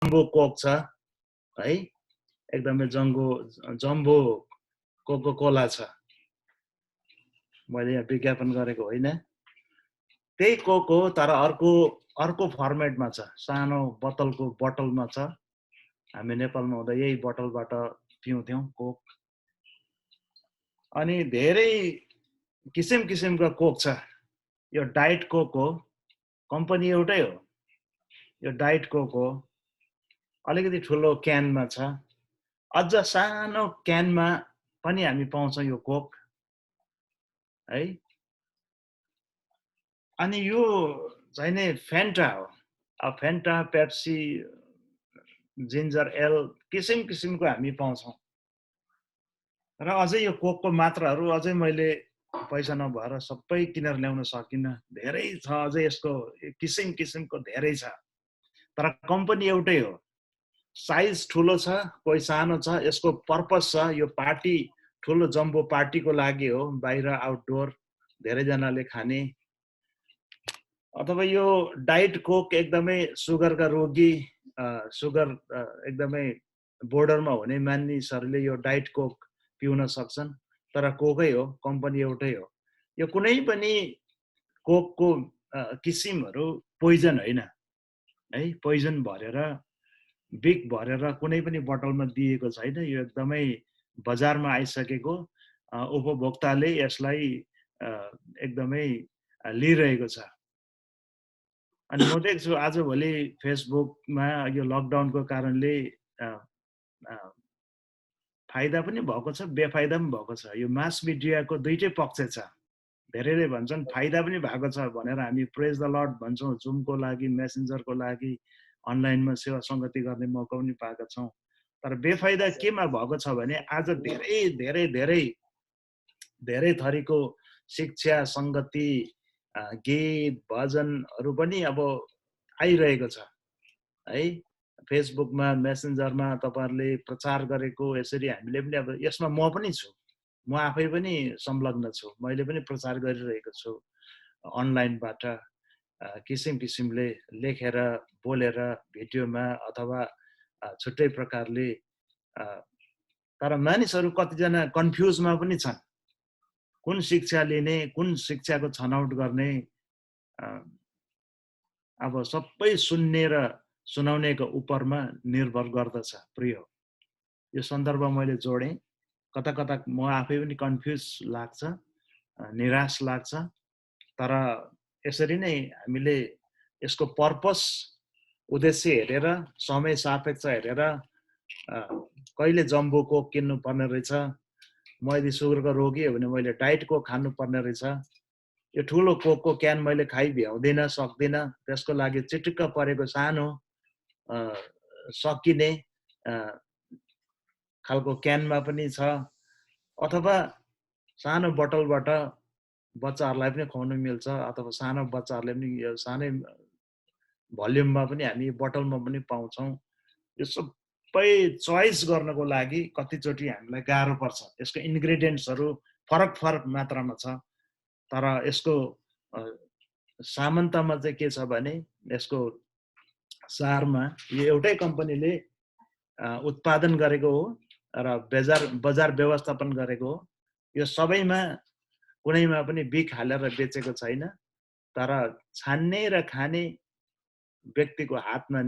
Jumbo Coke छ है, एकदमै जम्बो कोको कोला छ। मैले यहाँ विज्ञापन गरेको होइन, त्यही कोक हो तर अर्को फर्मेटमा छ, सानो बोतलको बोतलमा छ। हामी नेपालमा हुँदा यही बोतलबाट पिउँथ्यौं कोक। अनि धेरै किसिम किसिमको कोक छ। यो डाइट कोक हो, कम्पनी एउटै हो, यो डाइट कोक हो। अलिकति ठुलो क्यानमा छ, अझ सानो क्यानमा पनि हामी पाउँछौं यो कोक है। अनि यो चाहिँ नि फेन्टा हो। अब फेन्टा, पेप्सी, जिन्जर एल किसिम किसिमको हामी पाउँछौं। र अझै यो कोकको मात्राहरू अझै मैले पैसा नभएर सबै किनेर ल्याउन सकिनँ। धेरै छ, अझै यसको किसिम किसिमको धेरै छ, तर कम्पनी एउटै हो। साइज ठुलो छ, कोही सानो छ। यसको पर्पस छ, यो पार्टी, ठुलो जम्बो पार्टीको लागि हो, बाहिर आउटडोर धेरैजनाले खाने। अथवा यो डाइट कोक एकदमै सुगरका रोगी, सुगर एकदमै बोर्डरमा हुने मानिसहरूले यो डाइट कोक पिउन सक्छन्। तर कोकै हो, कम्पनी एउटै हो। यो कुनै पनि कोकको किसिमहरू पोइजन होइन है, पोइजन भरेर बिग भरेर कुनै पनि बोतलमा दिएको छैन। यो एकदमै बजारमा आइसकेको, उपभोक्ताले यसलाई एकदमै लिइरहेको छ। अनि म देख्छु आजभोलि फेसबुकमा यो लकडाउनको कारणले फाइदा पनि भएको छ, बेफाइदा पनि भएको छ। यो मास मिडियाको दुईटै पक्ष छ। धेरैले भन्छन् फाइदा पनि भएको छ भनेर हामी प्रेज द लर्ड भन्छौँ, जुमको लागि, मेसेन्जरको लागि अनलाइनमा सेवा सङ्गति गर्ने मौका पनि पाएका छौँ। तर बेफाइदा केमा भएको छ भने आज धेरै धेरै धेरै धेरै थरीको शिक्षा, सङ्गति, गीत, भजनहरू पनि अब आइरहेको छ है। फेसबुकमा, मेसेन्जरमा तपाईँहरूले प्रचार गरेको यसरी हामीले पनि अब यसमा म पनि छु, म आफै पनि संलग्न छु। मैले पनि प्रचार गरिरहेको छु अनलाइनबाट, किसिम किसिमले लेखेर, बोलेर, भिडियोमा अथवा छुट्टै प्रकारले। तर मानिसहरू कतिजना कन्फ्युजमा पनि छन्, कुन शिक्षा लिने, कुन शिक्षाको छनौट गर्ने। अब सबै सुन्ने र सुनाउनेको उपरमा निर्भर गर्दछ। प्रिय, यो सन्दर्भ मैले जोडेँ। कता कता म आफै पनि कन्फ्युज लाग्छ, निराश लाग्छ। तर यसरी नै हामीले यसको पर्पस, उद्देश्य हेरेर, समय सापेक्ष हेरेर, कहिले जम्बो कोक किन्नु पर्ने रहेछ, म यदि सुगरको रोगी हो भने मैले डाइट कोक खानुपर्ने रहेछ, यो ठुलो कोकको क्यान मैले खाइ भ्याउँदिनँ, सक्दिनँ। त्यसको लागि चिटिक्क परेको सानो सकिने खालको क्यानमा पनि छ, अथवा सानो बोतलबाट बच्चाहरूलाई पनि खुवाउन मिल्छ, अथवा सानो बच्चाहरूले पनि यो सानै भल्युममा पनि हामी बोतलमा पनि पाउँछौँ। यो सबै चोइस गर्नको लागि कतिचोटि हामीलाई गाह्रो पर्छ। यसको इन्ग्रेडियन्ट्सहरू फरक फरक मात्रामा छ, तर यसको सामान्यतामा चाहिँ के छ भने यसको सारमा यो एउटै कम्पनीले उत्पादन गरेको हो र बजार व्यवस्थापन गरेको हो। यो सबैमा कुनैमा पनि बिख हालेर बेचेको छैन, तर छान्ने र खाने व्यक्तिको हातमा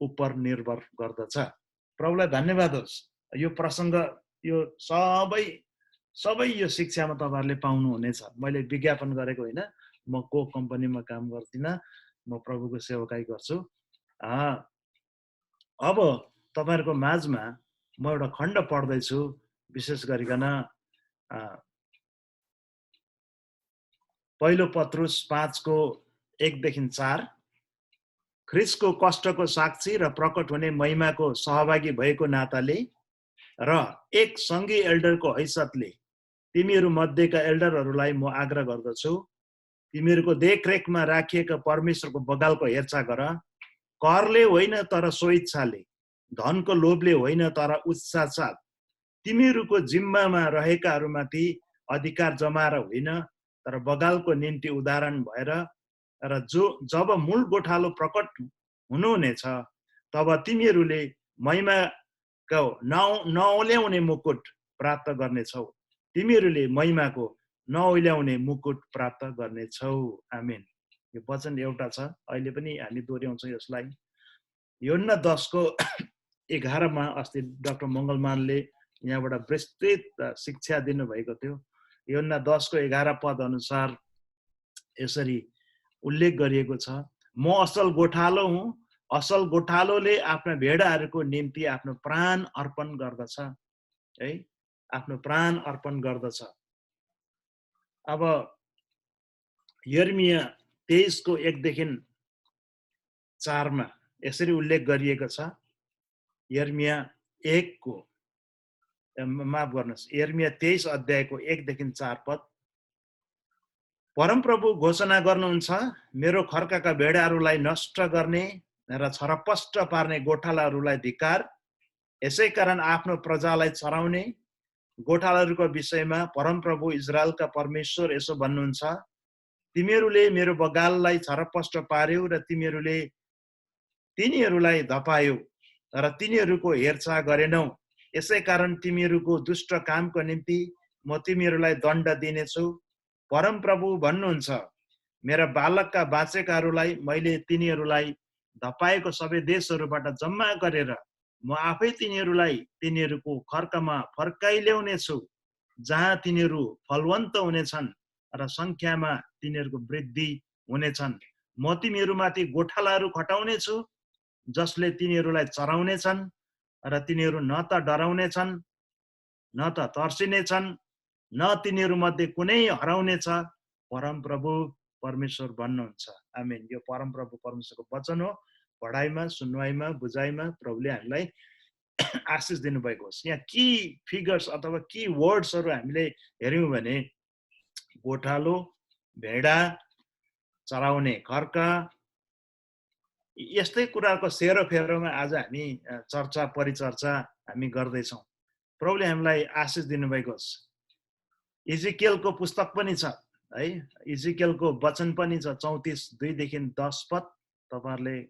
उपर निर्भर गर्दछ। प्रभुलाई धन्यवाद होस्। यो प्रसङ्ग, यो सबै यो शिक्षामा तपाईँहरूले पाउनुहुनेछ। मैले विज्ञापन गरेको होइन, म कोक कम्पनीमा काम गर्दिनँ, म प्रभुको सेवकाई गर्छु। अब तपाईँहरूको माझमा म एउटा खण्ड पढ्दैछु, विशेष गरिकन पहिलो पत्रुस 5:1-4। ख्रिस्टको कष्टको साक्षी र प्रकट हुने महिमाको सहभागी भएको नाताले र एक सङ्घीय एल्डरको हैसियतले तिमीहरू मध्येका एल्डरहरूलाई म आग्रह गर्दछु, तिमीहरूको देखरेखमा राखिएका परमेश्वरको बगालको हेरचाह गर। करले होइन तर स्वइच्छाले, धनको लोभले होइन तर उत्साह साथ, तिमीहरूको जिम्मामा रहेकाहरूमाथि अधिकार जमाएर होइन, तर बगालको निम्ति उदाहरण भएर, र जब मूल गोठालो प्रकट हुनुहुनेछ तब तिमीहरूले महिमाको नओल्याउने मुकुट प्राप्त गर्नेछौ। तिमीहरूले महिमाको नओल्याउने मुकुट प्राप्त गर्नेछौ। आमेन। यो वचन एउटा छ, अहिले पनि हामी दोहोऱ्याउँछौँ यसलाई। यूहन्ना 10:11 मा अस्ति डाक्टर मङ्गलमानले यहाँबाट विस्तृत शिक्षा दिनुभएको थियो। यूहन्ना 10:11 अनुसार यसरी उल्लेख गरिएको छ, म असल गोठालो हुँ, असल गोठालोले आफ्ना भेडाहरूको निम्ति आफ्नो प्राण अर्पण गर्दछ है, आफ्नो प्राण अर्पण गर्दछ। अब यर्मिया 23:1-4 मा यसरी उल्लेख गरिएको छ। यर्मिया 1 माफ गर्नुहोस्, यर्मिया 23:1-4 पद। परमप्रभु घोषणा गर्नुहुन्छ, मेरो खर्काका भेडाहरूलाई नष्ट गर्ने र छरपष्ट पार्ने गोठालाहरूलाई धिक्कार। यसै कारण आफ्नो प्रजालाई चराउने गोठालाहरूको विषयमा परमप्रभु इजरायलका परमेश्वर यसो भन्नुहुन्छ, तिमीहरूले मेरो बगाललाई छरपष्ट पार्यौ र तिनीहरूलाई धपायौ र तिनीहरूको हेरचाह गरेनौ। यसै कारण तिमीहरूको दुष्ट कामको निम्ति म तिमीहरूलाई दण्ड दिनेछु। परमप्रभु भन्नुहुन्छ, मेरा बालकका बाँचेकाहरूलाई मैले तिनीहरूलाई धपाएको सबै देशहरूबाट जम्मा गरेर म आफै तिनीहरूलाई तिनीहरूको खर्कमा फर्काइल्याउनेछु, जहाँ तिनीहरू फलवन्त हुनेछन् र संख्यामा तिनीहरूको वृद्धि हुनेछन्। म तिमीहरूमाथि गोठालाहरू खटाउनेछु, जसले तिनीहरूलाई चराउनेछन् र तिनीहरू न त डराउनेछन् न त तर्सिनेछन्, न तिनीहरूमध्ये कुनै हराउनेछ। परमप्रभु परमेश्वर भन्नुहुन्छ। आमेन। यो परमप्रभु परमेश्वरको वचन हो। पढाइमा, सुनवाइमा, बुझाइमा प्रभुले हामीलाई आशिष दिनुभएको होस्। यहाँ की फिगर्स अथवा की वर्ड्सहरू हामीले हेऱ्यौँ भने गोठालो, भेडा, चराउने खर्क, यस्तै कुराको सेरोफेरोमा आज हामी चर्चा परिचर्चा हामी गर्दैछौँ। प्रभुले हामीलाई आशिष दिनुभएको होस्। इजिकियलको पुस्तक पनि छ है, इजिकियलको वचन पनि छ 34:2-10 पद। तपाईहरुले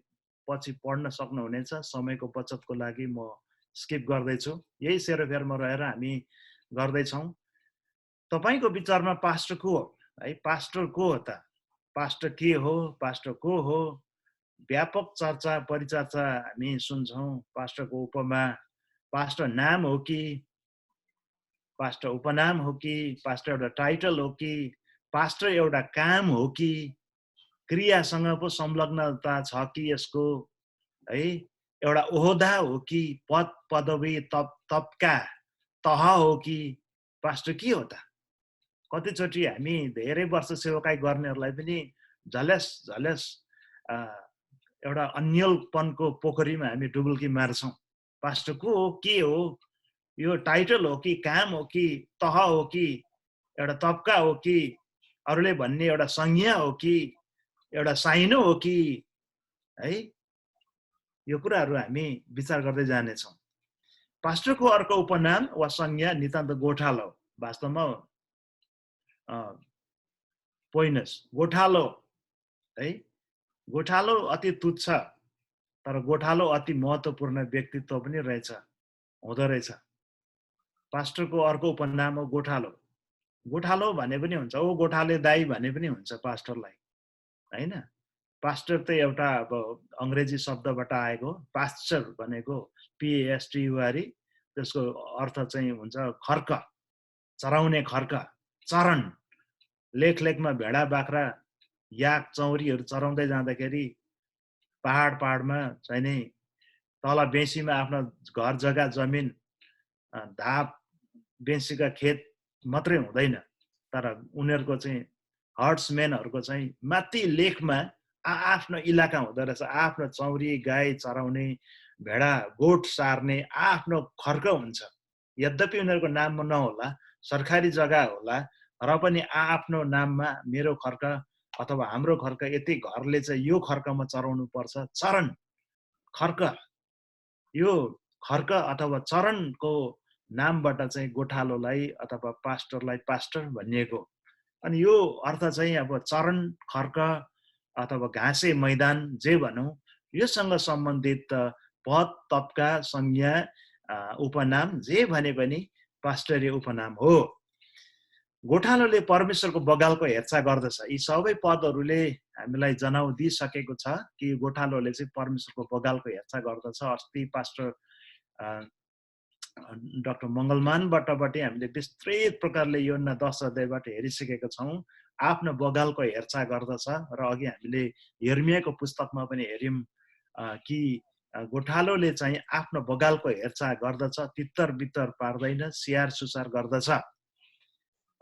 पछि पढ्न सक्नुहुनेछ। समयको बचतको लागि म स्किप गर्दैछु। यही सेरोफेरोमा रहेर हामी गर्दैछौँ। तपाईको विचारमा पास्टर को हो है? पास्टर को हो त? पास्टर के हो? पास्टर को हो? व्यापक चर्चा परिचर्चा हामी सुन्छौँ। पास्टरको उपमा, पास्टर नाम हो कि, पास्टर उपनाम हो कि, पास्टर एउटा टाइटल हो कि, पास्टर एउटा काम हो कि, क्रियासँग पो संलग्नता छ कि यसको है, एउटा ओहदा हो कि, पद पदवी तबका तह हो कि, पास्टर के हो त? कतिचोटि हामी धेरै वर्ष सेवाकाई गर्नेहरूलाई पनि झल्यास एउटा अन्यलपनको पोखरीमा हामी डुबुल्की मार्छौँ। पास्टर को हो, के हो? यो टाइटल हो कि, काम हो कि, तह हो कि, एउटा तबका हो कि, अरूले भन्ने एउटा संज्ञा हो कि, एउटा साइनो हो कि है? यो कुराहरू हामी विचार गर्दै जानेछौँ। पास्टरको अर्को उपनाम वा संज्ञा नितान्त गोठालो। वास्तवमा पोइनस गोठालो है। गोठालो अति तुच्छ, तर गोठालो अति महत्त्वपूर्ण व्यक्तित्व पनि रहेछ, हुँदो रहेछ। पास्टरको अर्को उपनाम हो गोठालो। गोठालो भने पनि हुन्छ, ओ गोठाले दाई भने पनि हुन्छ पास्टरलाई हैन। पास्टर त एउटा अब अंग्रेजी शब्दबाट आएको। पास्चर भनेको PASTURE, त्यसको अर्थ चाहिँ हुन्छ खर्क, चराउने खर्क, चरण। लेखमा भेडा बाख्रा याक चौरीहरू चराउँदै जाँदाखेरि पहाडमा चाहिँ नि तल बेसीमा आफ्नो घर जग्गा जमिन धाप बेसीका खेत मात्रै हुँदैन, तर उनीहरूको चाहिँ हर्ड्सम्यानहरूको चाहिँ माथि लेखमा आफ्नो इलाका हुँदो रहेछ। आफ्नो चौरी गाई चराउने, भेडा गोठ सार्ने आफ्नो खर्क हुन्छ। यद्यपि उनीहरूको नाममा नहोला, सरकारी जग्गा होला, र पनि आफ्नो नाममा मेरो खर्क अथवा हाम्रो खर्क यति घरले चाहिँ यो खर्कमा चराउनु पर्छ। चरण खर्क, यो खर्क अथवा चरणको नामबाट चाहिँ गोठालोलाई अथवा पास्टरलाई पास्टर भनिएको। अनि यो अर्थ चाहिँ अब चरण खर्क अथवा घाँसे मैदान जे भनौँ, योसँग सम्बन्धित पद, तबका, संज्ञा, उपनाम जे भने पनि पास्टरीय उपनाम हो। गोठालोले परमेश्वरको बगालको हेरचाह गर्दछ। यी सबै पदहरूले हामीलाई जनाउ दिइसकेको छ कि गोठालोले चाहिँ परमेश्वरको बगालको हेरचाह गर्दछ। अस्ति पास्टर डाक्टर मङ्गलमानबाटबाट हामीले विस्तृत प्रकारले योहन्ना 10 अध्यायबाट हेरिसकेका छौँ। आफ्नो बगालको हेरचाह गर्दछ र अघि हामीले यिर्मयाको पुस्तकमा पनि हेर्यौं कि गोठालोले चाहिँ आफ्नो बगालको हेरचाह गर्दछ, तितर बितर पार्दैन, स्याहार सुसार गर्दछ।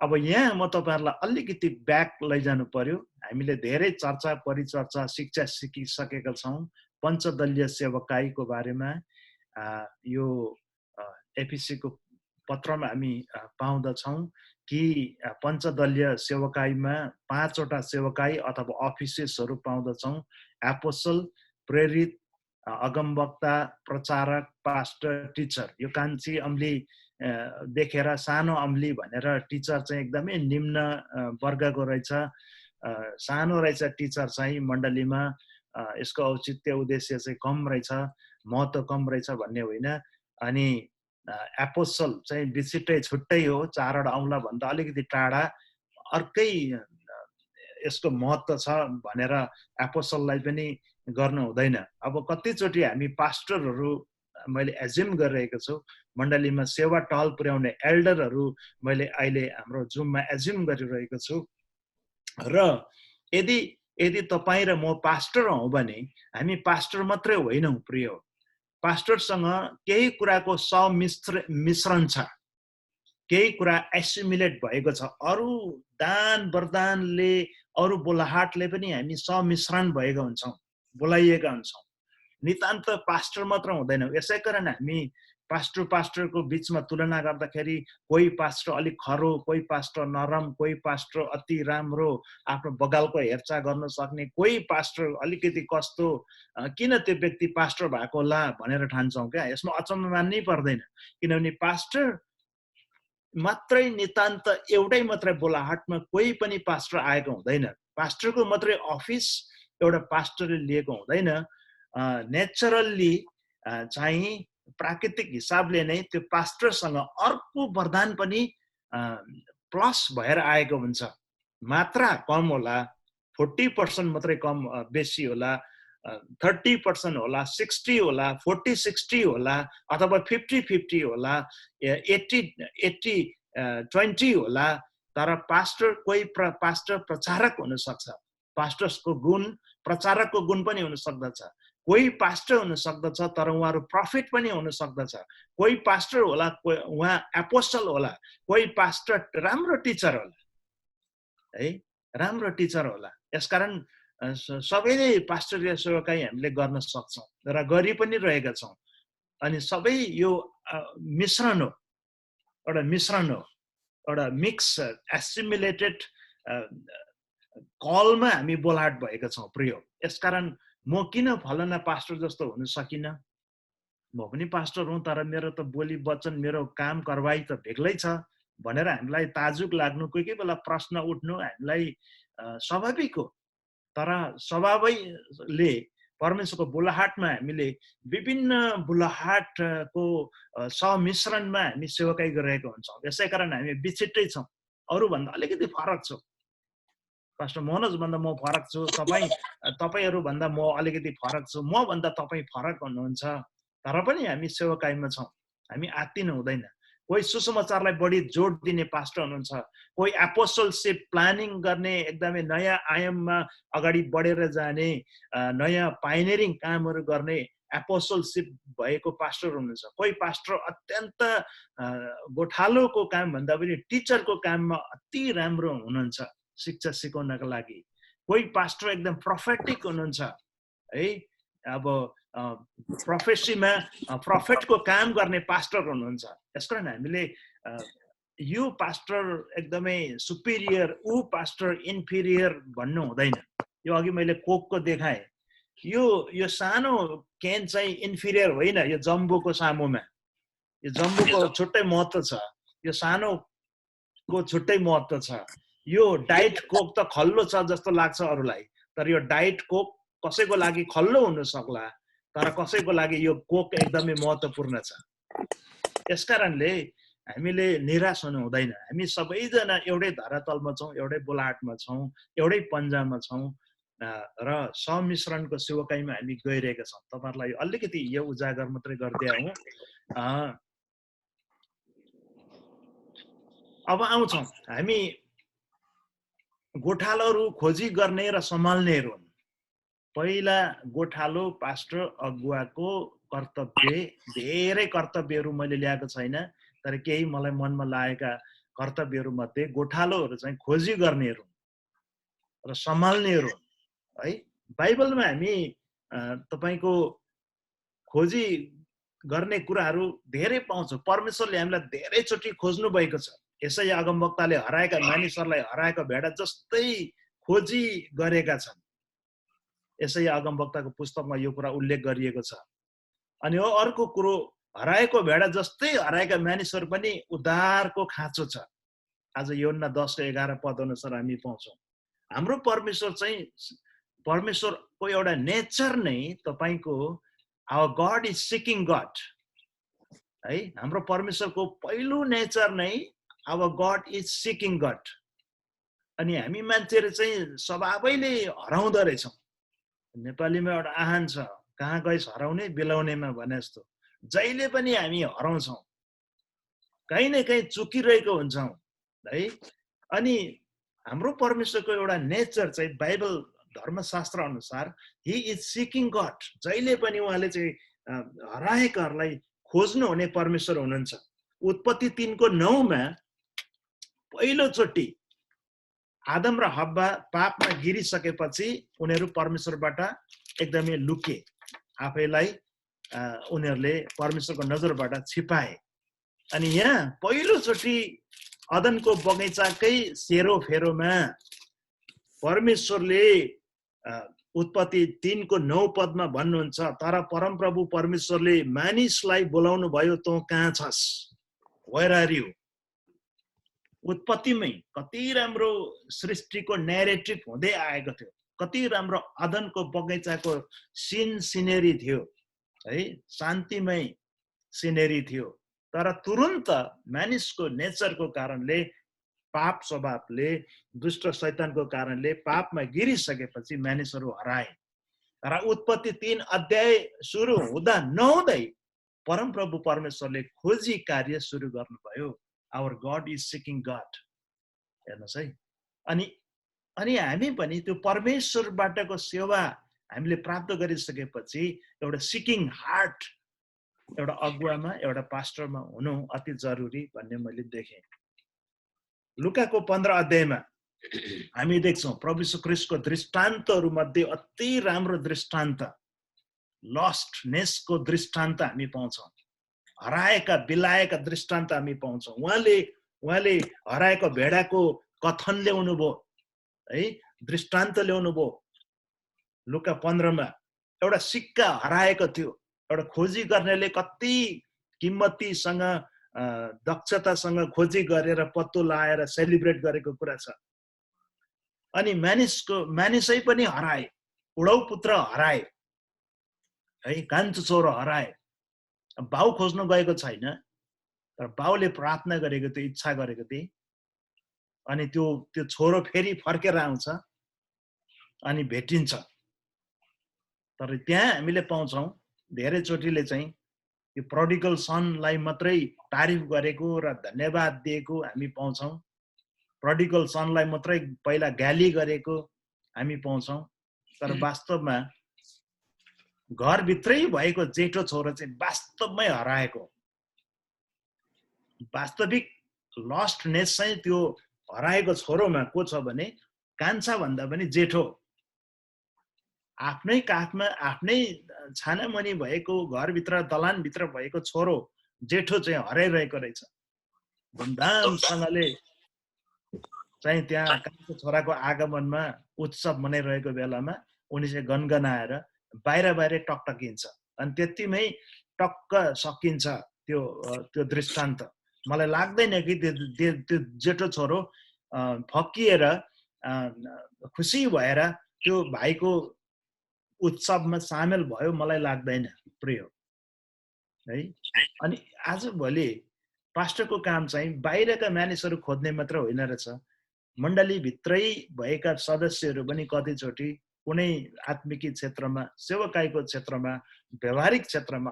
अब यहाँ म तपाईहरुलाई अलिकति ब्याक लैजानु पर्यो। हामीले धेरै चर्चा परिचर्चा शिक्षा सिकिसकेका छौँ पञ्चदलीय सेवकाईको बारेमा। यो एफिसीको पत्रमा हामी पाउँदछौँ कि पञ्चदलीय सेवकाईमा 5 वटा सेवकाई अथवा अफिसेसहरू पाउँदछौँ। एपोस्टल, प्रेरित, अगमवक्ता, प्रचारक, पास्टर, टिचर। यो कान्छी अम्ली देखेर सानो अम्ली भनेर टिचर चाहिँ एकदमै निम्न वर्गको रहेछ, सानो रहेछ टिचर चाहिँ मण्डलीमा, यसको औचित्य उद्देश्य चाहिँ कम रहेछ, महत्त्व कम रहेछ भन्ने होइन। अनि एपोस्टल चाहिँ विशिष्टै छुट्टै हो, 4 वटा औँला भन्दा अलिकति टाढा, अर्कै यसको महत्त्व छ भनेर एपोस्टललाई पनि गर्नु हुँदैन। अब कतिचोटि हामी पास्टरहरू मैले एज्युम गरिरहेको छु, मण्डलीमा सेवा टहल पुर्याउने एल्डरहरू मैले अहिले हाम्रो जुममा एज्युम गरिरहेको छु। र यदि तपाईँ र म पास्टर हौँ भने हामी पास्टर मात्रै होइनौँ प्रिय। पास्टरसँग केही कुराको मिश्रण छ, केही कुरा एसिमुलेट भएको छ। अरू दान वरदानले, अरू बोलाहाटले पनि हामी सम्मिश्रण भएका हुन्छौँ, बोलाइएका हुन्छौँ। नितान्त पास्टर मात्र हुँदैनौँ। यसै कारण हामी पास्टरको बिचमा तुलना गर्दाखेरि कोही पास्टर अलिक खरो, कोही पास्टर नरम, कोही पास्टर अति राम्रो आफ्नो बगालको हेरचाह गर्न सक्ने, कोही पास्टर अलिकति कस्तो, किन त्यो व्यक्ति पास्टर भएको होला भनेर ठान्छौँ क्या। यसमा अचम्म मान्नै पर्दैन, किनभने पास्टर मात्रै नितान्त एउटै मात्रै बोलाहाटमा कोही पनि पास्टर आएको हुँदैन। पास्टरको मात्रै अफिस एउटा पास्टरले लिएको हुँदैन। नेचरल्ली चाहिँ प्राकृतिक हिसाबले नै त्यो पास्टरसँग अर्को वरदान पनि प्लस भएर आएको हुन्छ। मात्रा कम होला, 40% मात्रै कम बेसी होला, 30% होला, 60 होला, 40-60 होला, अथवा 50-50 होला, 80-20 होला। तर पास्टर कोही पास्टर प्रचारक हुन सक्छ, पास्टर्सको गुण प्रचारकको गुण पनि हुन सक्दछ। कोही पास्टर हुन सक्दछ तर उहाँहरू प्रफिट पनि हुन सक्दछ। कोही पास्टर होला, उहाँ एपोस्टल होला, कोही पास्टर राम्रो टिचर होला, है, राम्रो टिचर होला। यसकारण सबैले पास्टरीय सेवाकाई हामीले गर्न सक्छौँ र गरि पनि रहेका छौँ। अनि सबै यो मिश्रण हो, एउटा मिश्रण हो, एउटा मिक्स एसिमुलेटेड कलमा हामी बोलाहाट भएका छौँ प्रिय। यसकारण म किन फलना पास्टर जस्तो हुन सकिनँ? म पनि पास्टर हुँ तर मेरो त बोली वचन, मेरो काम कारबाही त बेग्लै छ भनेर हामीलाई ताजुब लाग्नु, कोही कोही बेला प्रश्न उठ्नु हामीलाई स्वाभाविक हो। तर स्वभावैले परमेश्वरको बुलाहाटमा हामीले विभिन्न बुलाहाटको सम्मिश्रणमा हामी सेवाकाई गरिरहेका हुन्छौँ। यसै कारण हामी विचित्रै छौँ, अरूभन्दा अलिकति फरक छौँ। पास्टर मनोज भन्दा म फरक छु, तपाईहरू भन्दा म अलिकति फरक छु, म भन्दा तपाईँ फरक हुनुहुन्छ, तर पनि हामी सेवाकाईमा छौँ। हामी आत्तिनु हुँदैन। कोही सुसमाचारलाई बढी जोड दिने पास्टर हुनुहुन्छ, कोही एपोस्टलशिप प्लानिङ गर्ने, एकदमै नयाँ आयाममा अगाडि बढेर जाने, नयाँ पाइनेरिङ कामहरू गर्ने एपोस्टलशिप भएको पास्टर हुनुहुन्छ। कोही पास्टर अत्यन्त गोठालोको काम भन्दा पनि टिचरको काममा अति राम्रो हुनुहुन्छ शिक्षा सिकाउनका लागि। कोही पास्टर एकदम प्रोफेटिक हुनुहुन्छ, है, अब प्रोफेसीमा प्रोफेटको काम गर्ने पास्टर हुनुहुन्छ। यसकारण हामीले यो पास्टर एकदमै सुपिरियर, ऊ पास्टर इन्फिरियर भन्नु हुँदैन। यो अघि मैले कोकको देखाएँ, यो सानो क्यान चाहिँ इन्फिरियर होइन। यो जम्बोको सामुमा, यो जम्बोको छुट्टै महत्त्व छ, यो सानोको छुट्टै महत्त्व छ। यो डाइट कोक त खल्लो छ जस्तो लाग्छ अरूलाई, तर यो डाइट कोक कसैको लागि खल्लो हुन सक्ला, तर कसैको लागि यो कोक एकदमै महत्त्वपूर्ण छ। त्यसकारणले हामीले निराश हुनु हुँदैन। हामी सबैजना एउटै धरातलमा छौँ, एउटै बोलाहाटमा छौँ, एउटै पन्जामा छौँ र सम्मिश्रणको सेवकाईमा हामी गइरहेका छौँ। तपाईहरुलाई अलिकति यो उजागर मात्रै गर्दै आउँ। अब आउँछौँ हामी गोठालोहरू खोजी गर्ने र सम्हाल्नेहरू। पहिला गोठालो पास्टर अगुवाको कर्तव्य, धेरै कर्तव्यहरू मैले ल्याएको छैन, तर केही मलाई मनमा लागेका कर्तव्यहरू मध्ये गोठालोहरू चाहिँ खोजी गर्नेहरू र सम्हाल्नेहरू है। बाइबलमा हामी तपाईको खोजी गर्ने कुराहरू धेरै पाउँछौँ। परमेश्वरले हामीलाई धेरैचोटि खोज्नु भएको छ। यसैया अगमवक्ताले हराएका मानिसहरूलाई हराएका भेडा जस्तै खोजी गरेका छन्। यसैया अगमवक्ताको पुस्तकमा यो कुरा उल्लेख गरिएको छ। अनि अर्को कुरो, हराएको भेडा जस्तै हराएका मानिसहरू पनि उद्धारको खाँचो छ। आज योहन्ना 10:11 पद अनुसार हामी पाउँछौँ। हाम्रो परमेश्वर चाहिँ, परमेश्वरको एउटा नेचर नै तपाईको our God is seeking God है। हाम्रो परमेश्वरको पहिलो नेचर नै our God is seeking God। अनि हामी मान्छेहरू चाहिँ स्वभावैले हराउँदो रहेछौँ। नेपालीमा एउटा आहान छ, कहाँ गइस हराउने बिलाउनेमा भने जस्तो। जहिले पनि हामी हराउँछौँ, कहीँ न कहीँ चुकिरहेको हुन्छौँ है। अनि हाम्रो परमेश्वरको एउटा नेचर चाहिँ बाइबल धर्मशास्त्र अनुसार ही इज सिकिङ गड। जहिले पनि उहाँले चाहिँ हराएकाहरूलाई खोज्नु हुने परमेश्वर हुनुहुन्छ। उत्पत्ति 3:9 पहिलोचोटि आदम र हव्वा पापमा गिरिसकेपछि उनीहरू परमेश्वरबाट एकदमै लुके, आफैलाई उनीहरूले परमेश्वरको नजरबाट छिपाए। अनि यहाँ पहिलोचोटि अदनको बगैँचाकै सेरोफेरोमा परमेश्वरले उत्पत्ति 3:9 पदमा भन्नुहुन्छ, तर परमप्रभु परमेश्वरले मानिसलाई बोलाउनु भयो, तँ कहाँ छस्? Where are you? उत्पत्तिमै कति राम्रो सृष्टिको न्यारेटिभ हुँदै आएको थियो, कति राम्रो अदनको बगैँचाको सिनेरी थियो है, शान्तिमय सिनेरी थियो। तर तुरुन्त मानिसको नेचरको कारणले, पाप स्वभावले, दुष्ट शैतानको कारणले पापमा गिरिसकेपछि मानिसहरू हराए। र उत्पत्ति 3 अध्याय सुरु हुँदा नहुँदै परमप्रभु परमेश्वरले खोजी कार्य सुरु गर्नुभयो। Our God is seeking God. हेर्नुहोस् है। अनि हामी पनि त्यो परमेश्वरबाटको सेवा हामीले प्राप्त गरिसकेपछि एउटा सिकिङ हार्ट एउटा अगुवामा, एउटा पास्टरमा हुनु अति जरुरी भन्ने मैले देखेँ। लुकाको 15 अध्यायमा हामी देख्छौँ प्रभु यीशु ख्रीष्टको दृष्टान्तहरू मध्ये अति राम्रो दृष्टान्त, लस्टनेसको दृष्टान्त हामी पाउँछौँ, हराएका बिलाएका दृष्टान्त हामी पाउँछौँ। उहाँले हराएको भेडाको कथन ल्याउनु भयो है, दृष्टान्त ल्याउनु भयो। लुका 15मा एउटा सिक्का हराएको थियो, एउटा खोजी गर्नेले कति किम्मतीसँग दक्षतासँग खोजी गरेर पत्तो लाएर सेलिब्रेट गरेको कुरा छ। अनि मानिसै पनि हराए, उडौ पुत्र हराए है, कान्छो छोरो हराए। बाउ खोज्न गएको छैन, तर बाउले प्रार्थना गरेको थियो, इच्छा गरेको थिए। अनि त्यो छोरो फेरि फर्केर आउँछ अनि भेटिन्छ। तर त्यहाँ हामीले पाउँछौँ धेरैचोटिले चाहिँ यो प्रोडिगल सनलाई मात्रै तारिफ गरेको र धन्यवाद दिएको हामी पाउँछौँ। प्रोडिगल सनलाई मात्रै पहिला गाली गरेको हामी पाउँछौँ। तर वास्तवमा घरभित्रै भएको जेठो छोरो चाहिँ वास्तवमै हराएको। वास्तविक लस्टनेस चाहिँ त्यो हराएको छोरोमा को छ भने कान्छा भन्दा पनि जेठो, आफ्नै काखमा आफ्नै छानामुनि भएको, घरभित्र दलानभित्र भएको छोरो जेठो चाहिँ हराइरहेको रहेछ। धुमधामसँगले चाहिँ त्यहाँ कान्छो छोराको आगमनमा उत्सव मनाइरहेको बेलामा उनी चाहिँ गनगनाएर बाहिर टकटकिन्छ। अनि त्यतिमै टक्क सकिन्छ त्यो दृष्टान्त। मलाई लाग्दैन कि त्यो जेठो छोरो फकिएर खुसी भएर त्यो भाइको उत्सवमा सामेल भयो मलाई लाग्दैन प्रिय है। अनि आजभोलि पास्टरको काम चाहिँ बाहिरका मानिसहरू खोज्ने मात्र होइन रहेछ, मण्डलीभित्रै भएका सदस्यहरू पनि कतिचोटि कुनै आत्मिकी क्षेत्रमा, सेवकाईको क्षेत्रमा, व्यवहारिक क्षेत्रमा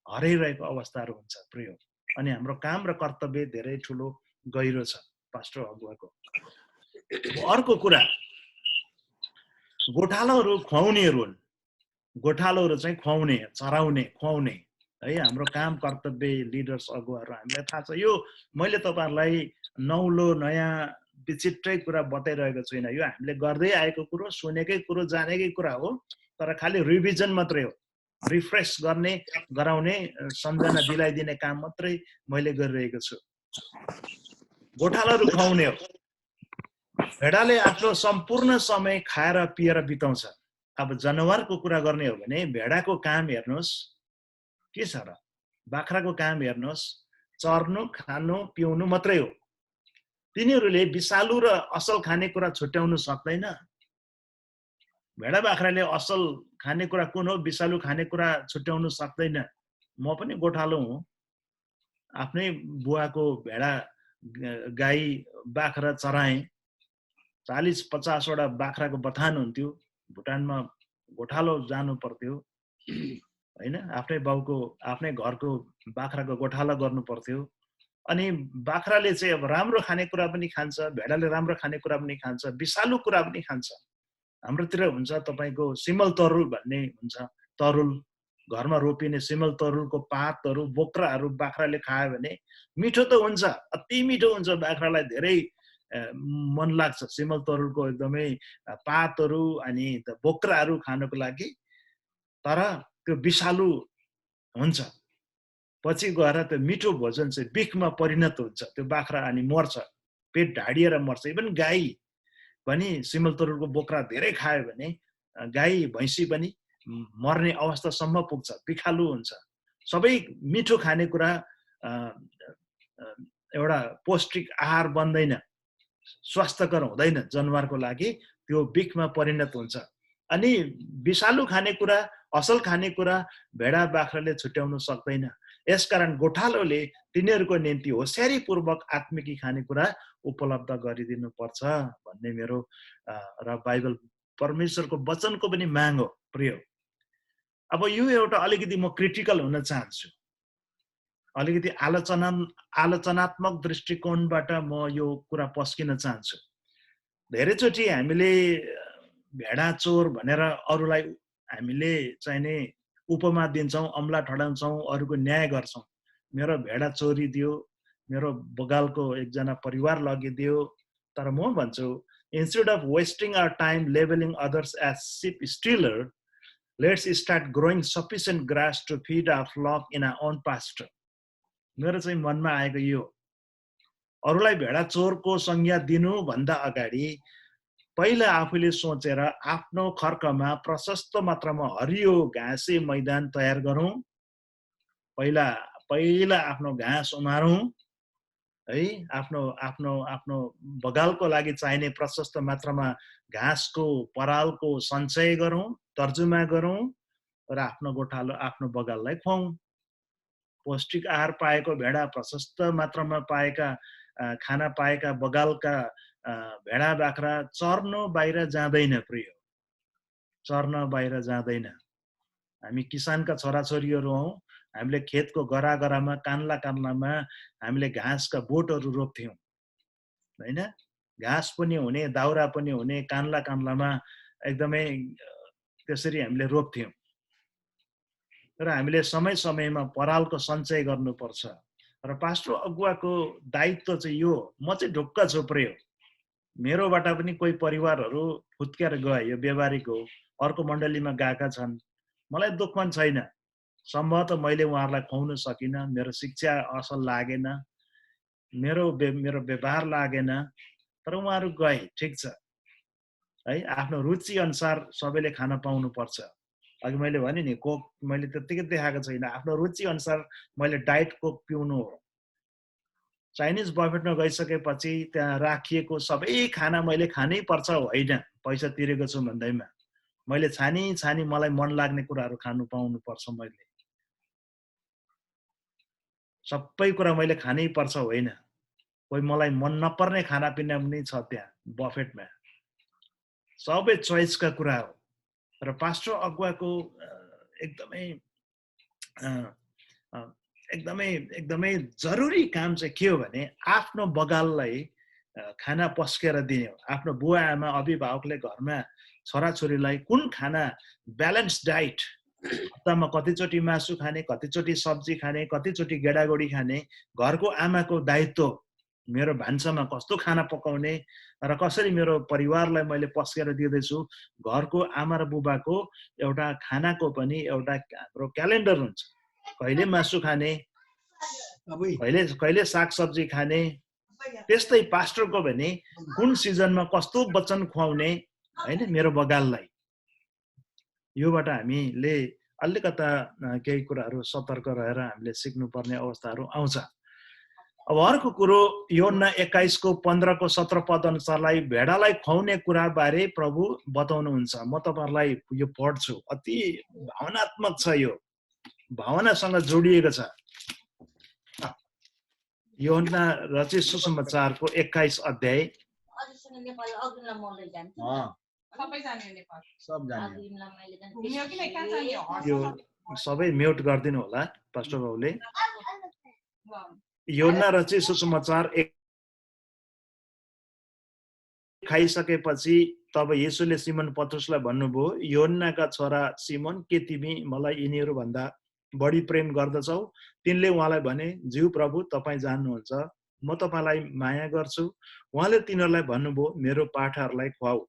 हराइरहेको अवस्थाहरू हुन्छ प्रिय। अनि हाम्रो काम र कर्तव्य धेरै ठुलो गहिरो छ पास्टर अगुवाको। अर्को कुरा, गोठालोहरू खुवाउनेहरू हुन्। गोठालोहरू चाहिँ खुवाउने, चराउने, खुवाउने है हाम्रो काम कर्तव्य लिडर्स अगुवाहरू हामीलाई थाहा छ। यो मैले तपाईँहरूलाई नौलो नयाँ विचित्रै कुरा बताइरहेको छुइनँ, यो हामीले गर्दै आएको कुरो, सुनेकै कुरो, जानेकै कुरा हो, तर खालि रिभिजन मात्रै हो, रिफ्रेस गर्ने, गराउने, सम्झना दिलाइदिने काम मात्रै मैले गरिरहेको छु। गोठालाहरू खुवाउने हो। भेडाले आफ्नो सम्पूर्ण समय खाएर पिएर बिताउँछ। अब जनावरको कुरा गर्ने हो भने भेडाको काम हेर्नुहोस् के छ र, बाख्राको काम हेर्नुहोस् चर्नु, खानु, पिउनु मात्रै हो। तिनीहरूले विषालु र असल खानेकुरा छुट्याउनु सक्दैन। भेडा बाख्राले असल खानेकुरा कुन हो, विषालु खानेकुरा छुट्याउनु सक्दैन। म पनि गोठालो हुँ, आफ्नै बुवाको भेडा गाई बाख्रा चराएँ, 40-50 वटा बाख्राको बथान हुन्थ्यो। भुटानमा गोठालो जानु पर्थ्यो हैन, आफ्नै बाउको आफ्नै घरको बाख्राको गोठाला गर्नु पर्थ्यो। अनि बाख्राले चाहिँ अब राम्रो खानेकुरा पनि खान्छ, भेडाले राम्रो खानेकुरा पनि खान्छ, विषालु कुरा पनि खान्छ। हाम्रोतिर हुन्छ तपाईको सिमल तरुल भन्ने हुन्छ, तरुल घरमा रोपिने सिमल तरुलको पातहरू, बोक्राहरू बाख्राले खायो भने मिठो त हुन्छ, अति मिठो हुन्छ, बाख्रालाई धेरै मन लाग्छ सिमल तरुलको एकदमै पातहरू अनि बोक्राहरू खानको लागि। तर त्यो विषालु हुन्छ, पछि गएर त्यो मिठो भोजन चाहिँ बिखमा परिणत हुन्छ, त्यो बाख्रा अनि मर्छ, पेट ढाडिएर मर्छ। इभन गाई पनि सिमल तरुलको बोक्रा धेरै खायो भने गाई भैँसी पनि मर्ने अवस्थासम्म पुग्छ, बिखालु हुन्छ। सबै मिठो खानेकुरा एउटा पौष्टिक आहार बन्दैन, स्वास्थ्यकर हुँदैन जनावरको लागि, त्यो बिखमा परिणत हुन्छ। अनि विषालु खानेकुरा, असल खानेकुरा भेडा बाख्राले छुट्याउन सक्दैन। यसकारण गोठालोले तिनीहरूको निम्ति होशियारीपूर्वक आत्मिकी खानेकुरा उपलब्ध गरिदिनु पर्छ भन्ने मेरो र बाइबल परमेश्वरको वचनको पनि माग हो प्रिय। अब यो एउटा अलिकति म क्रिटिकल हुन चाहन्छु, अलिकति आलोचनात्मक दृष्टिकोणबाट म यो कुरा पस्किन चाहन्छु। धेरैचोटि हामीले भेडा चोर भनेर अरूलाई हामीले चाहिने उपमा दिन्छौँ, अम्ला ठडाउँछौँ, अरूको न्याय गर्छौँ। मेरो भेडा चोरी दियो, मेरो बगालको एकजना परिवार लगिदियो। तर म भन्छु, instead of wasting our time labeling others as sheep stealer, let's start growing sufficient grass to feed our flock in our own pasture. मेरो चाहिँ मनमा आएको यो, अरूलाई भेडा चोरको संज्ञा दिनु भन्दा अगाडि पहिला आफूले सोचेर आफ्नो खर्कमा प्रशस्त मात्रामा हरियो घाँसे मैदान तयार गरौँ। पहिला आफ्नो घाँस उमारौँ है, आफ्नो बगालको लागि चाहिने प्रशस्त मात्रामा घाँसको परालको सञ्चय गरौँ, तर्जुमा गरौँ र आफ्नो गोठालो आफ्नो बगाललाई खुवाउँ। पौष्टिक आहार पाएको भेडा, प्रशस्त मात्रामा पाएका खाना पाएका बगालका भेडा बाख्रा चर्न बाहिर जाँदैन प्रिय, चर्न बाहिर जाँदैन। हामी किसानका छोराछोरीहरू हौँ, हामीले खेतको गरागरामा कान्लामा हामीले घाँसका बोटहरू रोप्थ्यौँ हैन, घाँस पनि हुने, दाउरा पनि हुने, कान्लामा एकदमै त्यसरी हामीले रोप्थ्यौँ। र हामीले समय समयमा परालको सञ्चय गर्नुपर्छ। र पास्टर अगुवाको दायित्व चाहिँ यो, म चाहिँ ढुक्क छु प्रिय, मेरोबाट पनि कोही परिवारहरू फुत्केर गए, यो व्यवहारिक हो, अर्को मण्डलीमा गएका छन्, मलाई दुःख छैन, सम्भवतः मैले उहाँहरूलाई खुवाउन सकिनँ, मेरो शिक्षा असल लागेन, मेरो व्यवहार लागेन, तर उहाँहरू गए, ठिक छ है, आफ्नो रुचि अनुसार सबैले खान पाउनु पर्छ। अघि मैले भने नि कोक मैले त्यतिकै देखाएको छैन, आफ्नो रुचि अनुसार मैले डाइट कोक पिउनु हो। चाइनिज बफेटमा गइसकेपछि त्यहाँ राखिएको सबै खाना मैले खानै पर्छ होइन, पैसा तिरेको छु भन्दैमा मैले छानी मलाई मन लाग्ने कुराहरू खानु पाउनु पर्छ। मैले सबै कुरा मैले खानै पर्छ होइन। कोही मलाई मन नपर्ने खानापिना पनि छ त्यहाँ बफेटमा, सबै चोइसका कुरा हो। र पास्टर अगुवाको एकदमै एकदमै एकदमै जरुरी काम चाहिँ के हो भने आफ्नो बगाललाई खाना पस्केर दिने हो। आफ्नो बुवा आमा अभिभावकले घरमा छोराछोरीलाई कुन खाना, ब्यालेन्स डाइट, हप्तामा कतिचोटि मासु खाने, कतिचोटि सब्जी खाने, कतिचोटि गेडागुडी खाने, घरको आमाको दायित्व मेरो भान्सामा कस्तो खाना पकाउने र कसरी मेरो परिवारलाई मैले पस्केर दिँदैछु। घरको आमा र बुबाको एउटा खानाको पनि एउटा हाम्रो क्यालेन्डर हुन्छ। कहिले मासु खाने, कहिले सागसब्जी खाने। त्यस्तै पास्टरको भने कुन सिजनमा कस्तो वचन खुवाउने हैन मेरो बगाललाई। योबाट हामीले अलिकता केही कुराहरू सतर्क रहेर हामीले सिक्नुपर्ने अवस्थाहरू आउँछ। अब अर्को कुरो योहन्ना 21 को 15 को 17 पद अनुसारलाई भेडालाई खुवाउने कुरा बारे प्रभु बताउनुहुन्छ। म तपाईहरुलाई यो पढ्छु, अति भावनात्मक छ, यो भावनासँग जोडिएको छ। योहन्ना रचित सुसमाचारको 21 अध्याय यो सबै म्युट गरिदिनु होला पास्टर बाबुले। योहन्ना रचित सुसमाचार खाइसकेपछि तब येशूले सिमोन पत्रुसलाई भन्नुभयो, योहन्नाका छोरा सिमोन, के तिमी मलाई यिनीहरू भन्दा बढी प्रेम गर्दछौ? तिनले उहाँलाई भने, ज्यू प्रभु, तपाईँ जान्नुहुन्छ, म तपाईलाई माया गर्छु। उहाँले तिनीहरूलाई भन्नुभयो, मेरो पाठाहरूलाई खुवाऊ।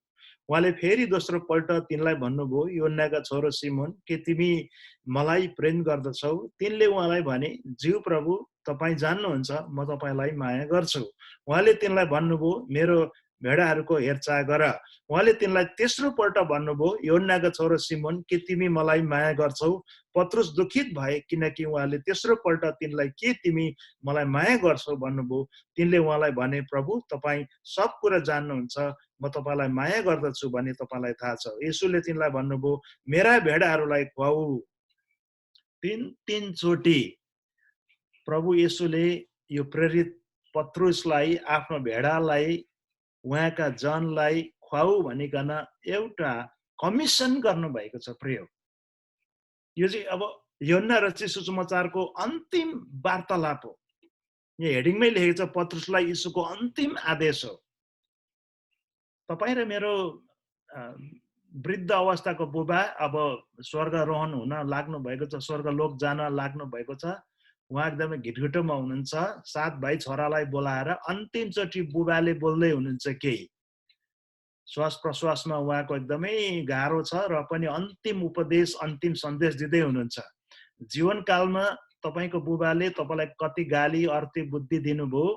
उहाँले फेरि दोस्रो पल्ट तिनलाई भन्नुभयो, योहन्नाका छोरो सिमोन, के तिमी मलाई प्रेम गर्दछौ? तिनले उहाँलाई भने, ज्यू प्रभु, तपाईँ जान्नुहुन्छ, म तपाईलाई माया गर्छु। उहाँले तिनलाई भन्नुभयो, मेरो भेडाहरूको हेरचाह गर। उहाँले तिनलाई तेस्रो पल्ट भन्नुभयो, योहन्नाका छोरो सिमोन, के तिमी मलाई माया गर्छौ? पत्रुस दुखित भए, किनकि उहाँले तेस्रो पल्ट तिनलाई के तिमी मलाई माया गर्छौ भन्नुभयो। तिनले उहाँलाई भने, प्रभु, तपाईँ सब कुरा जान्नुहुन्छ, म तपाईलाई माया गर्दछु भन्ने तपाईलाई थाहा छ। येशूले तिनलाई भन्नुभयो, मेरा भेडाहरूलाई खुवाऊ। तीन चोटि प्रभु येशूले यो प्रेरित पत्रुसलाई, आफ्नो भेडालाई, उहाँका जनलाई खुवाऊ भनिकन एउटा कमिसन गर्नुभएको छ। प्रिय, यो चाहिँ अब योहन्ना रचित सुसमाचारको अन्तिम वार्तालाप हो। यहाँ हेडिङमै लेखेको छ, पत्रुसलाई यीशुको अन्तिम आदेश हो। तपाईँ र मेरो वृद्ध अवस्थाको बुबा अब स्वर्गारोहण हुन लाग्नु भएको छ, स्वर्गलोक जान लाग्नु भएको छ। उहाँ एकदमै घिटघिटोमा हुनुहुन्छ। 7 भाइ छोरालाई बोलाएर अन्तिमचोटि बुबाले बोल्दै हुनुहुन्छ। केही श्वास प्रश्वासमा उहाँको एकदमै गाह्रो छ र पनि अन्तिम उपदेश, अन्तिम सन्देश दिँदै हुनुहुन्छ। जीवनकालमा तपाईको बुबाले तपाईलाई कति गाली अर्थी बुद्धि दिनुभयो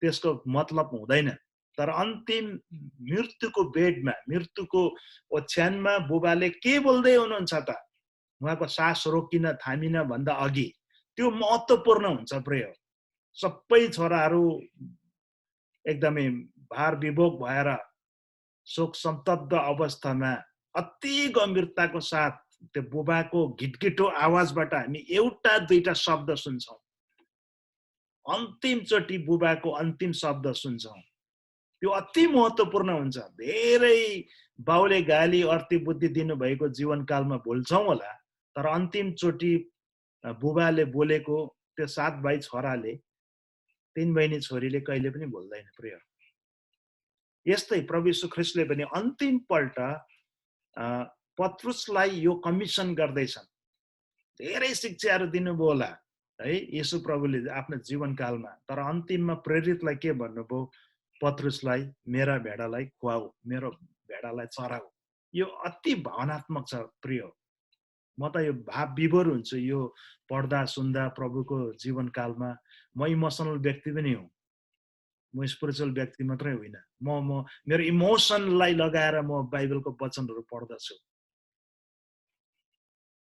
त्यसको मतलब हुँदैन, तर अन्तिम मृत्युको बेडमा, मृत्युको ओछ्यानमा बुबाले के बोल्दै हुनुहुन्छ त? उहाँको सास रोकिन थामिन भन्दा अघि त्यो महत्त्वपूर्ण हुन्छ। प्रिय, सबै छोराहरू एकदमै भार विभोग भएर शोक सन्तप्त अवस्थामा अति गम्भीरताको साथ त्यो बुबाको घिटघिटो आवाजबाट हामी एउटा दुईटा शब्द सुन्छौँ। अन्तिमचोटि बुबाको अन्तिम शब्द सुन्छौँ। त्यो अति महत्त्वपूर्ण हुन्छ। धेरै बाउले गाली अर्थी बुद्धि दिनुभएको जीवनकालमा भुल्छौँ होला, तर अन्तिमचोटि बुबाले बोलेको त्यो 7 भाइ छोराले, 3 बहिनी छोरीले कहिले पनि भुल्दैन। प्रिय, यस्तै प्रभु यीशु ख्रीष्टले पनि अन्तिम पल्ट पत्रुसलाई यो कमिसन गर्दैछन्। धेरै शिक्षाहरू दिनुभयो होला है यीशु प्रभुले आफ्नो जीवनकालमा, तर अन्तिममा प्रेरितलाई के भन्नुभयो? पत्रुसलाई, मेरा भेडालाई खुवाऊ, मेरो भेडालाई चराऊ। यो अति भावनात्मक छ। प्रिय, म त यो भाव विभोर हुन्छु यो पढ्दा सुन्दा प्रभुको जीवनकालमा। म इमोसनल व्यक्ति पनि हुँ, म स्पिरिचुअल व्यक्ति मात्रै होइन। म मेरो इमोसनलाई लगाएर म बाइबलको वचनहरू पढ्दछु।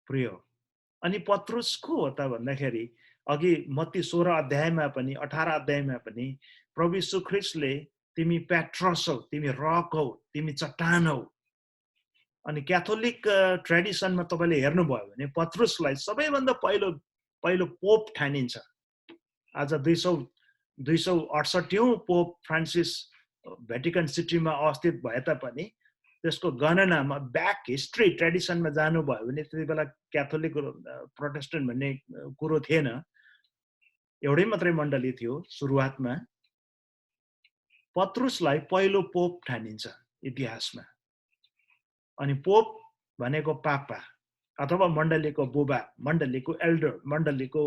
प्रिय, अनि पत्रुस को हो त भन्दाखेरि अघि मत्ती 16 अध्यायमा पनि 18 अध्यायमा पनि प्रभु यीशु ख्रीष्टले तिमी पेट्रस हौ, तिमी रक हौ, तिमी चट्टान हौ, अनि क्याथोलिक ट्रेडिसनमा तपाईले हेर्नुभयो भने पत्रुसलाई सबैभन्दा पहिलो पोप ठानिन्छ। आज 268औं पोप फ्रान्सिस भ्याटिकन सिटीमा अवस्थित भए तापनि त्यसको गणनामा ब्याक हिस्ट्री ट्रेडिसनमा जानुभयो भने त्यति बेला क्याथोलिक प्रोटेस्टेन्ट भन्ने कुरो थिएन, एउटै मात्रै मण्डली थियो सुरुवातमा। पत्रुसलाई पहिलो पोप ठानिन्छ इतिहासमा। अनि पोप भनेको पापा अथवा मण्डलीको बुबा, मण्डलीको एल्डर, मण्डलीको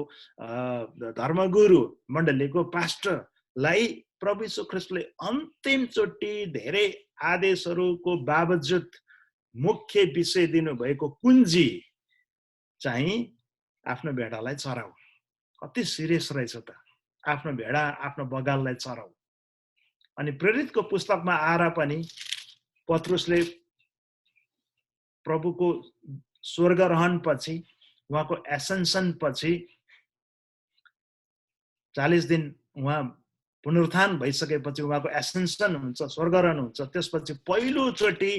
धर्मगुरु, मण्डलीको पास्टरलाई प्रभु यीशु ख्रीष्टले अन्तिम चोटि धेरै आदेशहरूको बावजुद मुख्य विषय दिनुभएको कुञ्जी चाहिँ आफ्नो भेडालाई चराऊ। कति सिरियस रहेछ त, आफ्नो भेडा आफ्नो बगाललाई चराऊ। अनि प्रेरितको पुस्तकमा आएर पनि पत्रुसले प्रभुको स्वर्गरोहण पछि, उहाँको एसेन्सन पछि 40 दिन उहाँ पुनरुत्थान भइसकेपछि उहाँको एसेन्सन हुन्छ, स्वर्गरोहण हुन्छ। त्यसपछि पहिलोचोटि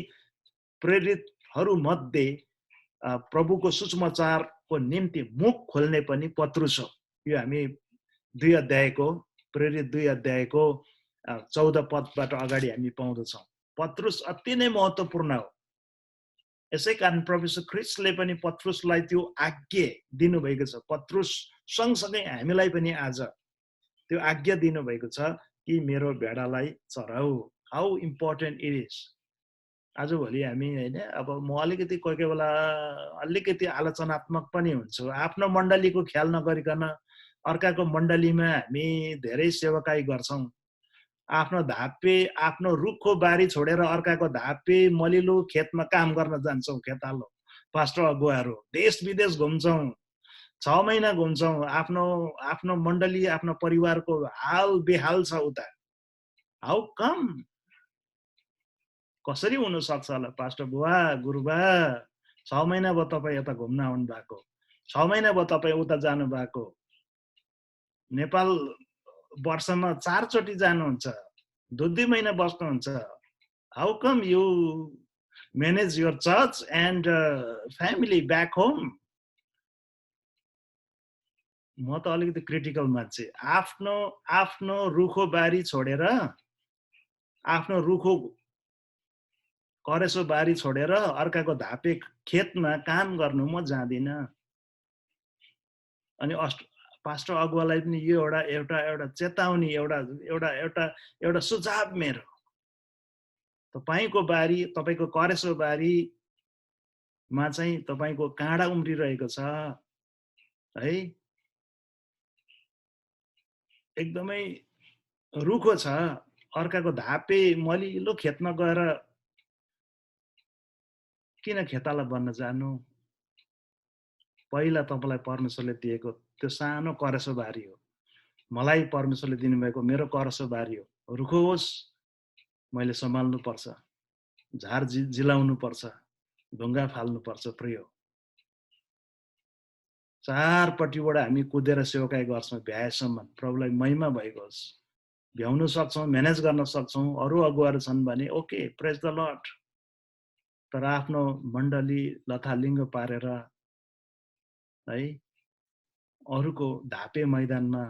प्रेरितहरू मध्ये प्रभुको सुसमाचारको निम्ति मुख खोल्ने पनि पत्रुस हो। यो हामी 2 अध्यायको प्रेरित 2 अध्यायको 14 पदबाट अगाडि हामी पाउँदछौँ। पत्रुस अति नै महत्त्वपूर्ण हो। यसै कारण प्रभु यीशु ख्रीष्टले पनि पत्रुसलाई त्यो आज्ञा दिनुभएको छ। पत्रुस सँगसँगै हामीलाई पनि आज त्यो आज्ञा दिनुभएको छ कि मेरो भेडालाई चराऊ। How important it is. आजभोलि हामी हैन, अब म अलिकति कोही कोही बेला अलिकति आलोचनात्मक पनि हुन्छु। आफ्नो मण्डलीको ख्याल नगरिकन अर्काको मण्डलीमा हामी धेरै सेवकाई गर्छौँ। आफ्नो धापे, आफ्नो रुखो बारी छोडेर अर्काको धापे मलिलो खेतमा काम गर्न जान्छौँ। खेतालो पास्टर अगुवाहरू देश विदेश घुम्छौँ, 6 महिना घुम्छौँ। आफ्नो मण्डली, आफ्नो परिवारको हाल बेहाल छ उता। How come? कसरी हुन सक्छ होला? पास्टर बुवा, गुरुबा, 6 महिना भयो तपाईँ यता घुम्न आउनु भएको, 6 महिना भयो तपाईँ उता जानु भएको। नेपाल वर्षमा 4 चोटि जानुहुन्छ, 2 महिना बस्नुहुन्छ। How come you manage your church and family back home? म त अलिकति क्रिटिकल मान्छे। आफ्नो रुखो बारी छोडेर, आफ्नो रुखो करेसो बारी छोडेर अर्काको धापे खेतमा काम गर्नु म जाँदिन। अनि पास्टर अगुवालाई पनि यो एउटा चेतावनी, एउटा सुझाव मेरो। तपाईको बारी, तपाईको करेसो बारीमा चाहिँ तपाईको काँडा उम्रिरहेको छ है, एकदमै रुखो छ। अर्काको धापे मलिलो खेतमा गएर किन खेताला बन्न जानु? पहिला तपाईलाई परमेश्वरले दिएको त्यो सानो करसो बारी हो। मलाई परमेश्वरले दिनुभएको मेरो करसो बारी हो। रुखो होस्, मैले सम्हाल्नु पर्छ, झार जिलाउनु पर्छ, ढुङ्गा फाल्नु पर्छ। प्रिय, चारपट्टिबाट हामी कुदेर सेवकाई गर्छौँ भ्याएसम्म। प्रभुलाई महिमा भएको होस्। भ्याउन सक्छौँ, म्यानेज गर्न सक्छौँ, अरू अगुवाहरू छन् भने ओके, प्रेज द लर्ड। तर आफ्नो मण्डली लथालिङ्ग पारेर है अरूको धापे मैदानमा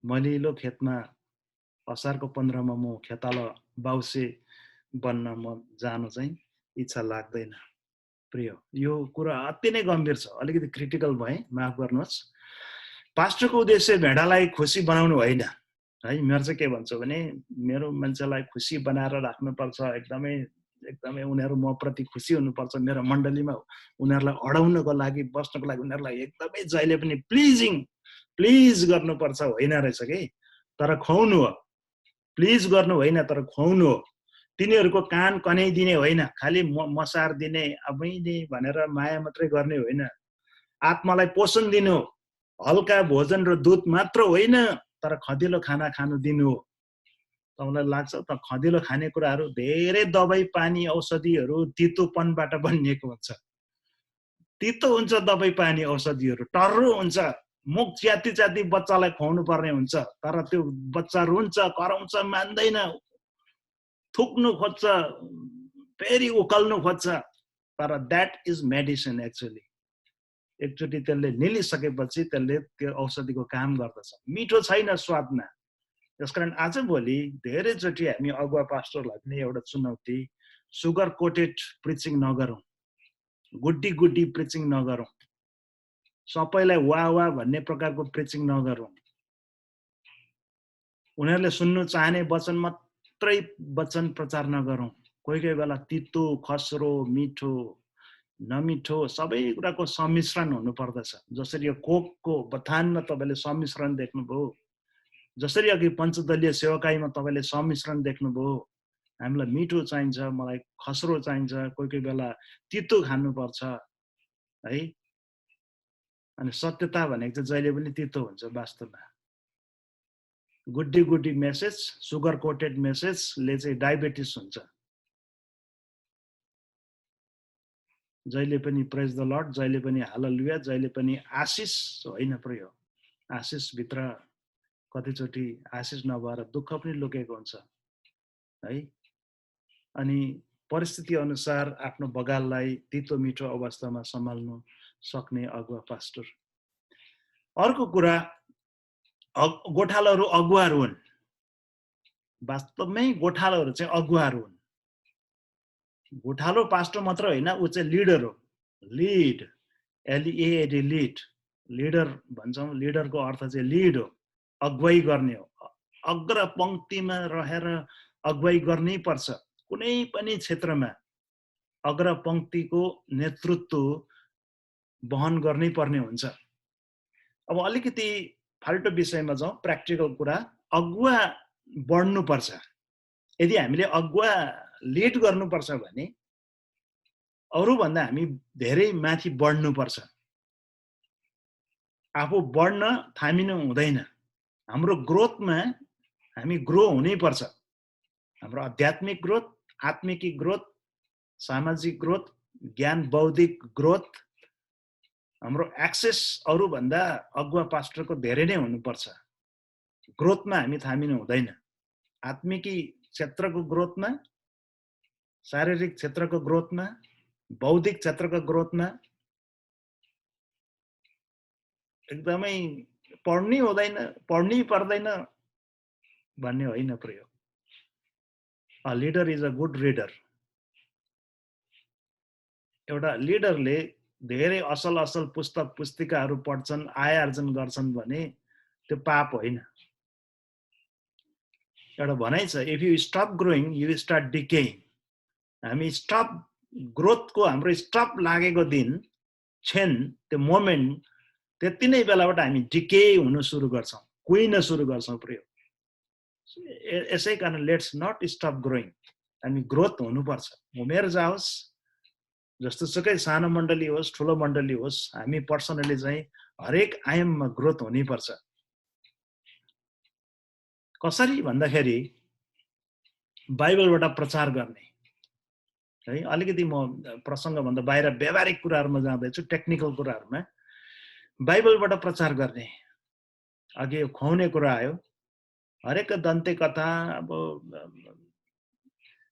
मलिलो खेतमा असारको 15 मा म खेताला बाउसे बन्न म जानु चाहिँ इच्छा लाग्दैन। प्रिय, यो कुरा अति नै गम्भीर छ। अलिकति क्रिटिकल भए, माफ गर्नुहोस्। पास्टरको उद्देश्य भेडालाई खुसी बनाउनु होइन है। मेरो चाहिँ के भन्छु भने मेरो मान्छेलाई खुसी बनाएर राख्नुपर्छ। एकदमै उनीहरू म प्रति खुसी हुनुपर्छ। मेरो मण्डलीमा उनीहरूलाई अडाउनको लागि, बस्नको लागि उनीहरूलाई एकदमै जहिले पनि प्लिज गर्नुपर्छ होइन रहेछ कि, तर खुवाउनु हो। प्लिज गर्नु होइन, तर खुवाउनु हो। तिनीहरूको कान कन्याइदिने होइन, खालि मसार दिने, अबैने भनेर माया मात्रै गर्ने होइन। आत्मालाई पोषण दिनु, हल्का भोजन र दुध मात्र होइन, तर खदिलो खाना खानु दिनु हो। तपाईँलाई लाग्छ त खदिलो खानेकुराहरू धेरै दबाई पानी औषधिहरू तितोपनबाट बनिएको हुन्छ। तितो हुन्छ दबाई पानी औषधिहरू, टर्रो हुन्छ। मुख च्याती बच्चालाई खुवाउनु पर्ने हुन्छ, तर त्यो बच्चा रुन्छ, कराउँछ, मान्दैन, थुक्नु खोज्छ, फेरि उकाल्नु खोज्छ, तर द्याट इज मेडिसिन एक्चुअली। एकचोटि त्यसले निलिसकेपछि त्यसले त्यो औषधिको काम गर्दछ। मिठो छैन स्वादमा। त्यसकारण आजभोलि धेरैचोटि हामी अगुवा पास्टरलाई पनि एउटा चुनौती, सुगर कोटेड प्रिचिङ नगरौँ, गुड्डी गुड्डी प्रिचिङ नगरौँ, सबैलाई वाह वाह भन्ने प्रकारको प्रिचिङ नगरौँ। उनीहरूले सुन्नु चाहने वचन मात्रै वचन प्रचार नगरौँ। कोही कोही बेला तितो, खस्रो, मिठो, नमिठो सबै कुराको सम्मिश्रण हुनुपर्दछ। जसरी यो कोकको बथानमा तपाईँले सम्मिश्रण देख्नुभयो, जसरी अघि पञ्चदलीय सेवकाईमा तपाईँले सम्मिश्रण देख्नुभयो, हामीलाई मिठो चाहिन्छ, मलाई खस्रो चाहिन्छ, कोही कोही बेला तितो खानुपर्छ है। अनि सत्यता भनेको चाहिँ जहिले पनि तितो हुन्छ वास्तवमा। गुड्डी गुड्डी मेसेज, सुगर कोटेड मेसेजले चाहिँ डायबिटिस हुन्छ। जहिले पनि प्रेज द लर्ड, जहिले पनि हालेलुया, जहिले पनि आशिष होइन प्रयो। आशिषभित्र कतिचोटि आशिष नभएर दुःख पनि लुकेको हुन्छ है। अनि परिस्थिति अनुसार आफ्नो बगाललाई तितो मिठो अवस्थामा सम्हाल्नु सक्ने अगुवा पास्टर। अर्को कुरा, गोठालोहरू अगुवाहरू हुन्। वास्तवमै गोठालोहरू चाहिँ अगुवाहरू हुन्। गोठालो पास्टर मात्र होइन, ऊ चाहिँ लिडर हो। लिड, एलइएडी, लिड, लिडर भन्छौँ। लिडरको अर्थ चाहिँ लिड हो, अगुवाई गर्ने हो। अग्र पंक्तिमा रहेर अगुवाई गर्नै पर्छ। कुनै पनि क्षेत्रमा अग्र पंक्तिको नेतृत्व वहन गर्नै पर्ने हुन्छ। अब अलिकति फाल्टो विषयमा जाउँ, प्र्याक्टिकल कुरा। अगुवा बढ्नुपर्छ। यदि हामीले अगुवा लिड गर्नुपर्छ भने अरूभन्दा हामी धेरै माथि बढ्नुपर्छ। आफू बढ्न थामिनु हुँदैन। हाम्रो ग्रोथमा हामी ग्रो हुनैपर्छ। हाम्रो आध्यात्मिक ग्रोथ, आत्मिकी ग्रोथ, सामाजिक ग्रोथ, ज्ञान बौद्धिक ग्रोथ, हाम्रो एक्सेस अरूभन्दा अगुवा पास्टरको धेरै नै हुनुपर्छ। ग्रोथमा हामी थामिनु हुँदैन। आत्मिकी क्षेत्रको ग्रोथमा, शारीरिक क्षेत्रको ग्रोथमा, बौद्धिक क्षेत्रको ग्रोथमा एकदमै पढ्नै हुँदैन, पढ्नै पर्दैन भन्ने होइन प्रयोग। A leader is a good reader. एउटा लिडरले धेरै असल असल पुस्तक पुस्तिकाहरू पढ्छन्, आय आर्जन गर्छन् भने त्यो पाप होइन। एउटा भनाइ छ, if you stop growing you start decaying. हामी स्टप ग्रोथको हाम्रो स्टप लागेको दिन क्षण, त्यो मोमेन्ट, त्यति नै बेलाबाट हामी डिके हुन सुरु गर्छौँ, कुहिन सुरु गर्छौँ प्रयोग। यसै कारण लेट्स नट स्टप ग्रोइङ। हामी ग्रोथ हुनुपर्छ। उमेर जाओस्, जस्तो सुकै सानो मण्डली होस्, ठुलो मण्डली होस्, हामी पर्सनली चाहिँ हरेक आयाममा ग्रोथ हुनैपर्छ। कसरी भन्दाखेरि बाइबलबाट प्रचार गर्ने है। अलिकति म प्रसङ्गभन्दा बाहिर व्यावहारिक कुराहरूमा जाँदैछु, टेक्निकल कुराहरूमा। बाइबलबाट प्रचार गर्ने, अघि यो खुवाउने कुरा आयो। हरेक दन्ते कथा, अब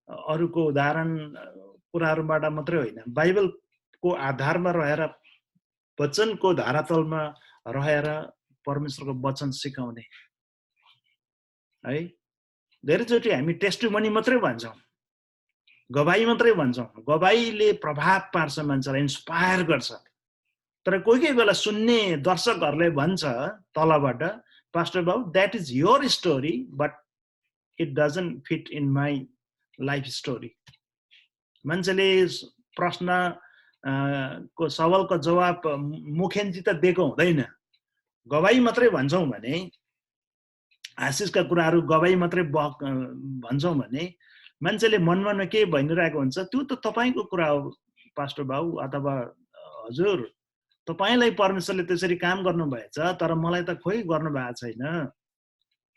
अरूको उदाहरण कुराहरूबाट मात्रै होइन, बाइबलको आधारमा रहेर, वचनको धारातलमा रहेर परमेश्वरको वचन सिकाउने है। धेरैचोटि हामी टेस्टिमनी मात्रै भन्छौँ, गवाई मात्रै भन्छौँ। गवाईले प्रभाव पार्छ, मान्छेलाई इन्स्पायर गर्छ। तर कोही कोही बेला सुन्ने दर्शकहरूले भन्छ तलबाट, पास्टर बाबु that is your story but it doesn't fit in my life story. मान्छेले प्रश्न को सवालको जवाब मुखेन्जी त दिएको हुँदैन। गवाई मात्रै भन्छौँ भने, आशिषका कुराहरू गवाई मात्रै भन्छौँ भने मान्छेले मनमा के भनिरहेको हुन्छ, त्यो त तपाईँको कुरा हो पास्टर बाबु, अथवा हजुर तपाईँलाई परमेश्वरले त्यसरी काम गर्नुभएछ, तर मलाई त खोइ गर्नु भएको छैन,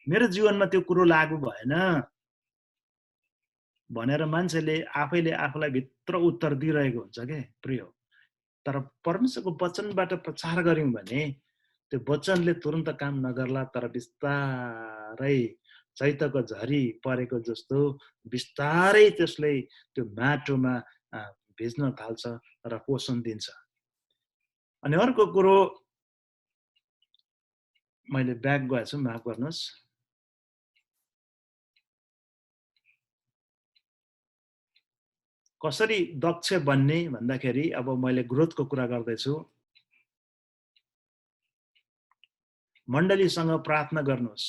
मेरो जीवनमा त्यो कुरो लागू भएन भनेर मान्छेले आफैले आफूलाई भित्र उत्तर दिइरहेको हुन्छ के प्रिय। तर परमेश्वरको वचनबाट प्रचार गर्यौँ भने त्यो वचनले तुरन्त काम नगर्ला, तर बिस्तारै चैतको झरी परेको जस्तो बिस्तारै त्यसले त्यो माटोमा भिज्न थाल्छ र पोषण दिन्छ। अनि अर्को कुरो मैले ब्याक गएछु, माफ गर्नुहोस्। कसरी दक्ष बन्ने भन्दाखेरि अब मैले ग्रोथको कुरा गर्दैछु। मण्डलीसँग प्रार्थना गर्नुहोस्,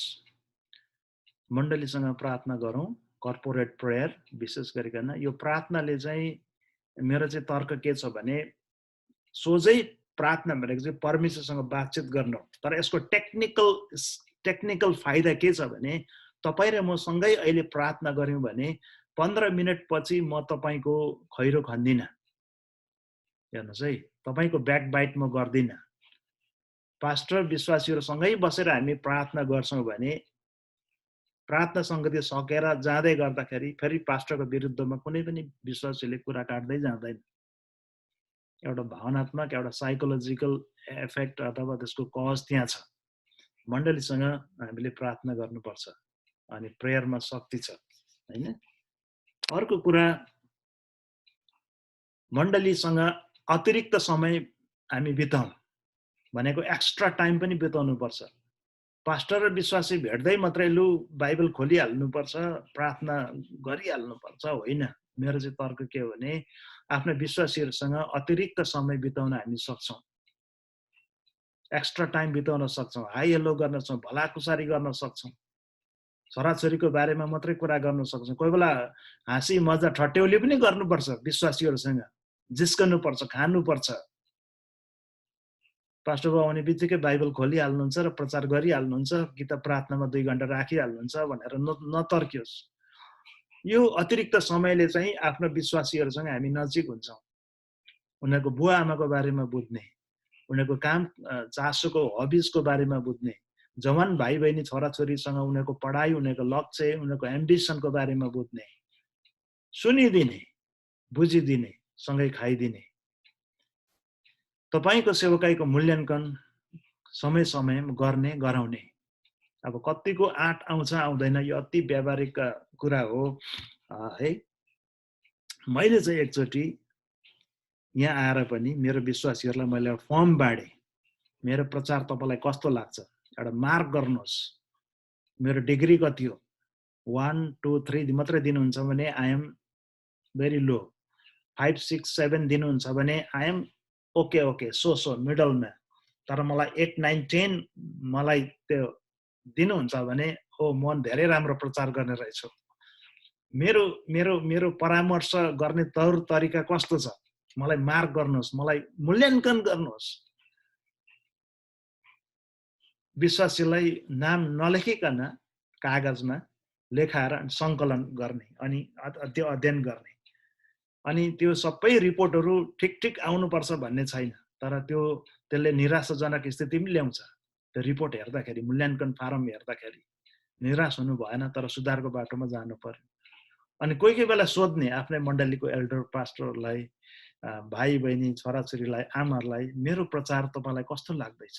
मण्डलीसँग प्रार्थना गरौँ, कर्पोरेट प्रेयर विशेष गरिकन। यो प्रार्थनाले चाहिँ मेरो चाहिँ तर्क के छ भने सोझै प्रार्थना भनेको चाहिँ परमेश्वरसँग बातचित गर्नु, तर यसको टेक्निकल फाइदा के छ भने तपाईँ र म सँगै अहिले प्रार्थना गऱ्यौँ भने 15 मिनट पछि म तपाईँको खैरो खन्दिनँ। हेर्नुहोस् है, तपाईँको ब्याक बाइट म गर्दिनँ। पास्टर विश्वासीहरूसँगै बसेर हामी प्रार्थना गर्छौँ भने प्रार्थना सङ्गति सकेर जाँदै गर्दाखेरि फेरि पास्टरको विरुद्धमा कुनै पनि विश्वासीले कुरा काट्दै जाँदैन। एउटा भावनात्मक, एउटा साइकोलोजिकल इफेक्ट अथवा त्यसको कज त्यहाँ छ। मण्डलीसँग हामीले प्रार्थना गर्नुपर्छ अनि प्रेयरमा शक्ति छ, हैन? अर्को कुरा, मण्डलीसँग अतिरिक्त समय हामी बिताउँ भनेको एक्स्ट्रा टाइम पनि बिताउनुपर्छ। पास्टर र विश्वासी भेट्दै मात्रै लु बाइबल खोलिहाल्नुपर्छ, प्रार्थना गरिहाल्नुपर्छ, होइन। मेरो चाहिँ तर्क के हो भने आफ्ना विश्वासीहरूसँग अतिरिक्त समय बिताउन हामी सक्छौँ, एक्स्ट्रा टाइम बिताउन सक्छौँ, हाई हेलो गर्न सक्छौँ, भलाकुसारी गर्न सक्छौँ, छोराछोरीको बारेमा मात्रै कुरा गर्न सक्छौँ। कोही बेला हाँसी मजा ठट्यौली पनि गर्नुपर्छ विश्वासीहरूसँग, जिस्कनुपर्छ, खानुपर्छ। पास्टर बाबु आउने बित्तिकै बाइबल खोलिहाल्नुहुन्छ र प्रचार गरिहाल्नुहुन्छ कि त प्रार्थनामा 2 घण्टा राखिहाल्नुहुन्छ भनेर नतर्कियोस्। यो अतिरिक्त समयले चाहिँ आफ्नो विश्वासीहरूसँग हामी नजिक हुन्छौँ, उनीहरूको बुवा आमाको बारेमा बुझ्ने, उनीहरूको काम चासोको हबिजको बारेमा बुझ्ने, जवान भाइ बहिनी छोराछोरीसँग उनीहरूको पढाइ, उनीहरूको लक्ष्य, उनीहरूको एम्बिसनको बारेमा बुझ्ने, सुनिदिने, बुझिदिने, सँगै खाइदिने। तपाईको सेवकाईको मूल्याङ्कन समय समयमा गर्ने, गराउने। अब कतिको आँट आउँछ आउँदैन यो अति व्यावहारिक कुरा हो है। मैले चाहिँ एकचोटि यहाँ आएर पनि मेरो विश्वासीहरूलाई मैले फर्म बाँडेँ, मेरो प्रचार तपाईँलाई कस्तो लाग्छ, एउटा मार्क गर्नुहोस्, मेरो डिग्री कति हो, 1 2 3 मात्रै दिनुहुन्छ भने आई एम भेरी लो, 5 6 7 दिनुहुन्छ भने आई एम ओके सो मिडलमा, तर मलाई 8 9 10 मलाई त्यो दिनुहुन्छ भने हो म धेरै राम्रो प्रचार गर्ने रहेछु। मेरो मेरो मेरो परामर्श गर्ने तौर तरिका कस्तो छ, मलाई मार्क गर्नुहोस्, मलाई मूल्याङ्कन गर्नुहोस्। विश्वासीलाई नाम नलेखिकन कागजमा लेखाएर सङ्कलन गर्ने अनि त्यो अध्ययन गर्ने, अनि त्यो सबै रिपोर्टहरू ठिक आउनुपर्छ भन्ने छैन, तर त्यसले निराशाजनक स्थिति पनि ल्याउँछ। त्यो रिपोर्ट हेर्दाखेरि, मूल्याङ्कन फारम हेर्दाखेरि निराश हुनु भएन, तर सुधारको बाटोमा जानु पर्यो। अनि कोही बेला सोध्ने आफ्नै मण्डलीको एल्डर पास्टरलाई, भाइ बहिनी छोराछोरीलाई, आमाहरूलाई, मेरो प्रचार तपाईँलाई कस्तो लाग्दैछ,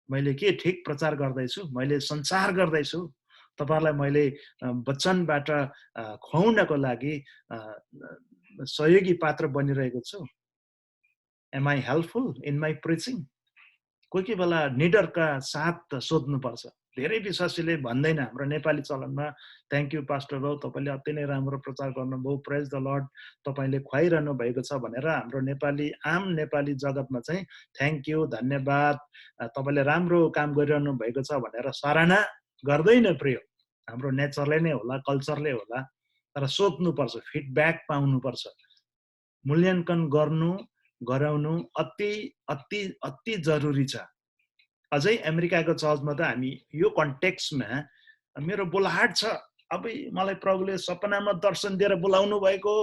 मैले के ठिक प्रचार गर्दैछु, मैले सञ्चार गर्दैछु, तपाईहरुलाई मैले वचनबाट खुवाउनको लागि सहयोगी पात्र बनिरहेको छु। Am I helpful in my preaching? कोही बेला निडरका साथ सोध्नुपर्छ। धेरै विश्वासीले भन्दैन हाम्रो नेपाली चलनमा, थ्याङ्क यू पास्टर बाबु, तपाईँले अति नै राम्रो प्रचार गर्नुभयो, प्रेज द लर्ड, तपाईँले खुवाइरहनु भएको छ भनेर हाम्रो नेपाली आम नेपाली जगतमा चाहिँ थ्याङ्क यू, धन्यवाद, तपाईँले राम्रो काम गरिरहनु भएको छ भनेर सराहना गर्दैन प्रिय। हाम्रो नेचरले नै होला, कल्चरले होला, तर सोध्नुपर्छ, फिडब्याक पाउनुपर्छ। मूल्याङ्कन गर्नु, गराउनु अति अति अति जरुरी छ। अझै अमेरिकाको चर्चमा त हामी यो कन्टेक्स्टमा मेरो बोलाहाट छ, अब मलाई प्रभुले सपनामा दर्शन दिएर बोलाउनु भएको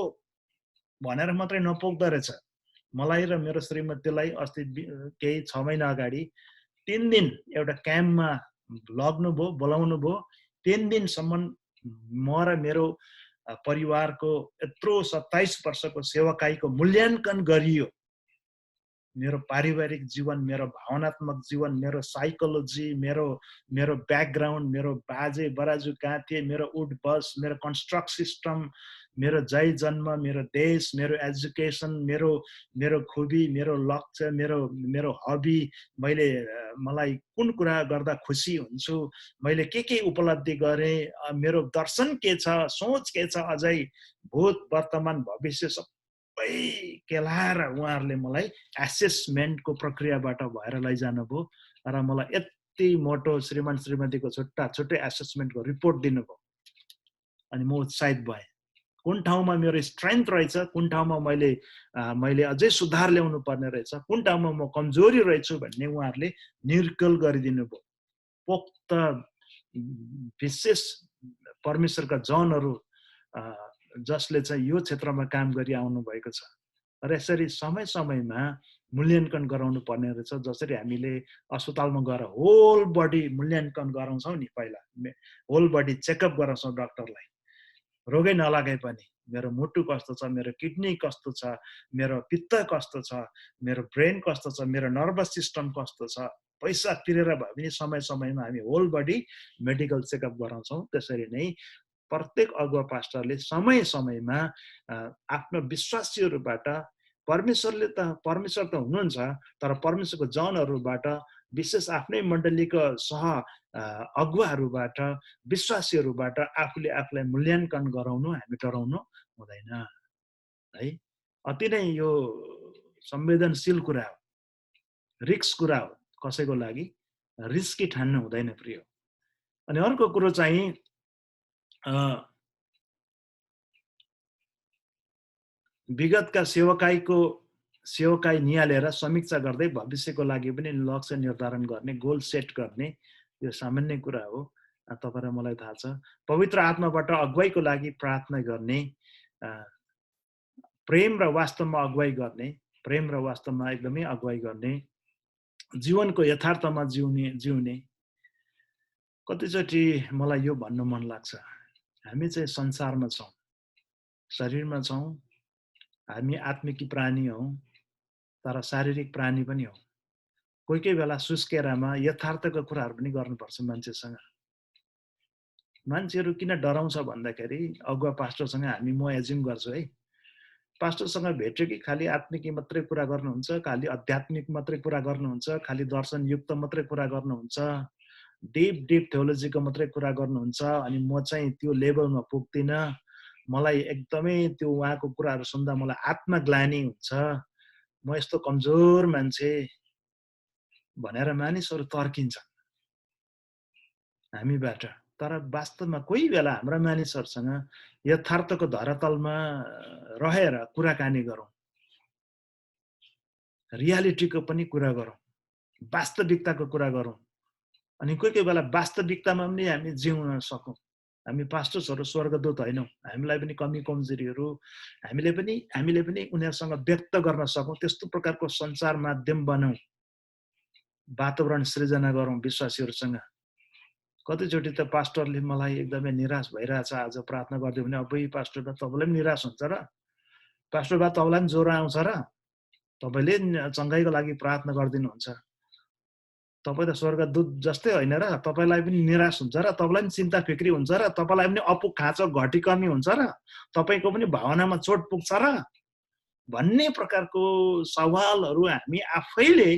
भनेर मात्रै नपुग्दो रहेछ। मलाई र मेरो श्रीमतीलाई अस्ति केही 6 महिना अगाडि 3 दिन एउटा क्याम्पमा लग्नुभयो, बोलाउनु भयो। 3 दिनसम्म म र मेरो परिवारको यत्रो 27 वर्षको सेवकाईको मूल्याङ्कन गरियो। मेरो पारिवारिक जीवन, मेरो भावनात्मक जीवन, मेरो साइकोलोजी, मेरो ब्याकग्राउन्ड, मेरो बाजे बराजु कहाँ थिए, मेरो उड बस, मेरो कन्स्ट्रक्ट सिस्टम, मेरो जय जन्म, मेरो देश, मेरो एजुकेसन, मेरो खुबी, मेरो लक्ष्य, मेरो हबी, मलाई कुन कुरा गर्दा खुसी हुन्छु, मैले के उपलब्धि गरेँ, मेरो दर्शन के छ, सोच के छ, अझै भूत वर्तमान भविष्य सबै केलाएर उहाँहरूले मलाई एसेसमेन्टको प्रक्रियाबाट भएर लैजानुभयो र मलाई यति मोटो श्रीमान श्रीमतीको छुट्टै एसेसमेन्टको रिपोर्ट दिनुभयो। अनि म उत्साहित भएँ। कुन ठाउँमा मेरो स्ट्रेन्थ रहेछ, कुन ठाउँमा मैले अझै सुधार ल्याउनु पर्ने रहेछ, कुन ठाउँमा म कमजोरी रहेछु भन्ने उहाँहरूले निर्कल गरिदिनु भयो। पोक्त विशेष परमेश्वरका जनहरू जसले चाहिँ यो क्षेत्रमा काम गरी आउनु भएको छ र यसरी समय समयमा मूल्याङ्कन गराउनु पर्ने रहेछ। जसरी हामीले अस्पतालमा गएर होल बडी मूल्याङ्कन गराउँछौँ नि, पहिला होल बडी चेकअप गराउँछौँ डक्टरलाई, रोगै नलागे पनि मेरो मुटु कस्तो छ, मेरो किडनी कस्तो छ, मेरो पित्त कस्तो छ, मेरो ब्रेन कस्तो छ, मेरो नर्भस सिस्टम कस्तो छ, पैसा तिरेर भए पनि समय समयमा हामी होल बडी मेडिकल चेकअप गराउँछौँ। त्यसरी नै प्रत्येक अगुवा पास्टरले समय समयमा आफ्नो विश्वासीहरूबाट परमेश्वर त हुनुहुन्छ, तर परमेश्वरको जनहरूबाट विशेष आफ्नै मण्डलीको अगुवाहरूबाट विश्वासीहरूबाट आफूलाई मूल्याङ्कन गराउनु हामी डराउनु हुँदैन है। अति नै यो संवेदनशील कुरा हो, रिस्क कुरा हो, कसैको लागि रिस्की ठान्नु हुँदैन प्रिय। अनि अर्को कुरो चाहिँ विगतका सेवकाई निहालेर समीक्षा गर्दै भविष्यको लागि पनि लक्ष्य निर्धारण गर्ने, गोल सेट गर्ने, यो सामान्य कुरा हो। तपाईहरु मलाई थाहा छ। पवित्र आत्माबाट अगुवाईको लागि प्रार्थना गर्ने, प्रेम र वास्तवमा अगुवाई गर्ने, प्रेम र वास्तवमा एकदमै अगुवाई गर्ने, जीवनको यथार्थमा जिउने। कतिचोटि मलाई यो भन्नु मन लाग्छ, हामी चाहिँ संसारमा छौं, शरीरमा छौं, हामी आत्मिकी प्राणी हौं, तर शारीरिक प्राणी पनि हौं। कोही बेला सुस्केरामा यथार्थको कुराहरू पनि गर्नुपर्छ मान्छेसँग। मान्छेहरू किन डराउँछ भन्दाखेरि अगुवा पास्टरसँग म एज्युम गर्छु है, पास्टरसँग भेट्यो कि खाली आत्मिकी मात्रै कुरा गर्नुहुन्छ, खाली आध्यात्मिक मात्रै कुरा गर्नुहुन्छ, खाली दर्शनयुक्त मात्रै कुरा गर्नुहुन्छ, डिप थियोलोजीको मात्रै कुरा गर्नुहुन्छ, अनि म चाहिँ त्यो लेभलमा पुग्दिन, मलाई एकदमै त्यो उहाँको कुराहरू सुन्दा मलाई आत्मग्लानि हुन्छ, म यस्तो कमजोर मान्छे भनेर मानिसहरू तर्किन्छन् हामीबाट। तर वास्तवमा कोही बेला हाम्रा मानिसहरूसँग यथार्थको धरातलमा रहेर कुराकानी गरौँ, रियालिटीको पनि कुरा गरौँ, वास्तविकताको कुरा गरौँ, अनि कोही बेला वास्तविकतामा पनि हामी जिउन सकौँ। हामी पास्टर्सहरू स्वर्गदूत होइनौँ, हामीलाई पनि कमी कमजोरीहरू हामीले पनि उनीहरूसँग व्यक्त गर्न सकौँ। त्यस्तो प्रकारको सञ्चार माध्यम बनाऊ, वातावरण सृजना गरौँ विश्वासीहरूसँग। कतिचोटि त पास्टरले मलाई एकदमै निराश भइरहेछ, आज प्रार्थना गरिदियो भने अबै पास्टर बा तपाईँलाई पनि निराश हुन्छ र, पास्टर बा तपाईँलाई पनि ज्वरो आउँछ र, तपाईँले चङ्गाइको लागि प्रार्थना गरिदिनुहुन्छ, तपाईँ त स्वर्गदूत जस्तै होइन र, तपाईँलाई पनि निराश हुन्छ र, तपाईँलाई पनि चिन्ता फिक्री हुन्छ र, तपाईँलाई पनि अपुग खाँचो घटी कमी हुन्छ र, तपाईँको पनि भावनामा चोट पुग्छ र भन्ने प्रकारको सवालहरू हामी आफैले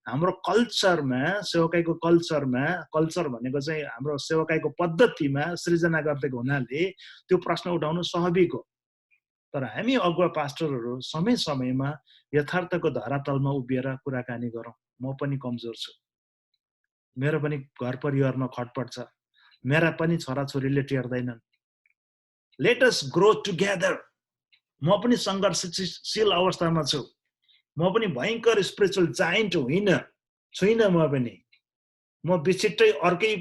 हाम्रो कल्चरमा, सेवकाईको कल्चर भनेको चाहिँ हाम्रो सेवकाईको पद्धतिमा सृजना गरिदिएको हुनाले त्यो प्रश्न उठाउनु स्वाभाविक हो। तर हामी अगुवा पास्टरहरू समय समयमा यथार्थको धरातलमा उभिएर कुराकानी गरौँ। म पनि कमजोर छु, मेरो पनि घर परिवारमा खटपट छ, मेरा पनि छोराछोरीले टेर्दैनन्, लेट अस ग्रो टुगेदर। म पनि सङ्घर्षशील अवस्थामा छु, म पनि भयङ्कर स्पिरिचुअल जाइन्ट छुइनँ, म बिछिट्टै अर्कै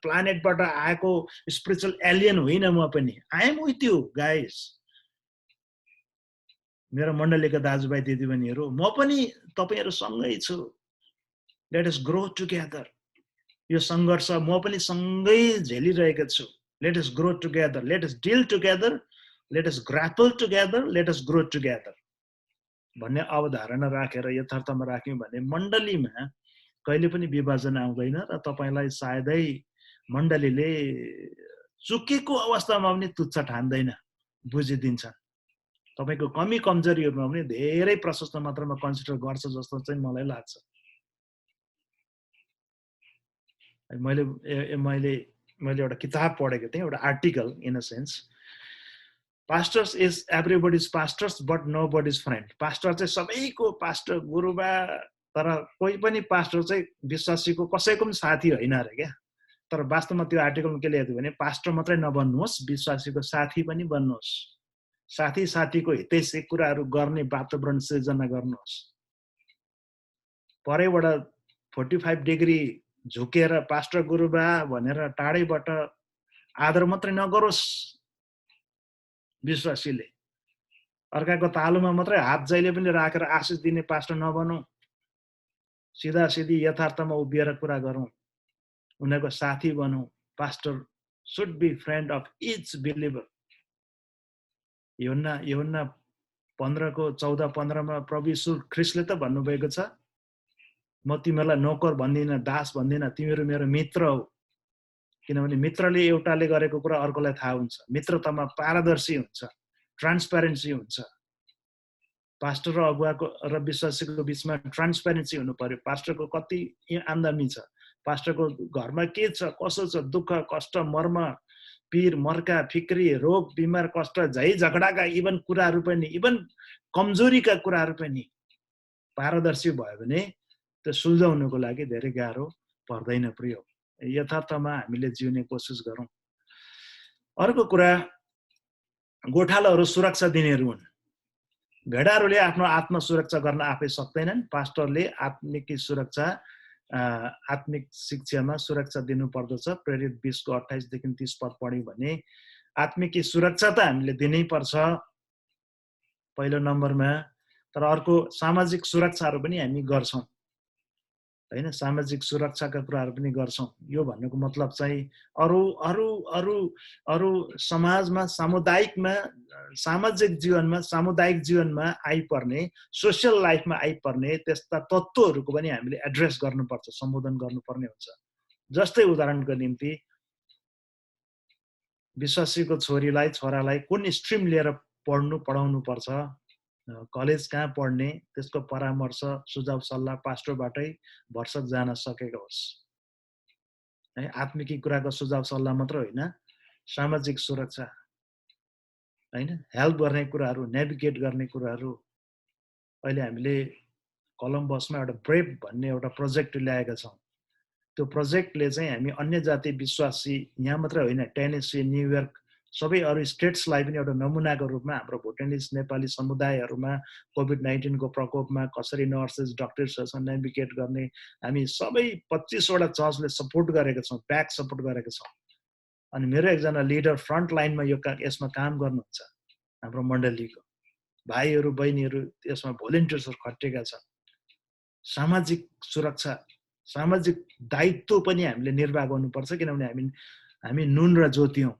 प्लानेटबाट आएको स्पिरिचुअल एलियन होइन, म पनि I am with you guys, मेरो मण्डलीका दाजुभाइ दिदीबहिनीहरू, म पनि तपाईहरुसँगै छु। Let us grow together. यो सङ्घर्ष म पनि सँगै झेलिरहेको छु। Let us grow together, let us deal together, let us grapple together, let us grow together. भन्ने अवधारणा राखेर यथार्थमा राख्यौँ भने मण्डलीमा कहिले पनि विभाजन आउँदैन र तपाईलाई सायदै मण्डलीले चुकेको अवस्थामा पनि तुच्छ ठान्दैन, बुझिदिन्छ। तपाईको कमी कमजोरीहरुमा पनि धेरै प्रशस्त मात्रामा कन्सिडर गर्छ जस्तो चाहिँ मलाई लाग्छ। मैले एउटा किताब पढेको थिएँ, एउटा article in a sense, pastors is एभ्रीबडीज pastors but nobody's friend. Pastor चाहिँ सबैको पास्टर गुरुबा, तर कोही पनि पास्टर चाहिँ विश्वासीको कसैको पनि साथी होइन अरे क्या। तर वास्तवमा त्यो आर्टिकलमा के लेखेको थियो भने पास्टर मात्रै नबन्नुहोस्, विश्वासीको साथी पनि बन्नुहोस्। साथी साथीको हितैषी कुराहरू गर्ने वातावरण सृजना गर्नुहोस्। परैबाट 45 डिग्री झुकेर पास्टर गुरुबा भनेर टाढैबाट आदर मात्रै नगरोस् विश्वासीले। अर्काको तालुमा मात्रै हात जहिले पनि राखेर आशिष दिने पास्टर नबनौं। सिधा सिधी यथार्थमा उभिएर कुरा गरौं, उनीहरुको साथी बनौं। Pastor should be friend of each believer। यूहन्ना 15 को 14-15 मा प्रभु यीशु ख्रीष्टले त भन्नुभएको छ, म तिमीहरूलाई नोकर भन्दिन, दास भन्दिन, तिमीहरू मेरो मित्र हो। किनभने मित्रले एउटाले गरेको कुरा अर्कोलाई थाहा हुन्छ। मित्रतामा पारदर्शी हुन्छ, ट्रान्सपेरेन्सी हुन्छ। पास्टर र अगुवाको र विश्वासीको बीचमा ट्रान्सपेरेन्सी हुनु पर्यो। पास्टरको कति आम्दानी छ, पास्टरको घरमा के छ, कसो छ, दुःख कष्ट मर्म पीर मर्का फिक्री रोग बिमार कष्ट झै झगडाका इभन कुराहरू पनि, इभन कमजोरीका कुराहरू पनि पारदर्शी भयो भने त्यो सुल्झाउनको लागि धेरै गाह्रो पर्दैन। प्रिय, यथार्थमा हामीले जिउने कोसिस गरौं। अर्को कुरा, गोठालाहरू सुरक्षा दिनेहरू हुन्। भेडाहरूले आफ्नो आत्म सुरक्षा गर्न आफै सक्दैनन्। पास्टरले आत्मिक सुरक्षा, आत्मिक शिक्षामा सुरक्षा दिनु पर्दछ। प्रेरित 20 को 28 देखि 30 पद पढ्यौं भने आत्मिक सुरक्षा त हामीले दिनै पर्छ पहिलो नम्बरमा। तर अर्को सामाजिक सुरक्षाहरू पनि हामी गर्छौं हैन। सामाजिक सुरक्षाका कुराहरू पनि गर्छौं। यो भन्नुको मतलब चाहिँ अरु समाजमा, सामुदायिकमा, सामाजिक जीवनमा, सामुदायिक जीवनमा आइपर्ने, सोशल लाइफमा आइपर्ने त्यस्ता तत्त्वहरूको पनि हामीले एड्रेस गर्नुपर्छ, सम्बोधन गर्नुपर्ने हुन्छ। जस्तै उदाहरणको निम्ति विश्वासीको छोरीलाई, छोरालाई कुन स्ट्रिम लिएर पढाउनु पर्छ, कलेज कहाँ पढ्ने, त्यसको परामर्श, सुझाव सल्लाह पास्टरबाटै भरसक जान सकेको होस् है। आत्मिकी कुराको सुझाव सल्लाह मात्र होइन, सामाजिक सुरक्षा हैन, हेल्प गर्ने कुराहरू, नेभिगेट गर्ने कुराहरू। अहिले हामीले कोलम्बसमा एउटा ब्रेभ भन्ने एउटा प्रोजेक्ट ल्याएका छौं। त्यो प्रोजेक्टले चाहिँ हामी अन्य जाति विश्वासी, यहाँ मात्र होइन, टेनेसी, न्युयोर्क, सबै अरू स्टेट्सलाई पनि एउटा नमुनाको रूपमा हाम्रो भुटानिज नेपाली समुदायहरूमा कोभिड-19 को प्रकोपमा कसरी नर्सेस डक्टर्सहरुसँग नेभिगेट गर्ने, हामी सबै 25 वटा चर्चले सपोर्ट गरेका छौं, ब्याक सपोर्ट गरेका छौं। अनि मेरो एकजना लिडर फ्रन्ट लाइनमा यसमा काम गर्नुहुन्छ। हाम्रो मण्डलीको भाइहरू बहिनीहरू यसमा भोलिन्टियर्सहरू खटेका छन्। सामाजिक सुरक्षा, सामाजिक दायित्व पनि हामीले निर्वाह गर्नुपर्छ। किनभने हामी नुन र ज्योति हौं,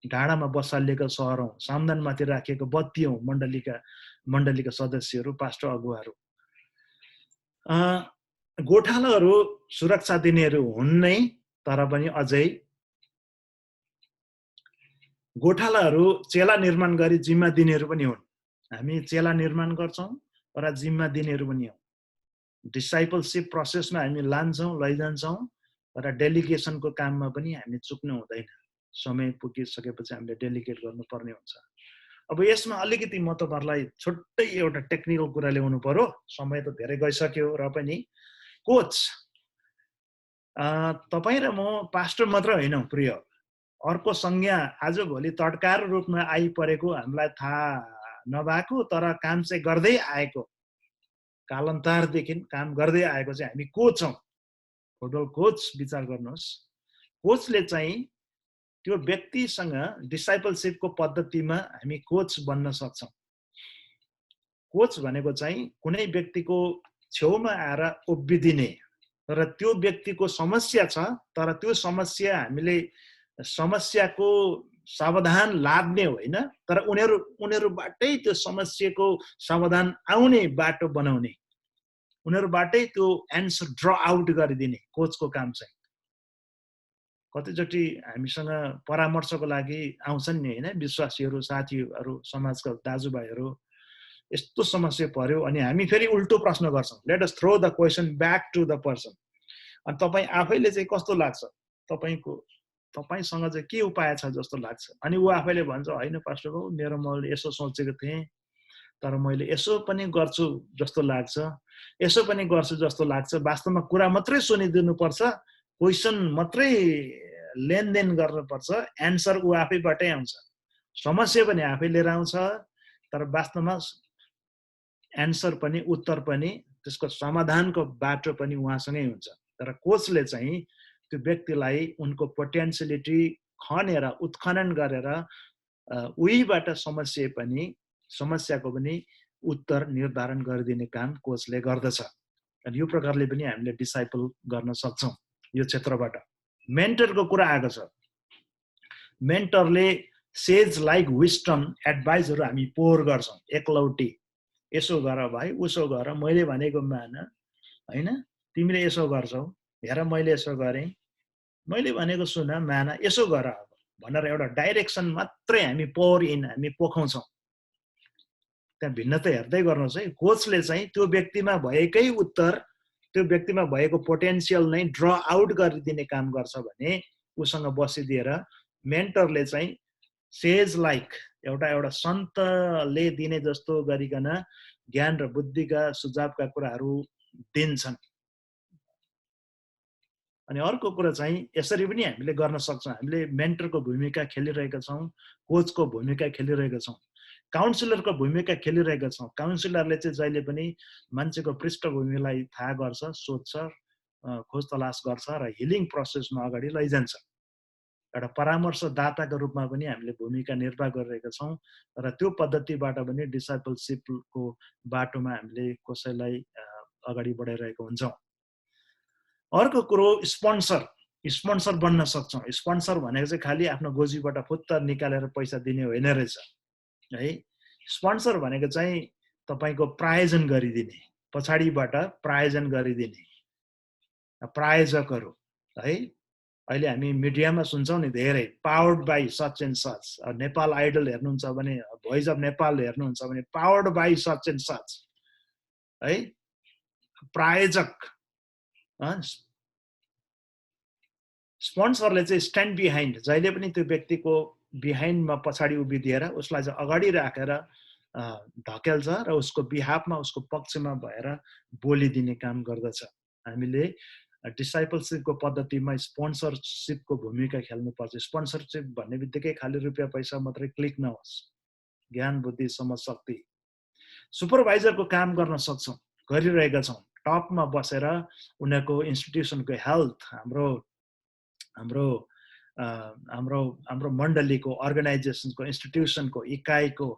ढाडामा बसालिएका सहर हौं, सामदानमाथि राखिएको बत्ती हौं। मण्डलीका सदस्यहरू, पास्टर अगुवाहरू, गोठालाहरू सुरक्षा दिनेहरू हुन् नै, तर पनि अझै गोठालाहरू चेला निर्माण गरी जिम्मा दिनेहरू पनि हुन्। हामी चेला निर्माण गर्छौं र जिम्मा दिनेहरू पनि हौं। डिसाइपलशिप प्रोसेसमा हामी लान्छौं, लैजान्छौं, र डेलिगेसनको काममा पनि हामी चुक्नु हुँदैन। समय पुगिसकेपछि हामीले डेलिगेट गर्नुपर्ने हुन्छ। अब यसमा अलिकति म तपाईहरुलाई छुट्टै एउटा टेक्निकल कुरा ल्याउनु पर्यो, समय त धेरै गइसक्यो। र पनि कोच, तपाई र म पास्टर मात्र हैनौं प्रिय, अर्को संज्ञा आजभोलि तड्कार रूपमा आइपरेको, हामीलाई थाहा नभएको तर काम चाहिँ गर्दै आएको, कालान्तरदेखि काम गर्दै आएको चाहिँ हामी कोच हौं। फुटबल कोच विचार गर्नुहोस्, कोचले चाहिँ त्यो व्यक्तिसँग डिसाइपलशिपको पद्धतिमा हामी कोच बन्न सक्छौं। कोच भनेको चाहिँ कुनै व्यक्तिको छेउमा आएर उभिदिने, तर त्यो व्यक्तिको समस्या छ, तर त्यो समस्या हामीले समस्याको सावधान लाद्ने होइन, तर उनीहरूबाटै त्यो समस्याको समाधान आउने बाटो बनाउने, उनीहरूबाटै त्यो एन्सर ड्र आउट गरिदिने कोचको काम चाहिँ। कतिचोटि हामीसँग परामर्शको लागि आउँछन् नि होइन, विश्वासीहरू, साथीहरू, समाजका दाजुभाइहरू, यस्तो समस्या पर्यो, अनि हामी फेरि उल्टो प्रश्न गर्छौँ, let us throw the question back to the person. अनि तपाईँ आफैले चाहिँ कस्तो लाग्छ, तपाईँसँग चाहिँ के उपाय छ जस्तो लाग्छ? अनि ऊ आफैले भन्छ, होइन पास्टर बाबु, मैले यसो सोचेको थिएँ, तर मैले यसो पनि गर्छु जस्तो लाग्छ, यसो पनि गर्छु जस्तो लाग्छ। वास्तवमा कुरा मात्रै सुनिदिनुपर्छ, क्वेसन मात्रै लेनदेन गर्नुपर्छ, एन्सर ऊ आफैबाटै आउँछ। समस्या पनि आफै लिएर आउँछ, तर वास्तवमा एन्सर पनि, उत्तर पनि, त्यसको समाधानको बाटो पनि उहाँसँगै हुन्छ। तर कोचले चाहिँ त्यो व्यक्तिलाई उनको पोटेन्सियलिटी खनेर, उत्खनन गरेर उहीबाट समस्याको पनि उत्तर निर्धारण गरिदिने काम कोचले गर्दछ। अनि यो प्रकारले पनि हामीले डिसाइपल गर्न सक्छौँ यो क्षेत्रबाट। मेन्टरको कुरा आएको छ। मेन्टरले सेज लाइक विस्टम एडभाइसहरू हामी पोर गर्छौँ, एकलौटी, यसो गर भाइ, उसो गर, मैले भनेको मान, होइन, तिमीले यसो गर्छौ, हेर मैले यसो गरेँ, मैले भनेको सुन, मान, यसो गर भनेर एउटा डाइरेक्सन मात्रै हामी हामी पोखाउँछौँ। त्यहाँ भिन्नता हेर्दै गर्नुहोस् है। कोचले चाहिँ त्यो व्यक्तिमा भएकै उत्तर, त्यो व्यक्तिमा भएको पोटेन्सियल नै ड्र आउट गरिदिने काम गर्छ भने उसँग बसिदिएर मेन्टरले चाहिँ सेज लाइक एउटा सन्तले दिने जस्तो गरिकन ज्ञान र बुद्धिका सुझावका कुराहरू दिन्छन्। अनि अर्को कुरा चाहिँ यसरी पनि हामीले गर्न सक्छौँ। हामीले मेन्टरको भूमिका खेलिरहेका छौँ, कोचको भूमिका खेलिरहेका छौँ, काउन्सिलरको भूमिका खेलिरहेका छौँ। काउन्सिलरले चाहिँ जहिले पनि मान्छेको पृष्ठभूमिलाई थाहा गर्छ, सोध्छ, खोज तलास गर्छ र हिलिङ प्रोसेसमा अगाडि लैजान्छ। एउटा परामर्शदाताको रूपमा पनि हामीले भूमिका निर्वाह गरिरहेका छौँ र त्यो पद्धतिबाट पनि डिसाइपलसिपको बाटोमा हामीले कसैलाई अगाडि बढाइरहेको हुन्छौँ। अर्को कुरो स्पोन्सर बन्न सक्छौँ। स्पोन्सर भनेको चाहिँ खालि आफ्नो गोजीबाट फुत्त निकालेर पैसा दिने होइन रहेछ है। स्पोन्सर भनेको चाहिँ तपाईँको प्रायोजन गरिदिने, पछाडिबाट प्रायोजन गरिदिने प्रायोजकहरू है। अहिले हामी मिडियामा सुन्छौँ नि धेरै, powered by such and such. Nepal Idol हेर्नुहुन्छ भने, भोइस अफ नेपाल हेर्नुहुन्छ भने powered by such and such है। प्रायोजक, स्पोन्सरले चाहिँ स्ट्यान्ड बिहाइन्ड, जहिले पनि त्यो व्यक्तिको बिहाइन्डमा पछाडि उभिदिएर उसलाई चाहिँ अगाडि राखेर ढकेल्छ र उसको बिहाफमा, उसको पक्षमा भएर बोलिदिने काम गर्दछ। हामीले डिसाइपलसिपको पद्धतिमा स्पोन्सरसिपको भूमिका खेल्नुपर्छ। स्पोन्सरसिप भन्ने बित्तिकै खालि रुपियाँ पैसा मात्रै क्लिक नहोस्, ज्ञान बुद्धि समझ शक्ति। सुपरभाइजरको काम गर्न सक्छौँ, गरिरहेका छौँ। टपमा बसेर उनीहरूको इन्स्टिट्युसनको हेल्थ, हाम्रो मण्डलीको, अर्गनाइजेसनको, इन्स्टिट्युसनको, इकाइको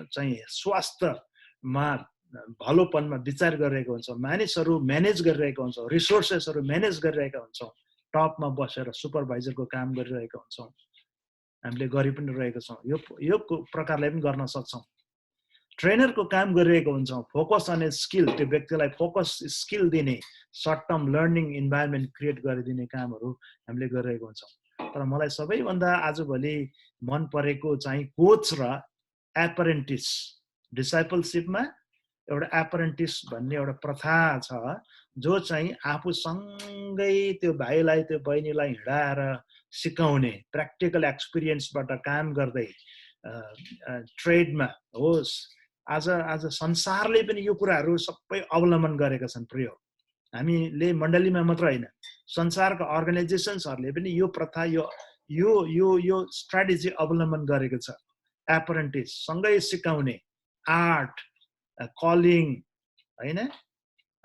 चाहिँ स्वास्थ्यमा, भलोपनमा विचार गरिरहेको हुन्छौँ। मानिसहरू म्यानेज गरिरहेको हुन्छौँ, रिसोर्सेसहरू म्यानेज गरिरहेका हुन्छौँ। टपमा बसेर सुपरभाइजरको काम गरिरहेका हुन्छौँ। हामीले गरि पनि रहेको छौँ। यो प्रकारले पनि गर्न सक्छौँ। ट्रेनरको काम गरिरहेको हुन्छौँ। फोकस अन स्किल, त्यो व्यक्तिलाई फोकस स्किल दिने, short term learning environment create गरिदिने कामहरू हामीले गरिरहेको हुन्छौँ। तर मलाई सबैभन्दा आजभोलि मन परेको चाहिँ कोच र एप्रेन्टिस। डिसाइपलसिपमा एउटा एप्रेन्टिस भन्ने एउटा प्रथा छ, जो चाहिँ आफूसँगै त्यो भाइलाई, त्यो बहिनीलाई हिँडाएर सिकाउने, प्र्याक्टिकल एक्सपिरियन्सबाट काम गर्दै, ट्रेडमा होस्। आज संसारले पनि यो कुराहरू सबै अवलम्बन गरेका छन्। प्रिय, हामीले मण्डलीमा मात्र होइन, संसारका अर्गनाइजेसन्सहरूले पनि यो प्रथा, यो स्ट्राटेजी अवलम्बन गरेको छ। एप्रेन्टिस सँगै सिकाउने, आर्ट, कलिङ होइन।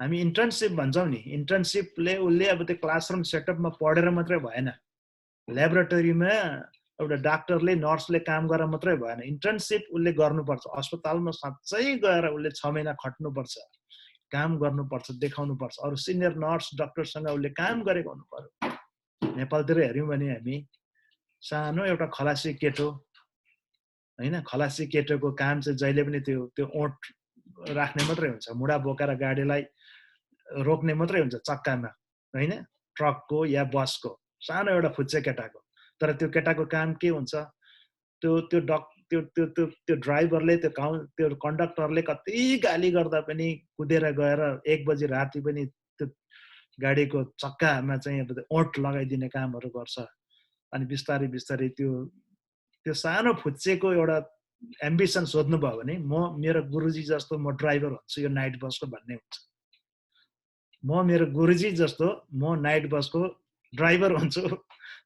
हामी इन्टर्नसिप भन्छौँ नि, इन्टर्नसिपले उसले अब त्यो क्लासरुम सेटअपमा पढेर मात्रै भएन, ल्याबोरेटरीमा एउटा डाक्टरले, नर्सले काम गरेर मात्रै भएन। इन्टर्नसिप उसले गर्नुपर्छ। अस्पतालमा साँच्चै गएर उसले 6 महिना खट्नुपर्छ, काम गर्नुपर्छ, देखाउनुपर्छ। अरू सिनियर नर्स, डक्टरसँग उसले काम गरेको हुनु पर्यो। नेपालतिर हेऱ्यौँ भने हामी सानो एउटा खलासी केटो हैन, खलासी केटोको काम चाहिँ जहिले पनि त्यो ओठ राख्ने मात्रै हुन्छ, मुढा बोकेर गाडीलाई रोक्ने मात्रै हुन्छ चक्कामा हैन, ट्रकको या बसको, सानो एउटा फुच्चे केटाको। तर त्यो केटाको काम के हुन्छ, त्यो ड्राइभरले त्यो कन्डक्टरले कति गाली गर्दा पनि कुदेर गएर 1 बजी राति पनि त्यो गाडीको चक्कामा चाहिँ अब ओठ लगाइदिने कामहरू गर्छ। अनि बिस्तारै बिस्तारै त्यो सानो फुच्चेको एउटा एम्बिसन सोध्नुभयो भने म मेरो गुरुजी जस्तो म ड्राइभर हुन्छु यो नाइट बसको भन्ने हुन्छ। म मेरो गुरुजी जस्तो म नाइट बसको ड्राइभर हुन्छु,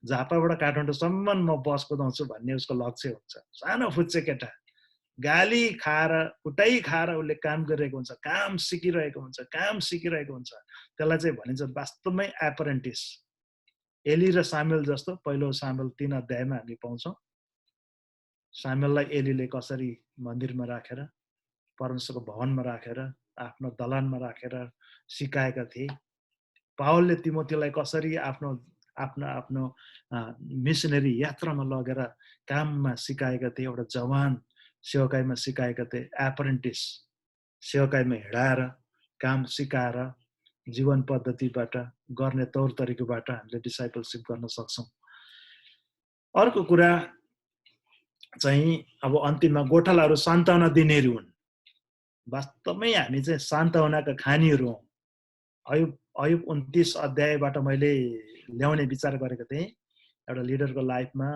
झापाबाट काठमाडौँसम्म म बस कुदाउँछु भन्ने उसको लक्ष्य हुन्छ। सानो फुच्चे केटा गाली खाएर कुटाइ खाएर उसले काम गरिरहेको हुन्छ, काम सिकिरहेको हुन्छ। त्यसलाई चाहिँ भनिन्छ वास्तवमै एप्रेन्टिस। एली र सामुएल जस्तो पहिलो सामुएल 3 अध्यायमा हामी पाउँछौँ। सामुएललाई एलीले कसरी मन्दिरमा राखेर, परमेश्वरको भवनमा राखेर, आफ्नो दलानमा राखेर सिकाएका थिए। पावलले तिमोथीलाई कसरी आफ्नो मिसनरी यात्रामा लगेर काममा सिकाएका थिए, एउटा जवान सेवकाईमा सिकाएका थिए। एप्रेन्टिस सेवकाईमा हिँडाएर काम सिकाएर जीवन पद्धतिबाट गर्ने तौर तरिकाबाट हामीले डिसाइपलशिप गर्न सक्छौँ। अर्को कुरा चाहिँ अब अन्तिममा गोठालाहरू सान्त्वना दिनेहरू हुन्। वास्तवमै हामी चाहिँ सान्त्वनाका खानीहरू हौँ। अयुब 29 अध्यायबाट मैले ल्याउने विचार गरेको थिएँ। एउटा लिडरको लाइफमा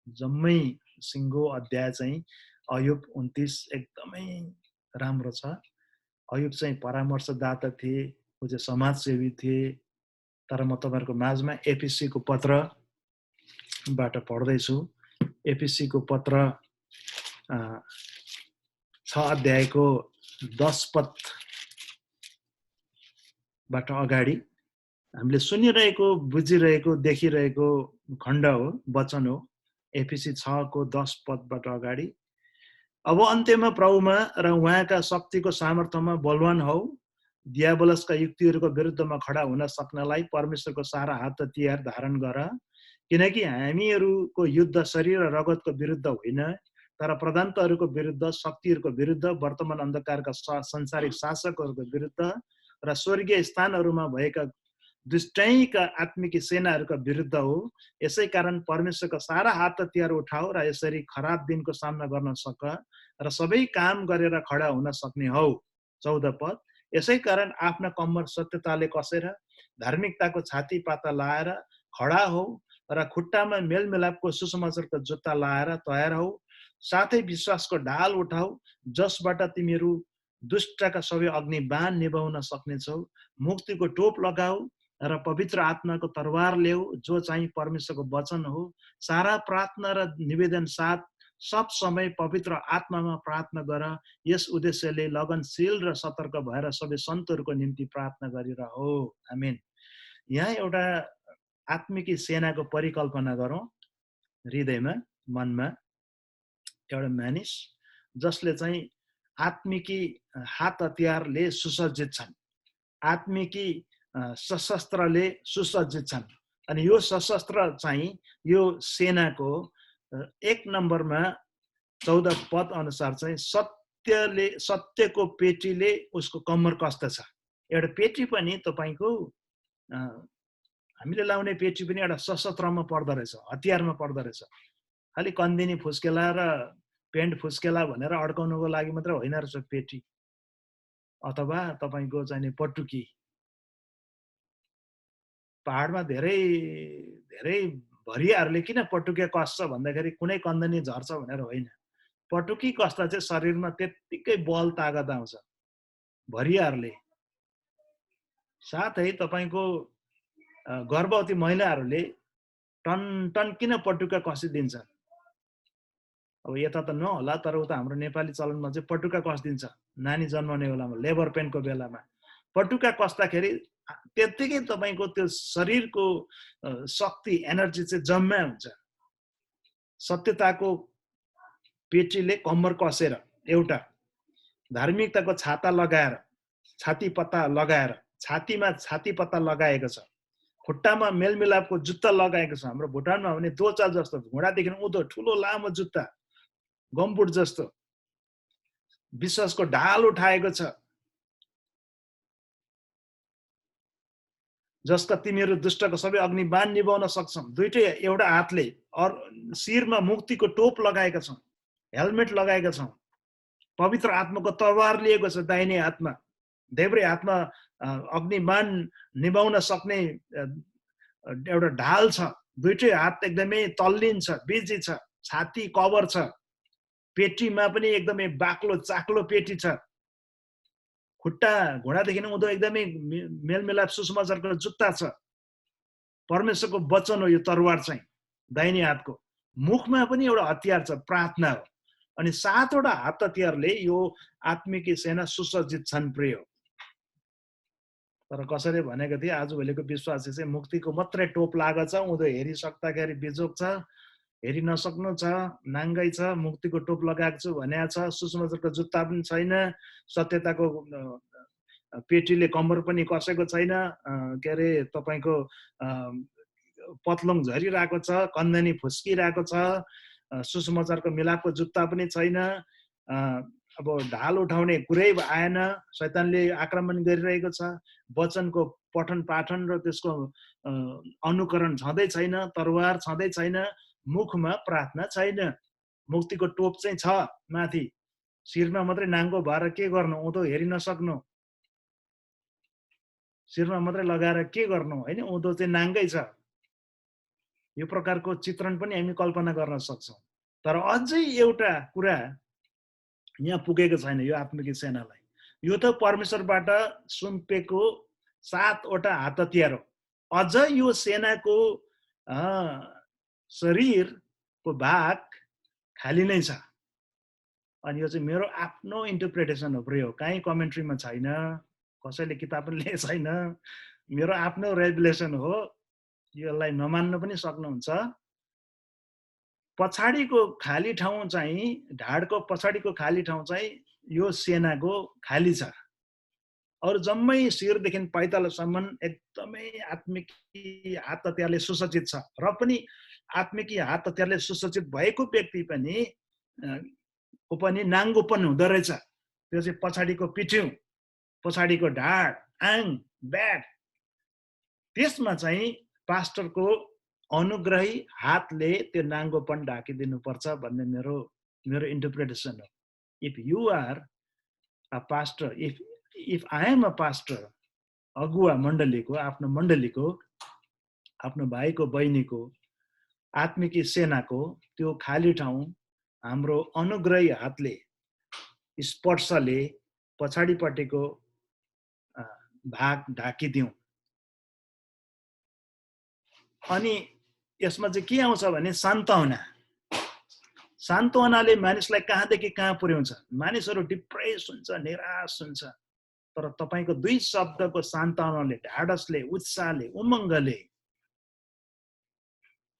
जम्मै सिङ्गो अध्याय चाहिँ अयुब 29 एकदमै राम्रो छ। अयुब चाहिँ परामर्शदाता थिए, ऊ चाहिँ समाजसेवी थिए। तर म तपाईँहरूको माझमा एफिसीको पत्रबाट पढ्दैछु। एफिसीको पत्र 6 अध्यायको 10 पदबाट अगाडि हामीले सुनिरहेको, बुझिरहेको, देखिरहेको खण्ड हो, वचन हो। एफिसी 6 को 10 पदबाट अगाडि, अब अन्त्यमा प्रभुमा र उहाँका शक्तिको सामर्थ्यमा बलवान हौ, दियाबलसका युक्तिहरूको विरुद्धमा खडा हुन सक्नलाई परमेश्वरको सारा हात हतियार धारण गर, किनकि हामीहरूको युद्ध शरीर र रगतको विरुद्ध होइन, तर प्रधानताहरूको विरुद्ध, शक्तिहरूको विरुद्ध, वर्तमान अन्धकारका संसारिक शासकहरूको विरुद्ध र स्वर्गीय स्थानहरूमा भएका दुष्टैका आत्मिक सेनाहरूका विरुद्ध हो। यसै कारण परमेश्वरको सारा हात हतियार उठाऊ र यसरी खराब दिनको सामना गर्न सक र सबै काम गरेर खडा हुन सक्ने हौ। 14 पद, यसै कारण आफ्ना कम्मर सत्यताले कसेर धार्मिकताको छाती पाता लाएर खडा हौ र खुट्टामा मेलमिलापको सुसमाचारको जुत्ता लाएर तयार हौ। साथै विश्वासको ढाल उठाऊ, जसबाट तिमीहरू दुष्टका सबै अग्नि बाण निभाउन सक्नेछौ। मुक्तिको टोप लगाऊ र पवित्र आत्माको तरवार ल्याऊ, जो चाहिँ परमेश्वरको वचन हो। सारा प्रार्थना र निवेदन साथ सब समय पवित्र आत्मामा प्रार्थना गर। यस उद्देश्यले लगनशील र सतर्क भएर सबै सन्तहरूको निम्ति प्रार्थना गरिरहो। आमेन। यहाँ एउटा आत्मिकी सेनाको परिकल्पना गरौँ हृदयमा, मनमा। एउटा मानिस जसले चाहिँ आत्मिकी हात हतियारले सुसज्जित छन्, आत्मिकी सशस्त्रले सुसज्जित छन्। अनि यो सशस्त्र चाहिँ यो सेनाको 1 नम्बरमा 14 पद अनुसार चाहिँ सत्यको पेटीले उसको कम्मर कस्दछ। एउटा पेटी पनि तपाईको हामीले लाउने पेटी पनि एउटा सशस्त्रमा पर्दो रहेछ, हतियारमा पर्दो रहेछ। खालि कन्दिनी फुस्केला र पेन्ट फुस्केला भनेर अड्काउनुको लागि मात्र होइन रहेछ पेटी, अथवा तपाईको चाहिँ पटुकी। पहाडमा धेरै धेरै भरियाहरूले किन पटुके कस्छ भन्दाखेरि कुनै कन्दनी झर्छ भनेर होइन। पटुकी कस्दा चाहिँ शरीरमा त्यत्तिकै बल तागत आउँछ भरियाहरूले। साथै तपाईको गर्भवती महिलाहरूले टन टन किन पटुका कसिदिन्छ। अब यता त नहोला, तर उता हाम्रो नेपाली चलनमा चाहिँ पटुका कसिदिन्छ नानी जन्मने बेलामा, लेबर पेनको बेलामा। पटुका कस्दाखेरि त्यत्तिकै तपाईको त्यो शरीरको शक्ति, एनर्जी चाहिँ जम्मा हुन्छ। सत्यताको पेटीले कम्मर कसेर, एउटा धार्मिकताको छाता लगाएर, छाती पत्ता लगाएर, छातीमा छाती पत्ता लगाएको छ। खुट्टामा मेलमिलापको जुत्ता लगाएको छ। हाम्रो भुटानमा भने दोचा जस्तो घुँडादेखि उँधो ठुलो लामो जुत्ता, गमबुट जस्तो, विश्वासको ढाल उठाएको छ, जसका तिमीहरू दुष्टको सबै अग्निबाण निभाउन सक्छौ। दुईटै एउटा हातले शिरमा मुक्तिको टोप लगाएका छौँ, हेलमेट लगाएका छौँ, पवित्र आत्माको तरवार लिएको छ दाहिने हातमा, देब्रे हातमा अग्निबाण निभाउन सक्ने एउटा ढाल छ। दुईटै हात एकदमै तल्लीन छ, बिजी छ, छाती कभर छ, पेटीमा पनि एकदमै बाक्लो चाक्लो पेटी छ, खुट्टा घुँडादेखि उँधो एकदमै मेलमिलाप सुसमाचारको जुत्ता छ। परमेश्वरको वचन हो यो तरवार चाहिँ दाहिने हातको। मुखमा पनि एउटा हतियार छ, प्रार्थना हो। अनि 7वटा हात हतियारले यो आत्मिक सेना सुसज्जित छन् प्रिय। तर कसरी भनेको थिए, आजभोलिको विश्वासी चाहिँ मुक्तिको मात्रै टोप लागेको छ, उँधो हेरिसक्दाखेरि बिजोग छ, हेरि नसक्नु छ, नाङ्गै छ, मुक्तिको टोप लगाएको छु भनेको छ, सुसमाचारको जुत्ता पनि छैन, सत्यताको पेटीले कम्बर पनि कसेको छैन, के अरे तपाईँको पत्लुङ झरिरहेको छ, कन्दनी फुस्किरहेको छ, सुसमाचारको मिलापको जुत्ता पनि छैन, अब ढाल उठाउने कुरै आएन, शैतानले आक्रमण गरिरहेको छ, वचनको पठन पाठन र त्यसको अनुकरण छँदै छैन, तरवार छँदै छैन, मुखमा प्रार्थना छैन। मुक्तिको टोप चाहिँ छ माथि, शिरमा मात्रै नाङ्गो भएर के गर्नु, उँधो हेरि नसक्नु, शिरमा मात्रै लगाएर के गर्नु होइन, उँधो चाहिँ नाङ्गै छ। यो प्रकारको चित्रण पनि हामी कल्पना गर्न सक्छौँ। तर अझै एउटा कुरा यहाँ पुगेको छैन यो आत्मिक सेनालाई। यो त परमेश्वरबाट सुम्पेको 7वटा हात हतियार हो। अझ यो सेनाको शरीरको भाग खाली नै छ। अनि यो चाहिँ मेरो आफ्नो इन्टरप्रिटेसन हो प्रिय, कहीँ कमेन्ट्रीमा छैन, कसैले किताब पनि लेखेको छैन, मेरो आफ्नो रेभलेसन हो। यसलाई नमान्नु पनि सक्नुहुन्छ। पछाडिको खाली ठाउँ चाहिँ, ढाडको पछाडिको खाली ठाउँ चाहिँ यो सेनाको खाली छ। अरू जम्मै शिरदेखि पाइतालासम्म एकदमै आत्मिक हात हतियारले सुसज्जित छ। र पनि आत्मिक हात हतियारले सुसज्जित भएको व्यक्ति पनि नाङ्गोपन हुँदो रहेछ। त्यो चाहिँ पछाडिको पिठ्यौँ, पछाडिको ढाड, आङ, ब्याक, त्यसमा चाहिँ पास्टरको अनुग्रही हातले त्यो नाङ्गोपन ढाकिदिनु पर्छ भन्ने मेरो इन्टरप्रिटेसन हो। If you are a pastor, if I am a pastor, अगुवा मण्डलीको, आफ्नो मण्डलीको, आफ्नो भाइको बहिनीको आत्मिक सेनाको त्यो खाली ठाउँ हाम्रो अनुग्रही हातले, स्पर्शले पछाडिपट्टिको भाग ढाकिदिउँ। अनि यसमा चाहिँ के आउँछ भने सान्त्वना। सान्त्वनाले मानिसलाई कहाँदेखि कहाँ पुर्याउँछ। मानिसहरू डिप्रेस हुन्छ, निराश हुन्छ, तर तपाईँको 2 शब्दको सान्त्वनाले, ढाडसले, उत्साहले, उमङ्गले,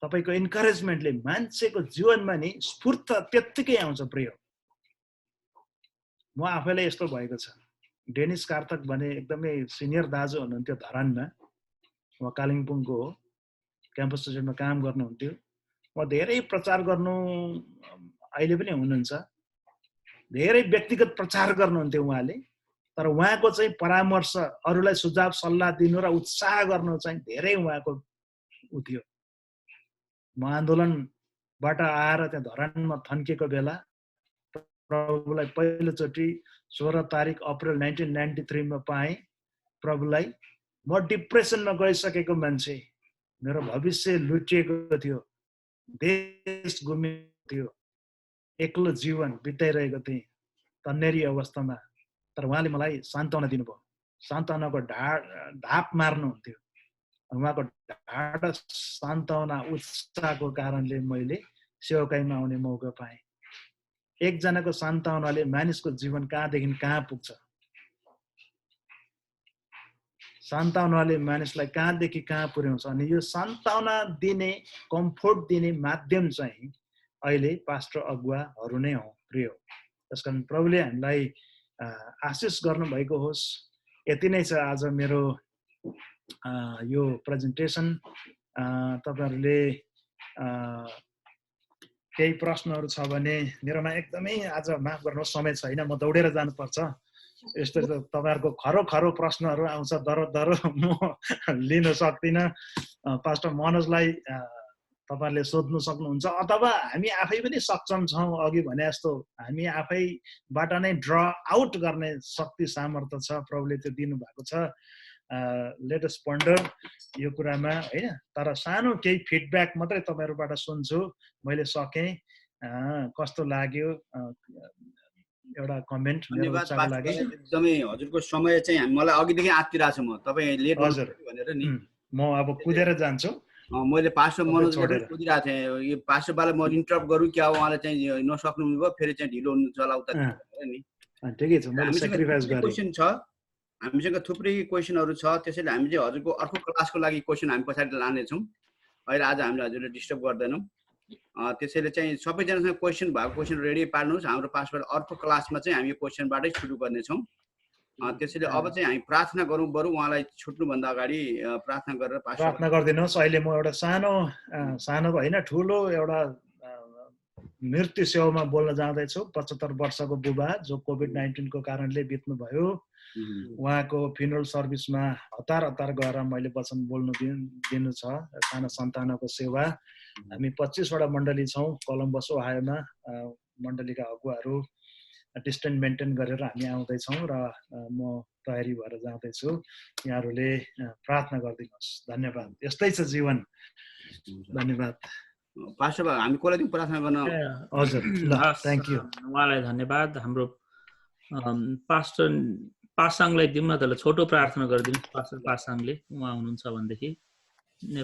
तपाईँको इन्करेजमेन्टले मान्छेको जीवनमा नि स्फूर्त त्यत्तिकै आउँछ प्रिय। म आफैलाई यस्तो भएको छ। डेनिस कार्थक भने एकदमै सिनियर दाजु हुनुहुन्थ्यो धरानमा, उहाँ कालिम्पोङको हो, क्याम्पस स्टेसनमा काम गर्नुहुन्थ्यो। म धेरै प्रचार गर्नु, अहिले पनि हुनुहुन्छ, धेरै व्यक्तिगत प्रचार गर्नुहुन्थ्यो उहाँले। तर उहाँको चाहिँ परामर्श, अरूलाई सुझाव सल्लाह दिनु र उत्साह गर्नु चाहिँ धेरै उहाँको उ थियो। म आन्दोलनबाट आएर त्यहाँ धरानमा थन्किएको बेला प्रभुलाई पहिलोचोटि 16 तारिक अप्रिल 1993 मा पाएँ प्रभुलाई। म डिप्रेसनमा गइसकेको मान्छे, मेरो भविष्य लुटिएको थियो, देश गुमेको थियो, एक्लो जीवन बिताइरहेको थिएँ तन्नेरी अवस्थामा। तर उहाँले मलाई सान्त्वना दिनुभयो, सान्त्वनाको ढाप मार्नुहुन्थ्यो। उहाँको ढाड सान्त्वना उत्साहको कारणले मैले सेवकाईमा आउने मौका पाएँ। एकजनाको सान्त्वनाले मानिसको जीवन कहाँदेखि कहाँ पुग्छ। सान्त्वनाले मानिसलाई कहाँदेखि कहाँ पुर्याउँछ। अनि यो सान्त्वना दिने, कम्फोर्ट दिने माध्यम चाहिँ अहिले पास्टर अगुवाहरू नै हो प्रिय। त्यसकारण प्रभुले हामीलाई आशिष गर्नुभएको होस्। यति नै छ आज मेरो यो प्रेजेन्टेसन तपाईहरुले केही प्रश्नहरु छ भने मेरोमा एकदमै आज माफ गर्नुहोस् समय छैन, म दौडेर जानुपर्छ। यस्तो तपाईहरुको खरो प्रश्नहरु आउँछ, दरो म लिन सक्दिनँ। पास्टर मनोजलाई तपाईहरुले सोध्नु सक्नुहुन्छ, अथवा हामी आफै पनि सक्षम छौं। अघि भने जस्तो हामी आफैबाट नै ड्र आउट गर्ने शक्ति सामर्थ्य छ, प्रभुले त्यो दिनु भएको छ। लेट अस पन्डर यो कुरामा हैन। तर सानो केही फिडब्याक मात्रै तपाईहरुबाट सुन्छु। मैले सके कस्तो लाग्यो एउटा कमेन्ट मेरो इच्छाको लागि। एकदमै हजुरको समय चाहिँ मलाई अघिदेखि आत्तिरहेको छ। म तपाई लेट हजुर भनेर नि म अब कुदेर जान्छु। मैले पास्टर मनोजले पनि कुदिरहेको थिएँ, यो पास्टरबाले म इन्टरप्ट गरौँ क्या, उहाँले चाहिँ नसक्नु भयो, फेरि चाहिँ ढिलो हुनु चला उता भनेर नि। ठिकै छ, मैले सेक्रिफाइस गरे। क्वेशन छ, हामीसँग थुप्रै क्वेशनहरु छ, त्यसैले हामी चाहिँ हजुरको अर्को क्लासको लागि क्वेशन हामी पछाडि लानेछौँ। अहिले आज हामीले हजुरले डिस्टर्ब गर्दैनौँ। त्यसैले चाहिँ सबैजनासँग क्वेशन भएको क्वेशन रेडी पार्नुहोस्। हाम्रो पासबाट अर्को क्लासमा चाहिँ हामी यो क्वेशनबाटै सुरु गर्नेछौँ। त्यसैले अब चाहिँ हामी प्रार्थना गरौँ। बरु उहाँलाई छुट्नुभन्दा अगाडि प्रार्थना गरेर प्रार्थना गरिदिनुहोस्। अहिले म एउटा सानो होइन ठुलो एउटा मृत्यु सेवामा बोल्न जाँदैछु। 75 वर्षको बुबा जो कोभिड-19 को कारणले बित्नु भयो। उहाँको फ्युनरल सर्भिसमा हतार गएर मैले वचन बोल्नु दिनु छ। सानो सन्तानको सेवा। हामी 25 वटा मण्डली छौँ कोलम्बस ओहायोमा। मण्डलीका अगुवाहरू डिस्टेन्स मेन्टेन गरेर हामी आउँदैछौँ र म तयारी भएर जाँदैछु। यहाँहरूले प्रार्थना गरिदिनुहोस्। धन्यवाद। यस्तै छ जीवन। धन्यवाद। पास्टर बाबु हामी कसलाई पनि प्रार्थना गर्न। हजुर ल थ्यांक यू। उहाँलाई धन्यवाद। हाम्रो पास्टर पासाङलाई दिउँ न त, ल छोटो प्रार्थना गरिदिनु पास्टर पासाङले, उहाँ हुनुहुन्छ भनेदेखि।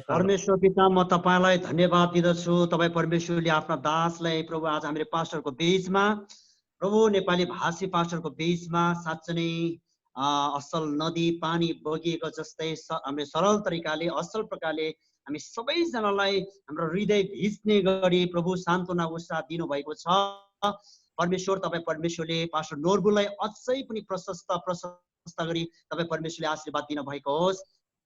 परमेश्वर पिता, म तपाईलाई धन्यवाद दिदछु। तपाई परमेश्वरले आफ्ना दासलाई प्रभु आज हामीले पास्टरको बीचमा, प्रभु नेपाली भाषी पास्टरको बीचमा साँच्चै नै असल नदी पानी बगिएको जस्तै हामीले सरल तरिकाले असल प्रकारले हामी सबैजनालाई हाम्रो हृदय भिज्ने गरी प्रभु सान्त्वना उत्साह दिनुभएको छ। परमेश्वर, तपाईँ परमेश्वरले पास्टर नोर्बुलाई अझै पनि प्रशस्त गरी तपाईँ परमेश्वरले आशीर्वाद दिनुभएको होस्।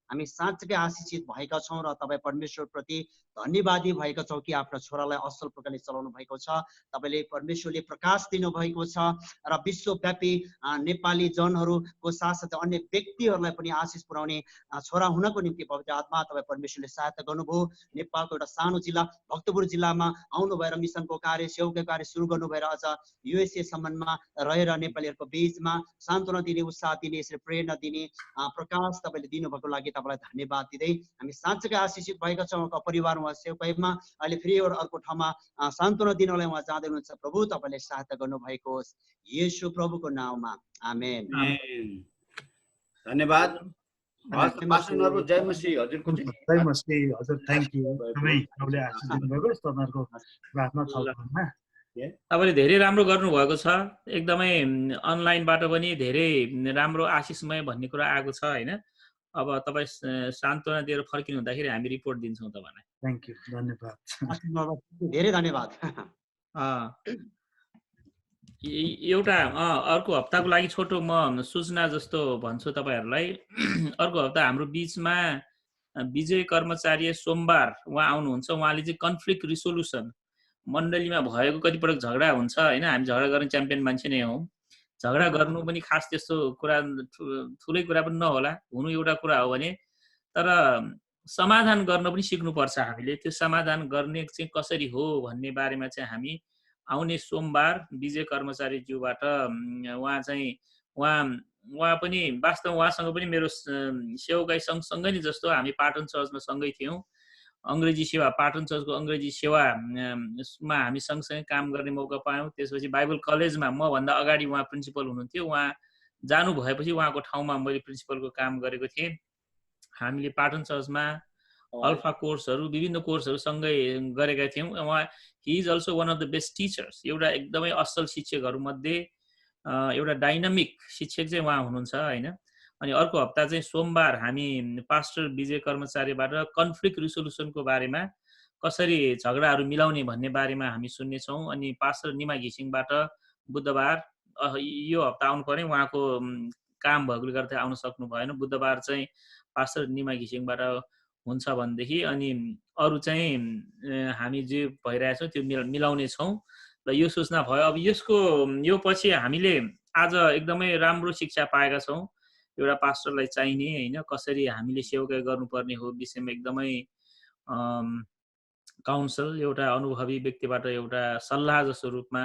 हामी साँच्चै आशिषित भएका छौँ र तपाईँ परमेश्वर प्रति धन्यवादी भएका छौँ कि आफ्ना छोरालाई असल प्रकारले चलाउनु भएको छ। तपाईँले परमेश्वरले प्रकाश दिनुभएको छ र विश्वव्यापी नेपाली जनहरूको साथसाथै अन्य व्यक्तिहरूलाई पनि आशिष पुर्याउने छोरा हुनको निम्ति पवित्र आत्मा तपाईँ परमेश्वरले सहायता गर्नुभयो। नेपालको एउटा सानो जिल्ला भक्तपुर जिल्लामा आउनु भएर मिसनको कार्य सेवाको कार्य सुरु गर्नु भएर अझ युएसए सम्ममा रहेर नेपालीहरूको बीचमा सान्त्वना दिने उत्साह दिने यसरी प्रेरणा दिने प्रकाश तपाईँले दिनुभएको लागि तपाईलाई धन्यवाद दिँदै हामी साँच्चै आशिषित भएका छौँ। परिवार उहाँ सेवकाईमा अहिले फेरि अर्को ठाउँमा सान्त्वना दिनलाई उहाँ जाँदै हुनुहुन्छ। प्रभु तपाईँले सहायता गर्नुभएको होस् येशू प्रभुको नाममा आमेन। धन्यवाद। पास्टर नरबु जय मसीह। हजुरको जय मसीह। हजुर थ्यांक यू। तपाईले आशिष दिनुभएको तपाईहरुको प्रार्थना छ। तपाईले धेरै राम्रो गर्नुभएको छ। एकदमै अनलाइनबाट पनि धेरै राम्रो आशिषमय भन्ने कुरा आएको छ हैन। अब तपाई सान्त्वना दिएर फर्किनु हुँदाखेरि हामी रिपोर्ट दिन्छौँ तपाईलाई। Thank you. धन्यवाद। धेरै धन्यवाद। एउटा अर्को हप्ताको लागि छोटो म सूचना जस्तो भन्छु तपाईहरुलाई। अर्को हप्ता हाम्रो बीचमा विजय कर्मचारी सोमबार उहाँ आउनुहुन्छ। उहाँले चाहिँ कन्फ्लिक्ट रिसोल्युसन मण्डलीमा भएको कतिपटक झगडा हुन्छ हैन। हामी झगडा गर्ने च्याम्पियन मान्छे नै हौं। झगडा गर्नु पनि खास त्यस्तो कुरा ठुलै कुरा पनि नहोला, हुनु एउटा कुरा हो भने, तर समाधान गर्न पनि सिक्नुपर्छ हामीले। त्यो समाधान गर्ने चाहिँ कसरी हो भन्ने बारेमा चाहिँ हामी आउने सोमबार विजय कर्मचारी ज्यूबाट उहाँ पनि वास्तवमा उहाँसँग पनि मेरो सेवाकाई सँगसँगै नै जस्तो हामी पाटन चर्चमा सँगै थियौं। अंग्रेजी सेवा पाटन चर्चको अंग्रेजी सेवामा हामी सँगसँगै काम गर्ने मौका पायौं। त्यसपछि बाइबल कलेजमा म भन्दा अगाडि उहाँ प्रिन्सिपल हुनुहुन्थ्यो। उहाँ जानु भएपछि उहाँको ठाउँमा मैले प्रिन्सिपलको काम गरेको थिएँ। हामीले पाटन चर्चमा अल्फा कोर्सहरु विभिन्न कोर्सहरु सँगै गरेका थियौं। उहाँ he is also one of the best teachers. एउटा एकदमै असल शिक्षकहरु मध्ये एउटा डाइनामिक शिक्षक चाहिँ उहाँ हुनुहुन्छ हैन। अनि अर्को हप्ता चाहिँ सोमबार हामी पास्टर विजय कर्मचारीबाट कन्फ्लिक्ट रिसोल्युसनको बारेमा कसरी झगडाहरू मिलाउने भन्ने बारेमा हामी सुन्नेछौँ। अनि पास्टर निमा घिसिङबाट बुधबार यो हप्ता आउनु पर्ने, उहाँको काम भएकोले गर्दा आउन सक्नु भएन। बुधबार चाहिँ पास्टर निमा घिसिङबाट हुन्छ भनेदेखि अनि अरू चाहिँ हामी जे भइरहेछौँ त्यो मिलाउने छौँ र यो सूचना भयो। अब यो पछि हामीले आज एकदमै राम्रो शिक्षा पाएका छौँ। एउटा पास्टरलाई चाहिने होइन, कसरी हामीले सेवाकाई गर्नुपर्ने हो विषयमा एकदमै काउन्सिल एउटा अनुभवी व्यक्तिबाट एउटा सल्लाह जस्तो रूपमा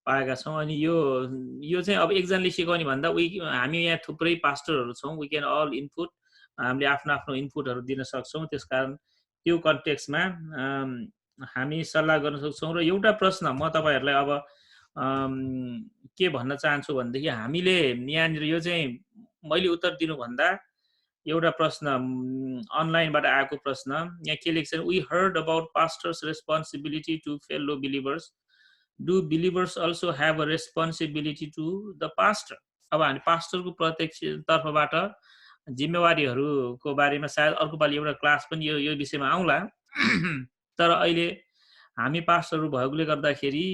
पाएका छौँ। अनि यो चाहिँ अब एकजनाले सिकाउने भन्दा हामी यहाँ थुप्रै पास्टरहरू छौँ, वी क्यान अल इनपुट, हामीले आफ्नो इनपुटहरू दिन सक्छौँ। त्यसकारण त्यो कन्टेक्स्टमा हामी सल्लाह गर्न सक्छौँ। र एउटा प्रश्न म तपाईँहरूलाई अब के भन्न चाहन्छु भनेदेखि हामीले यहाँनिर यो चाहिँ मैले उत्तर दिनुभन्दा एउटा प्रश्न अनलाइनबाट आएको प्रश्न यहाँ के लेख्छ, we heard about pastors responsibility to fellow believers, do believers also have a responsibility to the pastor. अब हामी पास्टरको प्रत्यक्ष तर्फबाट जिम्मेवारीहरूको बारेमा सायद अर्को पालि एउटा क्लास पनि यो विषयमा आउँला। तर अहिले हामी पास्टरहरू भएकोले गर्दाखेरि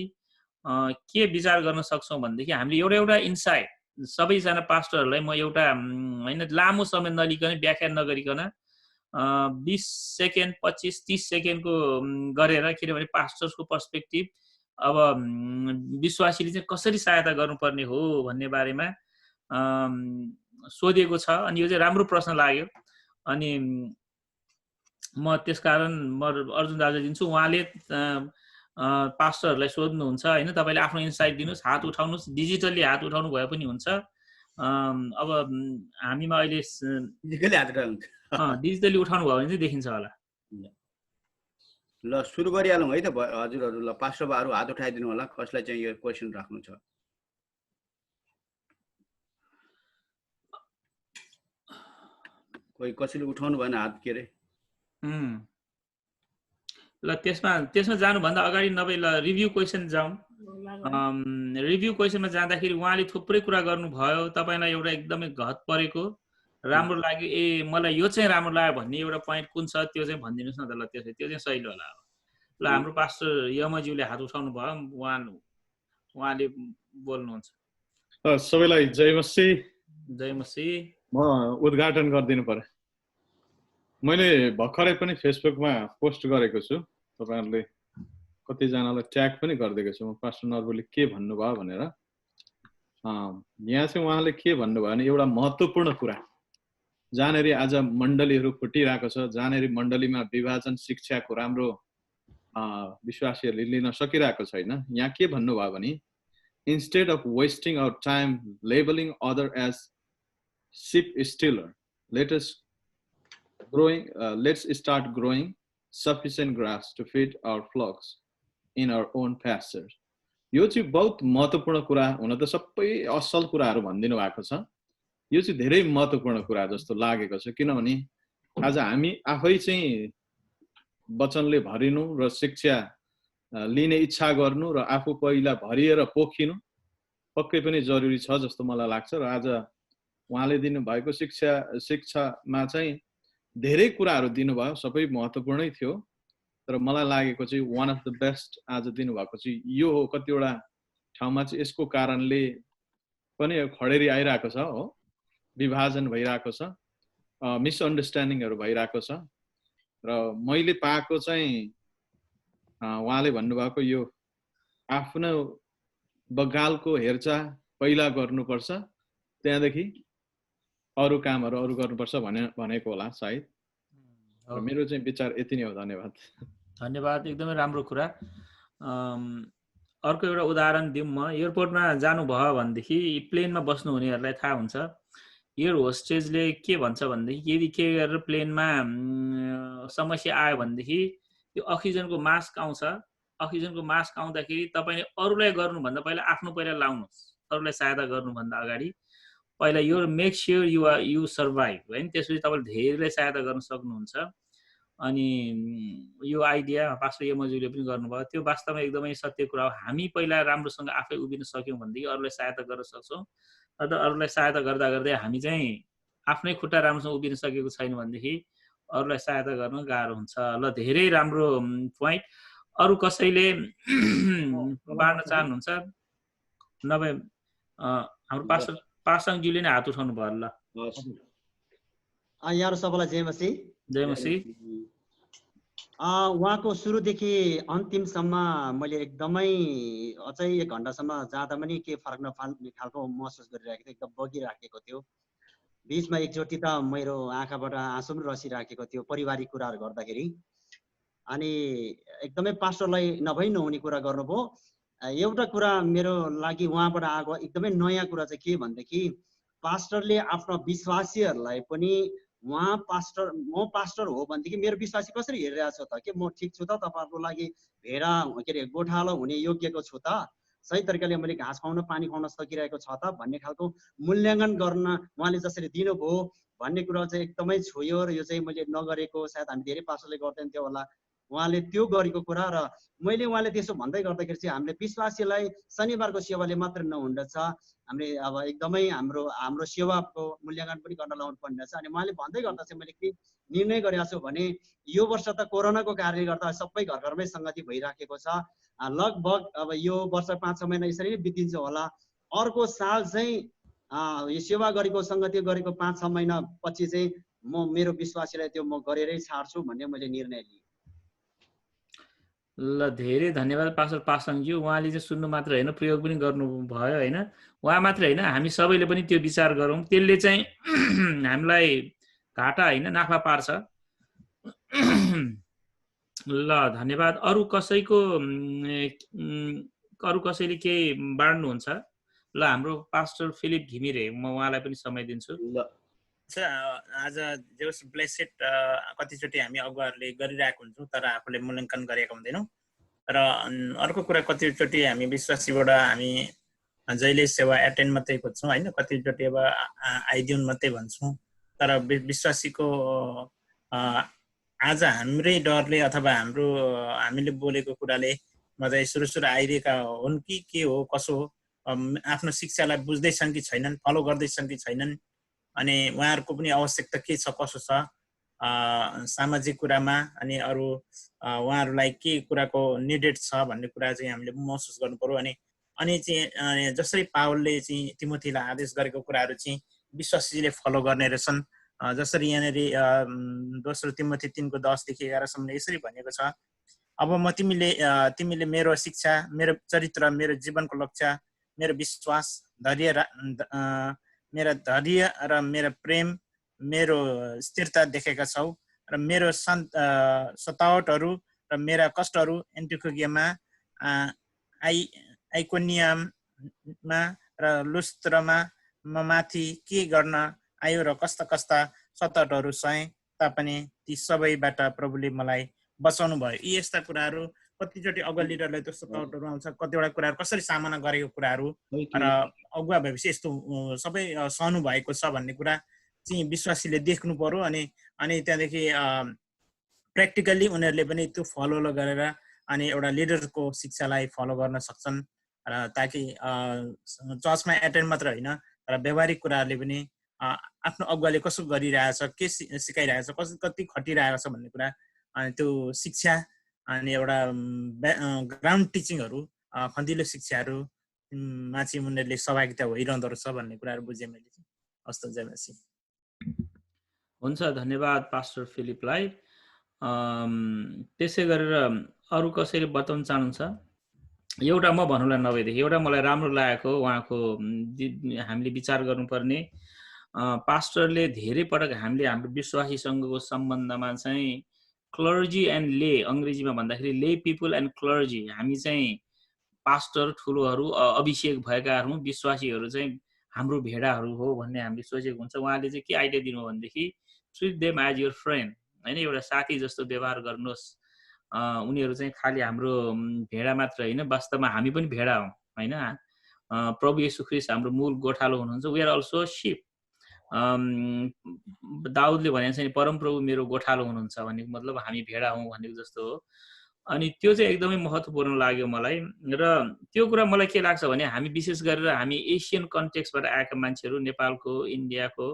के विचार गर्न सक्छौँ भनेदेखि हामीले एउटा इन्साइट सबैजना पास्टरहरूलाई म एउटा होइन लामो समय नलिकन व्याख्या नगरिकन 20 सेकेन्ड 25-30 सेकेन्डको गरेर, किनभने पास्टर्सको पर्सपेक्टिभ अब विश्वासीले चाहिँ कसरी सहायता गर्नुपर्ने हो भन्ने बारेमा सोधेको छ। अनि यो चाहिँ राम्रो प्रश्न लाग्यो। अनि म त्यसकारण म अर्जुन दाजु दिन्छु, उहाँले पास्टरहरूलाई सोध्नुहुन्छ होइन, तपाईँले आफ्नो इन्साइट दिनुहोस्, हात उठाउनुहोस्, डिजिटल्ली हात उठाउनु भए पनि हुन्छ। अब हामीमा अहिले डिजिटली उठाउनु भयो भने चाहिँ देखिन्छ होला। ल सुरु गरिहालौँ है त हजुरहरू। ल पास्टर बाहरू हात उठाइदिनु होला, कसलाई चाहिँ यो क्वेसन राख्नु छ। कोही कसैले उठाउनु भएन हात, के अरे ल त्यसमा जानुभन्दा अगाडि नभए ल रिभ्यू क्वेसन जाउँ। रिभ्यू क्वेसनमा जाँदाखेरि उहाँले थुप्रै कुरा गर्नुभयो। तपाईँलाई एउटा एकदमै घत परेको राम्रो लाग्यो, मलाई यो चाहिँ राम्रो लाग्यो भन्ने एउटा पोइन्ट कुन छ त्यो चाहिँ भनिदिनुहोस् न त। ल त्यो चाहिँ सही होला। ल हाम्रो पास्टर यमज्यूले हात उठाउनु भयो, उहाँले बोल्नुहुन्छ। सबैलाई जय मसी। जय मसी। म उद्घाटन गरिदिनु पर्यो। मैले भर्खरै पनि फेसबुकमा पोस्ट गरेको छु, तपाईँहरूले कतिजनालाई ट्याग पनि गरिदिएको छु। म पास्टर नर्बुले के भन्नुभयो भनेर। यहाँ चाहिँ उहाँले के भन्नुभयो भने एउटा महत्त्वपूर्ण कुरा, जहाँनेरि आज मण्डलीहरू फुटिरहेको छ, जहाँनेरि मण्डलीमा विभाजन शिक्षाको राम्रो विश्वासीहरूले लिन सकिरहेको छैन, यहाँ के भन्नुभयो भने instead of wasting our time labeling other as sheep stealer, let's start growing sufficient grass to feed our flocks in our own pastures. यो चाहिँ बहुत महत्त्वपूर्ण कुरा हुन त सबै असल कुराहरू भनिदिनु भएको छ। यो चाहिँ धेरै महत्त्वपूर्ण कुरा जस्तो लागेको छ, किनभने आज हामी आफै चाहिँ वचनले भरिनु र शिक्षा लिने इच्छा गर्नु र आफू पहिला भरिएर पोखिनु पक्कै पनि जरुरी छ जस्तो मलाई लाग्छ। र आज उहाँले दिनुभएको शिक्षामा चाहिँ धेरै कुराहरू दिनुभयो, सबै महत्त्वपूर्णै थियो। तर मलाई लागेको चाहिँ वान अफ द बेस्ट आज दिनुभएको चाहिँ यो हो। कतिवटा ठाउँमा चाहिँ यसको कारणले पनि खडेरी आइरहेको छ, हो, विभाजन भइरहेको छ, मिसअन्डरस्ट्यान्डिङहरू भइरहेको छ। र मैले पाएको चाहिँ उहाँले भन्नुभएको यो आफ्नो बगालको हेरचाह पहिला गर्नुपर्छ, त्यहाँदेखि अरू कामहरू अरू गर्नुपर्छ भनेको होला सायद। मेरो चाहिँ विचार यति नै हो। धन्यवाद। धन्यवाद, एकदमै राम्रो कुरा। अर्को एउटा उदाहरण दिउँ। म एयरपोर्टमा जानुभयो भनेदेखि प्लेनमा बस्नु हुनेहरूलाई थाहा हुन्छ, एयर होस्टेजले के भन्छ भनेदेखि यदि के गरेर प्लेनमा समस्या आयो भनेदेखि यो अक्सिजनको मास्क आउँछ, अक्सिजनको मास्क आउँदाखेरि तपाईँले अरूलाई गर्नुभन्दा पहिला आफ्नो पहिला लाउनुहोस्। अरूलाई सहायता गर्नुभन्दा अगाडि पहिला यो मेक स्योर यु सर्भाइभ, होइन। त्यसपछि तपाईँले धेरैलाई सहायता गर्न सक्नुहुन्छ। अनि यो आइडिया पास्टर यमज्यूले पनि गर्नुभयो, त्यो वास्तवमा एकदमै सत्य कुरा हो। हामी पहिला राम्रोसँग आफै उभिन सक्यौँ भनेदेखि अरूलाई सहायता गर्न सक्छौँ। र अरूलाई सहायता गर्दा गर्दै हामी चाहिँ आफ्नै खुट्टा राम्रोसँग उभिन सकेको छैन भनेदेखि अरूलाई सहायता गर्न गाह्रो हुन्छ। ल धेरै राम्रो पोइन्ट। अरू कसैले बाँड्न चाहनुहुन्छ? नभए हाम्रो पास्टरज्यूले नै हात उठाउनु भयो। ल यहाँहरू सबैलाई जय मसी। जय मसी। उहाँको सुरुदेखि अन्तिमसम्म मैले एकदमै अझै 1 घन्टासम्म जाँदा पनि के फरक नफाल्ने खालको महसुस गरिरहेको थिएँ। एकदम बगिराखेको थियो। बिचमा एकचोटि त मेरो आँखाबाट आँसु पनि रसिराखेको थियो पारिवारिक कुराहरू गर्दाखेरि। अनि एकदमै पास्टरलाई नभई नहुने कुरा गर्नुभयो। एउटा कुरा मेरो लागि उहाँबाट आएको एकदमै नयाँ कुरा चाहिँ के भनेदेखि पास्टरले आफ्नो विश्वासीहरूलाई पनि म पास्टर हो भनेदेखि मेरो विश्वासी कसरी हेरिरहेको छ त, के म ठिक छु त, तपाईँहरूको लागि भेडा के अरे गोठालो हुने योग्यको छु त, सही तरिकाले मैले घाँस खुवाउन पानी खुवाउन सकिरहेको छ त भन्ने खालको मूल्याङ्कन गर्न उहाँले जसरी दिनुभयो भन्ने कुरा चाहिँ एकदमै छोयो। र यो चाहिँ मैले नगरेको, सायद हामी धेरै पास्टरले गर्दैन थियो होला, उहाँले त्यो गरेको कुरा। र मैले उहाँले त्यसो भन्दै गर्दाखेरि चाहिँ हामीले विश्वासीलाई शनिबारको सेवाले मात्र नहुँदछ, हामीले अब एकदमै हाम्रो सेवाको मूल्याङ्कन पनि गर्न लाउनु पर्ने रहेछ। अनि उहाँले भन्दै गर्दा चाहिँ मैले के निर्णय गरेको छु भने यो वर्ष त कोरोनाको कारणले गर्दा सबै घर घरमै सङ्गति भइराखेको छ। लगभग अब यो वर्ष 5-6 महिना यसरी नै बितिन्छ होला। अर्को साल चाहिँ यो सेवा गरेको सङ्गति गरेको 5-6 महिना पछि चाहिँ म मेरो विश्वासीलाई त्यो म गरेरै छाड्छु भन्ने मैले निर्णय लिएँ। ल धेरै धन्यवाद पास्टर पासाङज्यू। उहाँले चाहिँ सुन्नु मात्र होइन प्रयोग पनि गर्नुभयो होइन। उहाँ मात्र होइन हामी सबैले पनि त्यो विचार गरौँ, त्यसले चाहिँ हामीलाई घाटा होइन नाफा पार्छ। ल धन्यवाद। अरू कसैले केही बाँड्नुहुन्छ? ल हाम्रो पास्टर फिलिप घिमिरे, म उहाँलाई पनि समय दिन्छु। ल आज जोस ब्लेसेड कतिचोटि हामी अगुवाहरूले गरिरहेको हुन्छौँ तर आफूले मूल्याङ्कन गरेका हुँदैनौँ। र अर्को कुरा कतिचोटि हामी विश्वासीबाट हामी जहिले सेवा एटेन्ड मात्रै खोज्छौँ होइन, कतिचोटि अब आइदिउन् मात्रै भन्छौँ। तर विश्वासीको आज हाम्रै डरले अथवा हामीले बोलेको कुराले मजाले सुरु आइरहेका हुन् कि के हो कसो हो, आफ्नो शिक्षालाई बुझ्दैछन् कि छैनन्, फलो गर्दैछन् कि छैनन्, अनि उहाँहरूको पनि आवश्यकता के छ कसो छ सामाजिक कुरामा, अनि अरू उहाँहरूलाई के कुराको निडेड छ भन्ने कुरा चाहिँ हामीले महसुस गर्नु पर्यो। अनि चाहिँ जसरी पावलले चाहिँ तिमोथीलाई आदेश गरेको कुराहरू चाहिँ विश्वासीले फलो गर्ने रहेछन्। जसरी यहाँनिर दोस्रो तिमोथी 3:10-11 यसरी भनेको छ, अब म तिमीले मेरो शिक्षा, मेरो चरित्र, मेरो जीवनको लक्ष्य, मेरो विश्वास, मेरा धैर्य र मेरो प्रेम, मेरो स्थिरता देखेका छौ, र मेरो सतावटहरू र मेरा कष्टहरू एन्टियोखियामा, आइकोनियममा र लुस्त्रमा म माथि के गर्न आयो र कस्ता सतावटहरू सहे तापनि ती सबैबाट प्रभुले मलाई बचाउनु भयो। यी यस्ता कुराहरू कतिचोटि अगुवा लिडरलाई त्यो सतावटहरू आउँछ, कतिवटा कुराहरू कसरी सामना गरेको कुराहरू र अगुवा भएपछि यस्तो सबै सहनु भएको छ भन्ने कुरा चाहिँ विश्वासीले देख्नु पर्यो। अनि त्यहाँदेखि प्र्याक्टिकल्ली उनीहरूले पनि त्यो फलो गरेर अनि एउटा लिडरको शिक्षालाई फलो गर्न सक्छन्, र ताकि चर्चमा एटेन्ड मात्र होइन तर व्यवहारिक कुराहरूले पनि आफ्नो अगुवाले कसो गरिरहेछ, के सिकाइरहेछ, कति खटिरहेको छ भन्ने कुरा, अनि त्यो शिक्षा अनि एउटा ग्राउन्ड टिचिङहरू, खन्दिलो शिक्षाहरू माथि उनीहरूले सहभागिता भइरहँदो रहेछ भन्ने कुराहरू बुझेँ मैले। हस्त जयमसी। हुन्छ, धन्यवाद पास्टर फिलिपलाई। त्यसै गरेर अरू कसैले बताउन चाहनुहुन्छ? एउटा म भन्नुलाई नभएदेखि एउटा मलाई राम्रो लागेको उहाँको हामीले विचार गर्नुपर्ने, पास्टरले धेरै पटक हामीले हाम्रो विश्वासीसँगको सम्बन्धमा चाहिँ क्लर्जी एन्ड ले, अङ्ग्रेजीमा भन्दाखेरि ले पिपुल एन्ड क्लर्जी, हामी चाहिँ पास्टर ठुलोहरू अभिषेक भएकाहरू विश्वासीहरू चाहिँ हाम्रो भेडाहरू हो भन्ने हामीले सोचेको हुन्छ। उहाँले चाहिँ के आइडिया दिनु भनेदेखि treat them as your friend होइन, एउटा साथी जस्तो व्यवहार गर्नुहोस्। उनीहरू चाहिँ खालि हाम्रो भेडा मात्र होइन, वास्तवमा हामी पनि भेडा हौँ होइन। प्रभु येशू ख्रीष्ट हाम्रो मूल गोठालो हुनुहुन्छ। We are also sheep. दाउदले भने चाहिँ परमप्रभु मेरो गोठालो हुनुहुन्छ भनेको मतलब हामी भेडा हौँ भनेको जस्तो हो। अनि त्यो चाहिँ एकदमै महत्त्वपूर्ण लाग्यो मलाई। र त्यो कुरा मलाई के लाग्छ भने हामी विशेष गरेर हामी एसियन कन्टेक्स्टबाट आएका मान्छेहरू, नेपालको, इन्डियाको,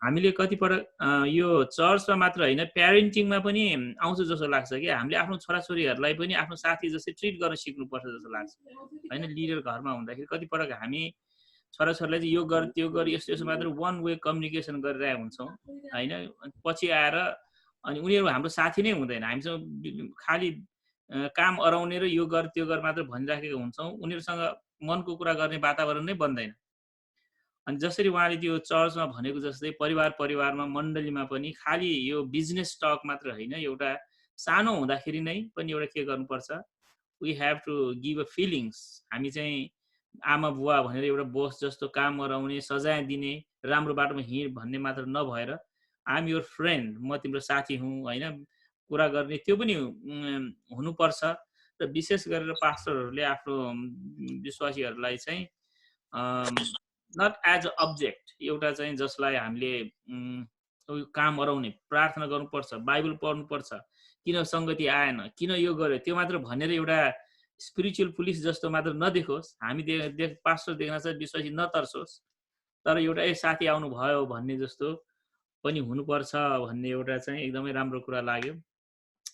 हामीले कतिपटक यो चर्चमा मात्र होइन प्यारेन्टिङमा पनि आउँछ जस्तो लाग्छ कि हामीले आफ्नो छोराछोरीहरूलाई पनि आफ्नो साथी जस्तै ट्रिट गर्न सिक्नुपर्छ जस्तो लाग्छ होइन। लिडर घरमा हुँदाखेरि कतिपटक हामी छोराछोरीलाई चाहिँ यो गर त्यो गर यस्तो यस्तो मात्र वान वे कम्युनिकेसन गरिरहेको हुन्छौँ होइन। पछि आएर अनि उनीहरू हाम्रो साथी नै हुँदैन, हामीसँग खालि काम अराउने र यो गर त्यो गर मात्र भनिराखेको हुन्छौँ, उनीहरूसँग मनको कुरा गर्ने वातावरण नै बन्दैन। अनि जसरी उहाँले त्यो चर्चमा भनेको जस्तै परिवारमा मण्डलीमा पनि खालि यो बिजनेस टक मात्र होइन, एउटा सानो हुँदाखेरि नै पनि एउटा के गर्नुपर्छ, we have to give a feelings. हामी चाहिँ आमा बुवा भनेर एउटा बोस जस्तो काम गराउने, सजाय दिने, राम्रो बाटोमा हिँड भन्ने मात्र नभएर आइ एम योर फ्रेन्ड, म तिम्रो साथी हुँ होइन, कुरा गर्ने त्यो पनि हुनुपर्छ। र विशेष गरेर पास्टरहरूले आफ्नो विश्वासीहरूलाई चाहिँ नट एज अ अब्जेक्ट, एउटा चाहिँ जसलाई हामीले काम गराउने, प्रार्थना गर्नुपर्छ, बाइबल पढ्नुपर्छ, किन सङ्गति आएन, किन यो गर्यो, त्यो मात्र भनेर एउटा स्पिरिचुअल पुलिस जस्तो मात्र नदेखोस्, हामी पास्टर देख्न चाहिँ विश्वासी नतर्सोस्, तर एउटा साथी आउनु भयो भन्ने जस्तो पनि हुनुपर्छ भन्ने एउटा चाहिँ एकदमै राम्रो कुरा लाग्यो।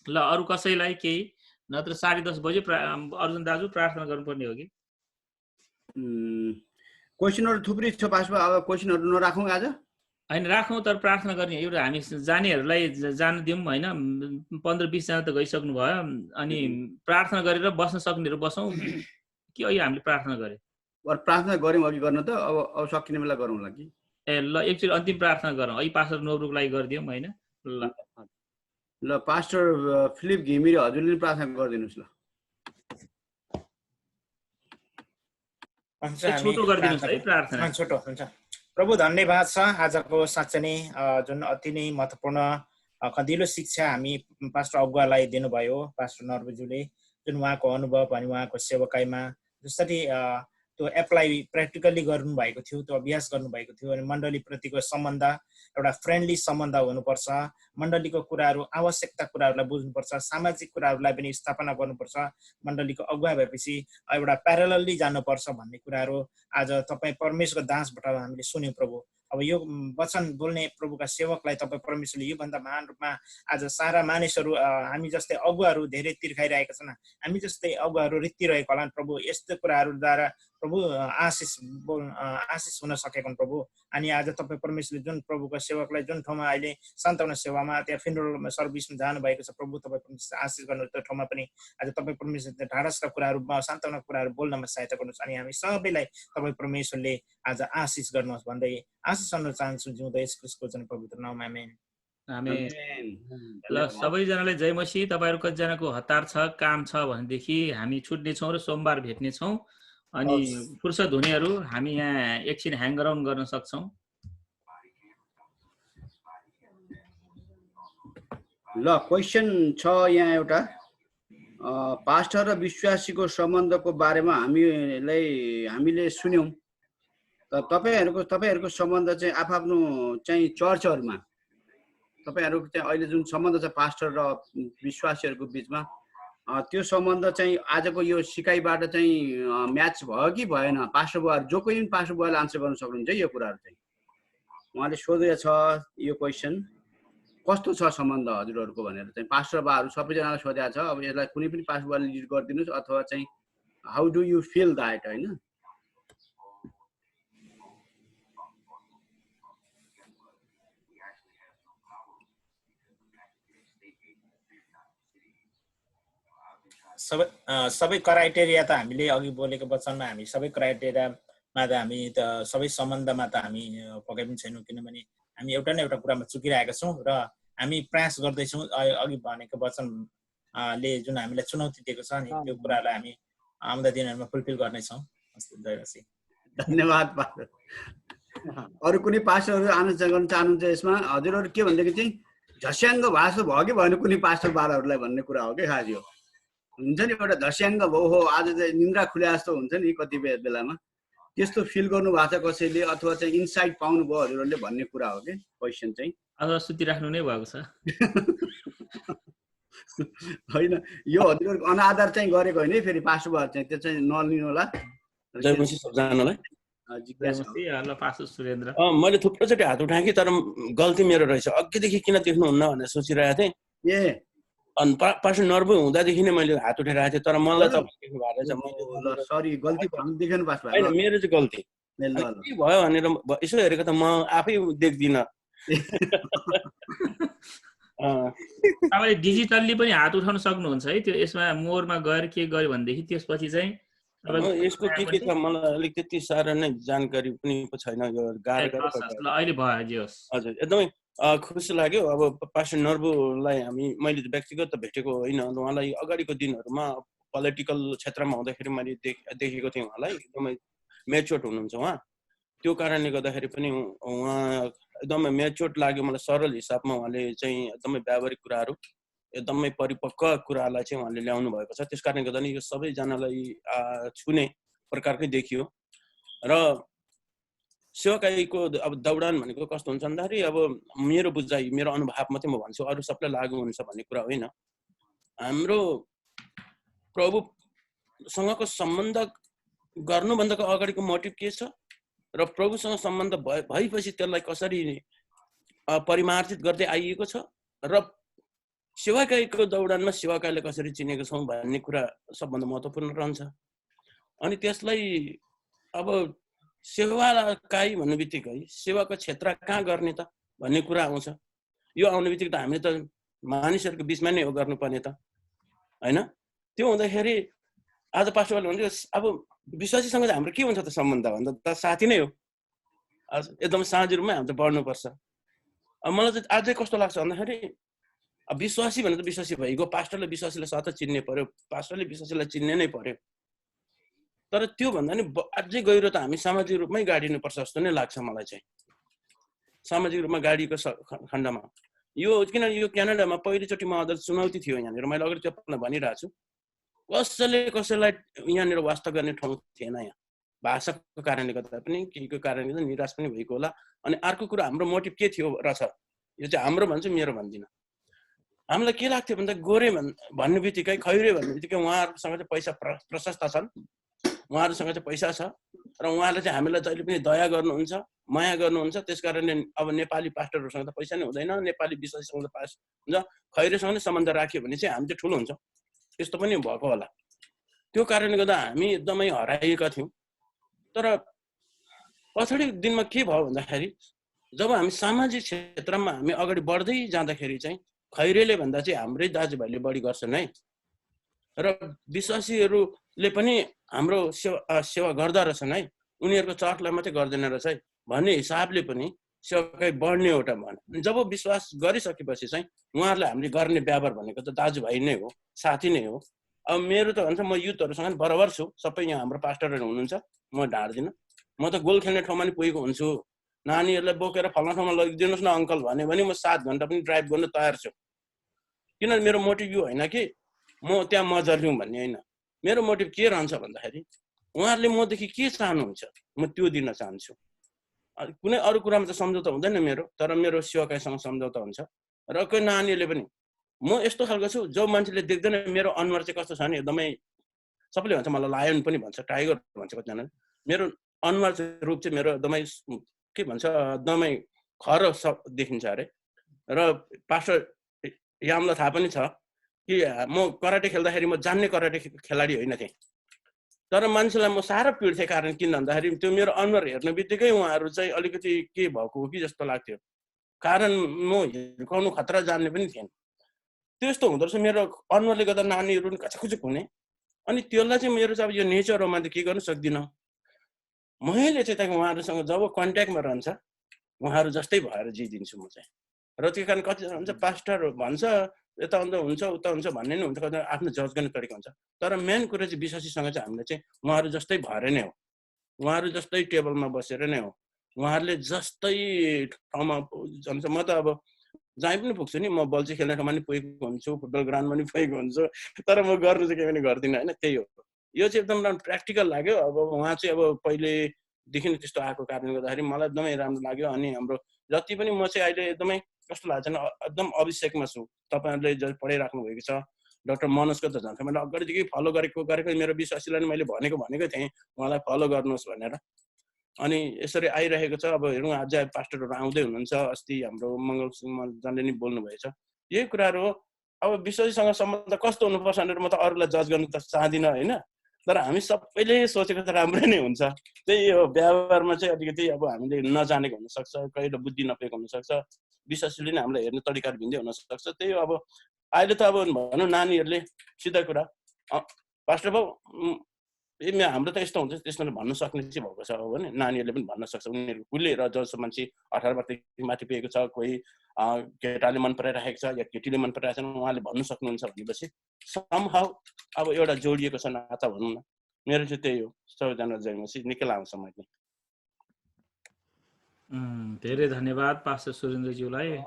ल अरू कसैलाई केही, नत्र 10:30 बजे अर्जुन दाजु प्रार्थना गर्नुपर्ने हो कि? क्वेसनहरू थुप्रै छ पासमा, अब क्वेसनहरू नराखौँ आज? होइन राखौँ, तर प्रार्थना गर्ने एउटा हामी जानेहरूलाई जान दिउँ होइन। 15-20 जना त गइसक्नु भयो, अनि प्रार्थना गरेर बस्न सक्नेहरू बसौँ कि अहिले हामीले प्रार्थना गरे? प्रार्थना गऱ्यौँ अघि गर्न त, अब सकिने बेला गरौँला कि? ए ल एकचोटि अन्तिम प्रार्थना गरौँ, अहिले पास्टर नोब्रुको लागि गरिदिउँ होइन। ल पास्टर फिलिप घिमिरे हजुरले पनि प्रार्थना गरिदिनुहोस्। ल छोटो गरिदिनुहोस् है प्रार्थना। छोटो हुन्छ। प्रभु धन्यवाद छ आजको साँच्चै नै जुन अति नै महत्त्वपूर्ण खदिलो शिक्षा हामी पास्टर अगुवालाई दिनुभयो, पास्टर नर्बुज्यूले, जुन उहाँको अनुभव अनि उहाँको सेवकाईमा जसरी त्यो एप्लाई प्र्याक्टिकल्ली गर्नुभएको थियो, त्यो अभ्यास गर्नुभएको थियो। अनि मण्डलीप्रतिको सम्बन्ध एउटा फ्रेन्डली सम्बन्ध हुनुपर्छ, मण्डलीको कुराहरू आवश्यकता कुराहरूलाई बुझ्नुपर्छ, सामाजिक कुराहरूलाई पनि स्थापना गर्नुपर्छ, मण्डलीको अगुवा भएपछि एउटा प्यारलली जानुपर्छ भन्ने कुराहरू आज तपाईँ परमेश्वरको दासबाट हामीले सुन्यौँ प्रभु। अब यो वचन बोल्ने प्रभुका सेवकलाई तपाईँ परमेश्वरले योभन्दा महान रूपमा आज सारा मानिसहरू हामी जस्तै अगुवाहरू धेरै तिर्खाइरहेका छन्, हामी जस्तै अगुवाहरू रित्तिरहेको होला प्रभु। यस्तो कुराहरूद्वारा प्रभु आशिष हुन सकेको प्रभु। अनि आज तपाईँ परमेश्वरले जुन प्रभुको सेवकलाई जुन ठाउँमा अहिले सान्त्वना सेवामा त्यहाँ फिनरल सर्भिसमा जानुभएको छ प्रभु, तपाईँ परमेश्वर आशिष गर्नु, त्यो ठाउँमा पनि आज तपाईँ परमेश्वरले ढाडसका कुराहरू सान्त्वना कुराहरू बोल्नमा सहायता गर्नुहोस्। अनि हामी सबैलाई तपाईँ परमेश्वरले आज आशिष गर्नुहोस् भन्दै आशिष गर्न चाहन्छु जिउँदै यस क्रिस्टको जुन पवित्र नाममा आमेन। ल सबैजनालाई जय मसीह। तपाईँहरू कतिजनाको हतार छ, काम छ भनेदेखि हामी छुट्नेछौँ र सोमबार भेट्नेछौँ। अनि फुर्सद हुनेहरू हामी यहाँ एकछिन ह्याङ अराउन्ड गर्न सक्छौँ। ल क्वेसन छ यहाँ एउटा, पास्टर र विश्वासीको सम्बन्धको बारेमा हामीले सुन्यौँ। तपाईँहरूको सम्बन्ध चाहिँ आफ्नो चाहिँ चर्चहरूमा तपाईँहरूको चाहिँ अहिले जुन सम्बन्ध छ पास्टर र विश्वासीहरूको बिचमा, त्यो सम्बन्ध चाहिँ आजको यो सिकाइबाट चाहिँ म्याच भयो कि भएन? पास्टर बुवाहरू जो कोही पनि पास्टर बुवाले आन्सर गर्न सक्नुहुन्छ यो कुराहरू चाहिँ। उहाँले सोधेको छ यो क्वेसन, कस्तो छ सम्बन्ध हजुरहरूको भनेर चाहिँ पास्टर बुवाहरू सबैजनालाई सोधेको छ। अब यसलाई कुनै पनि पास्टर बुवाले लिड गरिदिनुहोस् अथवा चाहिँ how do you feel that होइन? सबै क्राइटेरिया त हामीले अघि बोलेको वचनमा हामी सबै क्राइटेरियामा त हामी त सबै सम्बन्धमा त हामी पक्कै पनि छैनौँ, किनभने हामी एउटा न एउटा कुरामा चुकिरहेका छौँ र हामी प्रयास गर्दैछौँ अघि भनेको वचनले जुन हामीलाई चुनौती दिएको छ नि त्यो कुरालाई हामी आउँदा दिनहरूमा फुलफिल गर्नेछौँ। धन्यवाद। अरू कुनै पास्टरहरू आनन्द गर्न चाहनुहुन्छ यसमा? हजुरहरू के भनेदेखि चाहिँ झस्याङ्ग भाषा भयो कि भएन कुनै पास्टर बालाहरूलाई भन्ने कुरा हो कि खास यो हुन्छ नि, एउटा झस्याङ्ग भयो हो आज चाहिँ निन्द्रा खुले जस्तो हुन्छ नि कति बेलामा, त्यस्तो फिल गर्नु भएको छ कसैले अथवा चाहिँ इन्साइट पाउनु भयो हजुरहरूले भन्ने कुरा हो कि क्वेसन चाहिँ? अब सुतिराख्नु नै भएको छ होइन, यो हजुरहरूको अनादर चाहिँ गरेको होइन फेरि पास्टर बुवाहरू चाहिँ त्यो चाहिँ नलिनु होला। जय मसीह सबजनालाई। मैले थुप्रोचोटि हात उठाएँ कि तर गल्ती मेरो रहेछ, अघिदेखि किन देख्नुहुन्न भनेर सोचिरहेको थिएँ। अनि पास्टर नर्बु हुँदादेखि नै मैले हात उठाइरहेको थिएँ, तर मलाई तपाईँ देख्नु भएको रहेछ। सरी गल्ती देख्नु पास भयो, होइन मेरो चाहिँ गल्ती। ल ल के भयो भनेर यसो हेरेको त म आफै देख्दिनँ। तपाईँले डिजिटल्ली पनि हात उठाउन सक्नुहुन्छ है, त्यो यसमा मोरमा गएर के गर्यो भनेदेखि त्यसपछि चाहिँ यसको के छ मलाई अलिक त्यति साह्रो नै जानकारी पनि छैन, यो गाह्रो ल अहिले भयो जे होस्। हजुर एकदमै खुसी लाग्यो। अब पास्टर नर्बुलाई मैले व्यक्तिगत त भेटेको होइन, उहाँलाई अगाडिको दिनहरूमा पोलिटिकल क्षेत्रमा हुँदाखेरि मैले देखेको थिएँ उहाँलाई। एकदमै मेच्योर्ड हुनुहुन्छ उहाँ, त्यो कारणले गर्दाखेरि पनि उहाँ एकदमै मेच्योर्ड लाग्यो मलाई। सरल हिसाबमा उहाँले चाहिँ एकदमै व्यावहारिक कुराहरू, एकदमै परिपक्व कुरालाई चाहिँ उहाँले ल्याउनु भएको छ। त्यस कारणले गर्दा नि यो सबैजनालाई छुने प्रकारकै देखियो। र सेवाकाईको अब दौडान भनेको कस्तो हुन्छ भन्दाखेरि अब मेरो बुझाइ, मेरो अनुभव मात्रै म भन्छु, अरू सबलाई लागु हुन्छ भन्ने कुरा होइन। हाम्रो प्रभुसँगको सम्बन्ध गर्नुभन्दाको अगाडिको मोटिभ के छ र प्रभुसँग सम्बन्ध भएपछि त्यसलाई कसरी परिमार्जित गर्दै आइएको छ र सेवाकाईको दौडानमा सेवाकाईले कसरी चिनेको छौँ भन्ने कुरा सबभन्दा महत्त्वपूर्ण रहन्छ। अनि त्यसलाई अब सेवाकाई भन्ने बित्तिकै सेवाको क्षेत्र कहाँ गर्ने त भन्ने कुरा आउँछ। यो आउने बित्तिकै त हामीले त मानिसहरूको बिचमा नै हो गर्नुपर्ने त होइन। त्यो हुँदाखेरि आज पास्टरले भन्थ्यो अब विश्वासीसँग चाहिँ हाम्रो के हुन्छ त सम्बन्ध भन्दा त साथी नै हो, एकदम साझी रूपमै हामी त बढ्नुपर्छ। अब मलाई चाहिँ अझै कस्तो लाग्छ भन्दाखेरि अब विश्वासी भनेर त विश्वासी भइगयो, पास्टरले विश्वासीलाई सतत चिन्ने पर्यो, पास्टरले विश्वासीलाई चिन्ने नै पर्यो। तर त्यो भन्दा नि अझै गहिरो त हामी सामाजिक रूपमै गाडिनुपर्छ जस्तो नै लाग्छ मलाई चाहिँ। सामाजिक रूपमा गाडीको खण्डमा यो किनभने यो क्यानाडामा पहिलोचोटि म चुनौती थियो यहाँनिर, मैले अगाडि तपाईँलाई भनिरहेको छु, कसैलाई यहाँनिर वास्ता गर्ने ठाउँ थिएन। यहाँ भाषाको कारणले गर्दा पनि केहीको कारणले गर्दा निराश पनि भएको होला। अनि अर्को कुरा हाम्रो मोटिभ के थियो रहेछ, यो चाहिँ हाम्रो भन्छु, मेरो भन्दिनँ। हामीलाई के लाग्थ्यो भन्दा गोरे भन्ने बित्तिकै, खैरे भन्ने बित्तिकै उहाँहरूसँग चाहिँ पैसा प्रशस्त छन्, उहाँहरूसँग चाहिँ पैसा छ र उहाँले चाहिँ हामीलाई जहिले पनि दया गर्नुहुन्छ, माया गर्नुहुन्छ। त्यस कारणले अब नेपाली पास्टरहरूसँग त पैसा नै हुँदैन, नेपाली विश्वासीसँग त पास हुन्छ, खैरेसँग नै सम्बन्ध राख्यो भने चाहिँ हामी चाहिँ ठुलो हुन्छ, त्यस्तो पनि भएको होला। त्यो कारणले गर्दा हामी एकदमै हराएका थियौँ। तर पछाडि दिनमा के भयो भन्दाखेरि जब हामी सामाजिक क्षेत्रमा हामी अगाडि बढ्दै जाँदाखेरि चाहिँ खैरेले भन्दा चाहिँ हाम्रै दाजुभाइले बढी गर्छन् है, र विश्वासीहरूले पनि हाम्रो सेवा गर्दा रहेछन् है, उनीहरूको चर्चलाई मात्रै गर्दैन रहेछ है भन्ने हिसाबले पनि सेवाकाई बढ्ने एउटा भने। जब विश्वास गरिसकेपछि चाहिँ उहाँहरूलाई हामीले गर्ने व्यवहार भनेको त दाजुभाइ नै हो, साथी नै हो। अब मेरो त भन्छ म युथहरूसँग बराबर छु, सबै यहाँ हाम्रो पास्टरहरू हुनुहुन्छ, म ढाड्दिनँ। म त गोल खेल्ने ठाउँमा नि पुगेको हुन्छु, नानीहरूलाई बोकेर फल्ना ठाउँमा लगिदिनुहोस् न अङ्कल भन्यो भने म 7 घन्टा पनि ड्राइभ गर्न तयार छु। किनभने मेरो मोटिभ यो होइन कि म त्यहाँ मजा लिउँ भन्ने होइन। मेरो मोटिभ के रहन्छ भन्दाखेरि उहाँहरूले मदेखि के चाहनुहुन्छ म त्यो दिन चाहन्छु। कुनै अरू कुरामा त सम्झौता हुँदैन मेरो, तर मेरो सेवाकाईसँग सम्झौता हुन्छ। र कोही नानीहरूले पनि म यस्तो खालको छु, जो मान्छेले देख्दैन मेरो अनुहार चाहिँ कस्तो छ भने एकदमै सबैले भन्छ मलाई लायन पनि भन्छ, टाइगर भन्छ कतिजनाले। मेरो अनुहार चाहिँ रूप चाहिँ मेरो एकदमै के भन्छ एकदमै खरो देखिन्छ अरे। र पास्टर यामलाई थाहा पनि छ कि म कराटे खेल्दाखेरि म जान्ने कराटे खेलाडी होइन थिएँ, तर मान्छेलाई म साह्रो पिड्थेँ। कारण किन भन्दाखेरि त्यो मेरो अनुहार हेर्ने बित्तिकै उहाँहरू चाहिँ अलिकति के भएको हो कि जस्तो लाग्थ्यो, कारण म हिर्काउनु खतरा जान्ने पनि थिएन। त्यस्तो हुँदो रहेछ मेरो अनुहारले गर्दा नानीहरू पनि कचाकुचुक हुने। अनि त्यसलाई चाहिँ मेरो चाहिँ अब यो नेचर हो, मैले के गर्नु सक्दिनँ। मैले चाहिँ त्यहाँ उहाँहरूसँग जब कन्ट्याक्टमा रहन्छ उहाँहरू जस्तै भएर जिदिन्छु म चाहिँ। र त्यो कारण कतिजना हुन्छ पास्टर भन्छ यता हुन्छ उता हुन्छ भन्ने नै हुन्छ, कतिजना आफ्नो जज गर्ने तरिका हुन्छ। तर मेन कुरा चाहिँ विश्वासीसँग चाहिँ हामीले चाहिँ उहाँहरू जस्तै भएर नै हो, उहाँहरू जस्तै टेबलमा बसेर नै हो, उहाँहरूले जस्तै ठाउँमा जान्छ। म त अब जहीँ पनि पुग्छु नि, म बल्छी खेल्ने ठाउँमा पनि पुगेको हुन्छु, फुटबल ग्राउन्डमा पनि पुगेको हुन्छु, तर म गर्नु चाहिँ केही पनि गर्दिनँ होइन। त्यही हो, यो चाहिँ एकदम प्र्याक्टिकल लाग्यो। अब उहाँ चाहिँ अब पहिलेदेखि त्यस्तो आएको कारणले गर्दाखेरि मलाई एकदमै राम्रो लाग्यो। अनि हाम्रो जति पनि म चाहिँ अहिले एकदमै कस्तो लाग्छ भने एकदम अभिषेकमा छु। तपाईँहरूले पढाइराख्नु भएको छ, डाक्टर मनोजको त झन् मैले अगाडिदेखि फलो गरेको मेरो विश्वासीलाई मैले भनेको थिएँ उहाँलाई फलो गर्नुहोस् भनेर। अनि यसरी आइरहेको छ। अब हेरौँ अझै पास्टरहरू आउँदै हुनुहुन्छ, अस्ति हाम्रो मङ्गल सिंहले नि बोल्नु भएछ। यही कुराहरू हो। अब विश्वासीसँग सम्बन्ध कस्तो हुनुपर्छ भनेर म त अरूलाई जज गर्नु त चाहदिनँ होइन। तर हामी सबैले सोचेको त राम्रो नै हुन्छ। त्यही हो व्यवहारमा चाहिँ अलिकति अब हामीले नजानेको हुनसक्छ, कहिले बुद्धि नपाएको हुनसक्छ, विश्वासले नै हामीलाई हेर्ने तरिकाहरू भिन्दै हुनसक्छ। त्यही हो अब अहिले त अब भनौँ नानीहरूले सिधा कुरा पास्टर बाउ हाम्रो त यस्तो हुन्छ त्यस्तो भन्न सक्ने चाहिँ भएको छ हो भने नानीहरूले पनि भन्न सक्छ। उनीहरू खुलेर जसो मान्छे 18 वर्षदेखि माथि पुगेको छ, कोही केटाले मन पराइराखेको छ या केटीले मन पराएको छ, उहाँले भन्नु सक्नुहुन्छ भनेपछि समहाउ अब एउटा जोडिएको छ नाता भनौँ न। मेरो चाहिँ त्यही हो। सबैजना जय मसीह। निकै लामो समय नै। धेरै धन्यवाद पास्टर सुरेन्द्रज्यूलाई।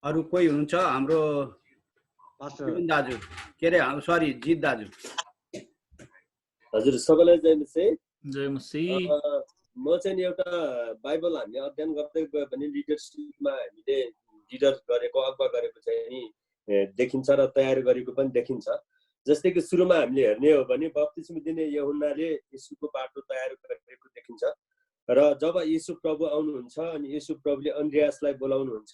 अरू कोही हुनुहुन्छ? हाम्रो दाजु के अरे सरी जित दाजु। हजुर सबैलाई जय मसीह। जय मसीह। म चाहिँ एउटा बाइबल हामीले अध्ययन गर्दै गयो भने लिडरसिपमा हामीले लिडर गरेको अगुवा गरेको चाहिँ नि देखिन्छ र तयार गरेको पनि देखिन्छ। जस्तै कि सुरुमा हामीले हेर्ने हो भने बप्तिस्मा दिने यूहन्नाले येशूको बाटो तयार गरेको देखिन्छ र जब येशू प्रभु आउनुहुन्छ अनि येशू प्रभुले अन्ड्रियासलाई बोलाउनुहुन्छ,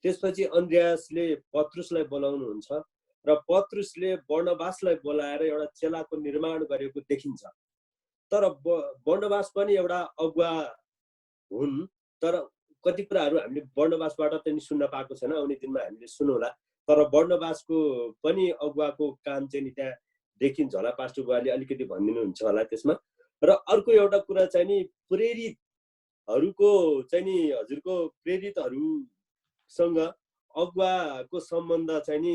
त्यसपछि अन्ड्रियासले पत्रुसलाई बोलाउनुहुन्छ र पत्रुसले बर्नबासलाई बोलाएर एउटा चेलाको निर्माण गरेको देखिन्छ। तर बर्नबास पनि एउटा अगुवा हुन्, तर कति कुराहरू हामीले बर्नबासबाट पनि सुन्न पाएको छैन, आउने दिनमा हामीले सुनौला। तर बर्नबासको पनि अगुवाको काम चाहिँ नि त्यहाँ देखिन्छ होला। पास्टर बुवाले अलिकति भनिदिनुहुन्छ होला त्यसमा। र अर्को एउटा कुरा चाहिँ नि प्रेरितहरूको चाहिँ नि हजुरको प्रेरितहरूसँग अगुवाको सम्बन्ध चाहिँ नि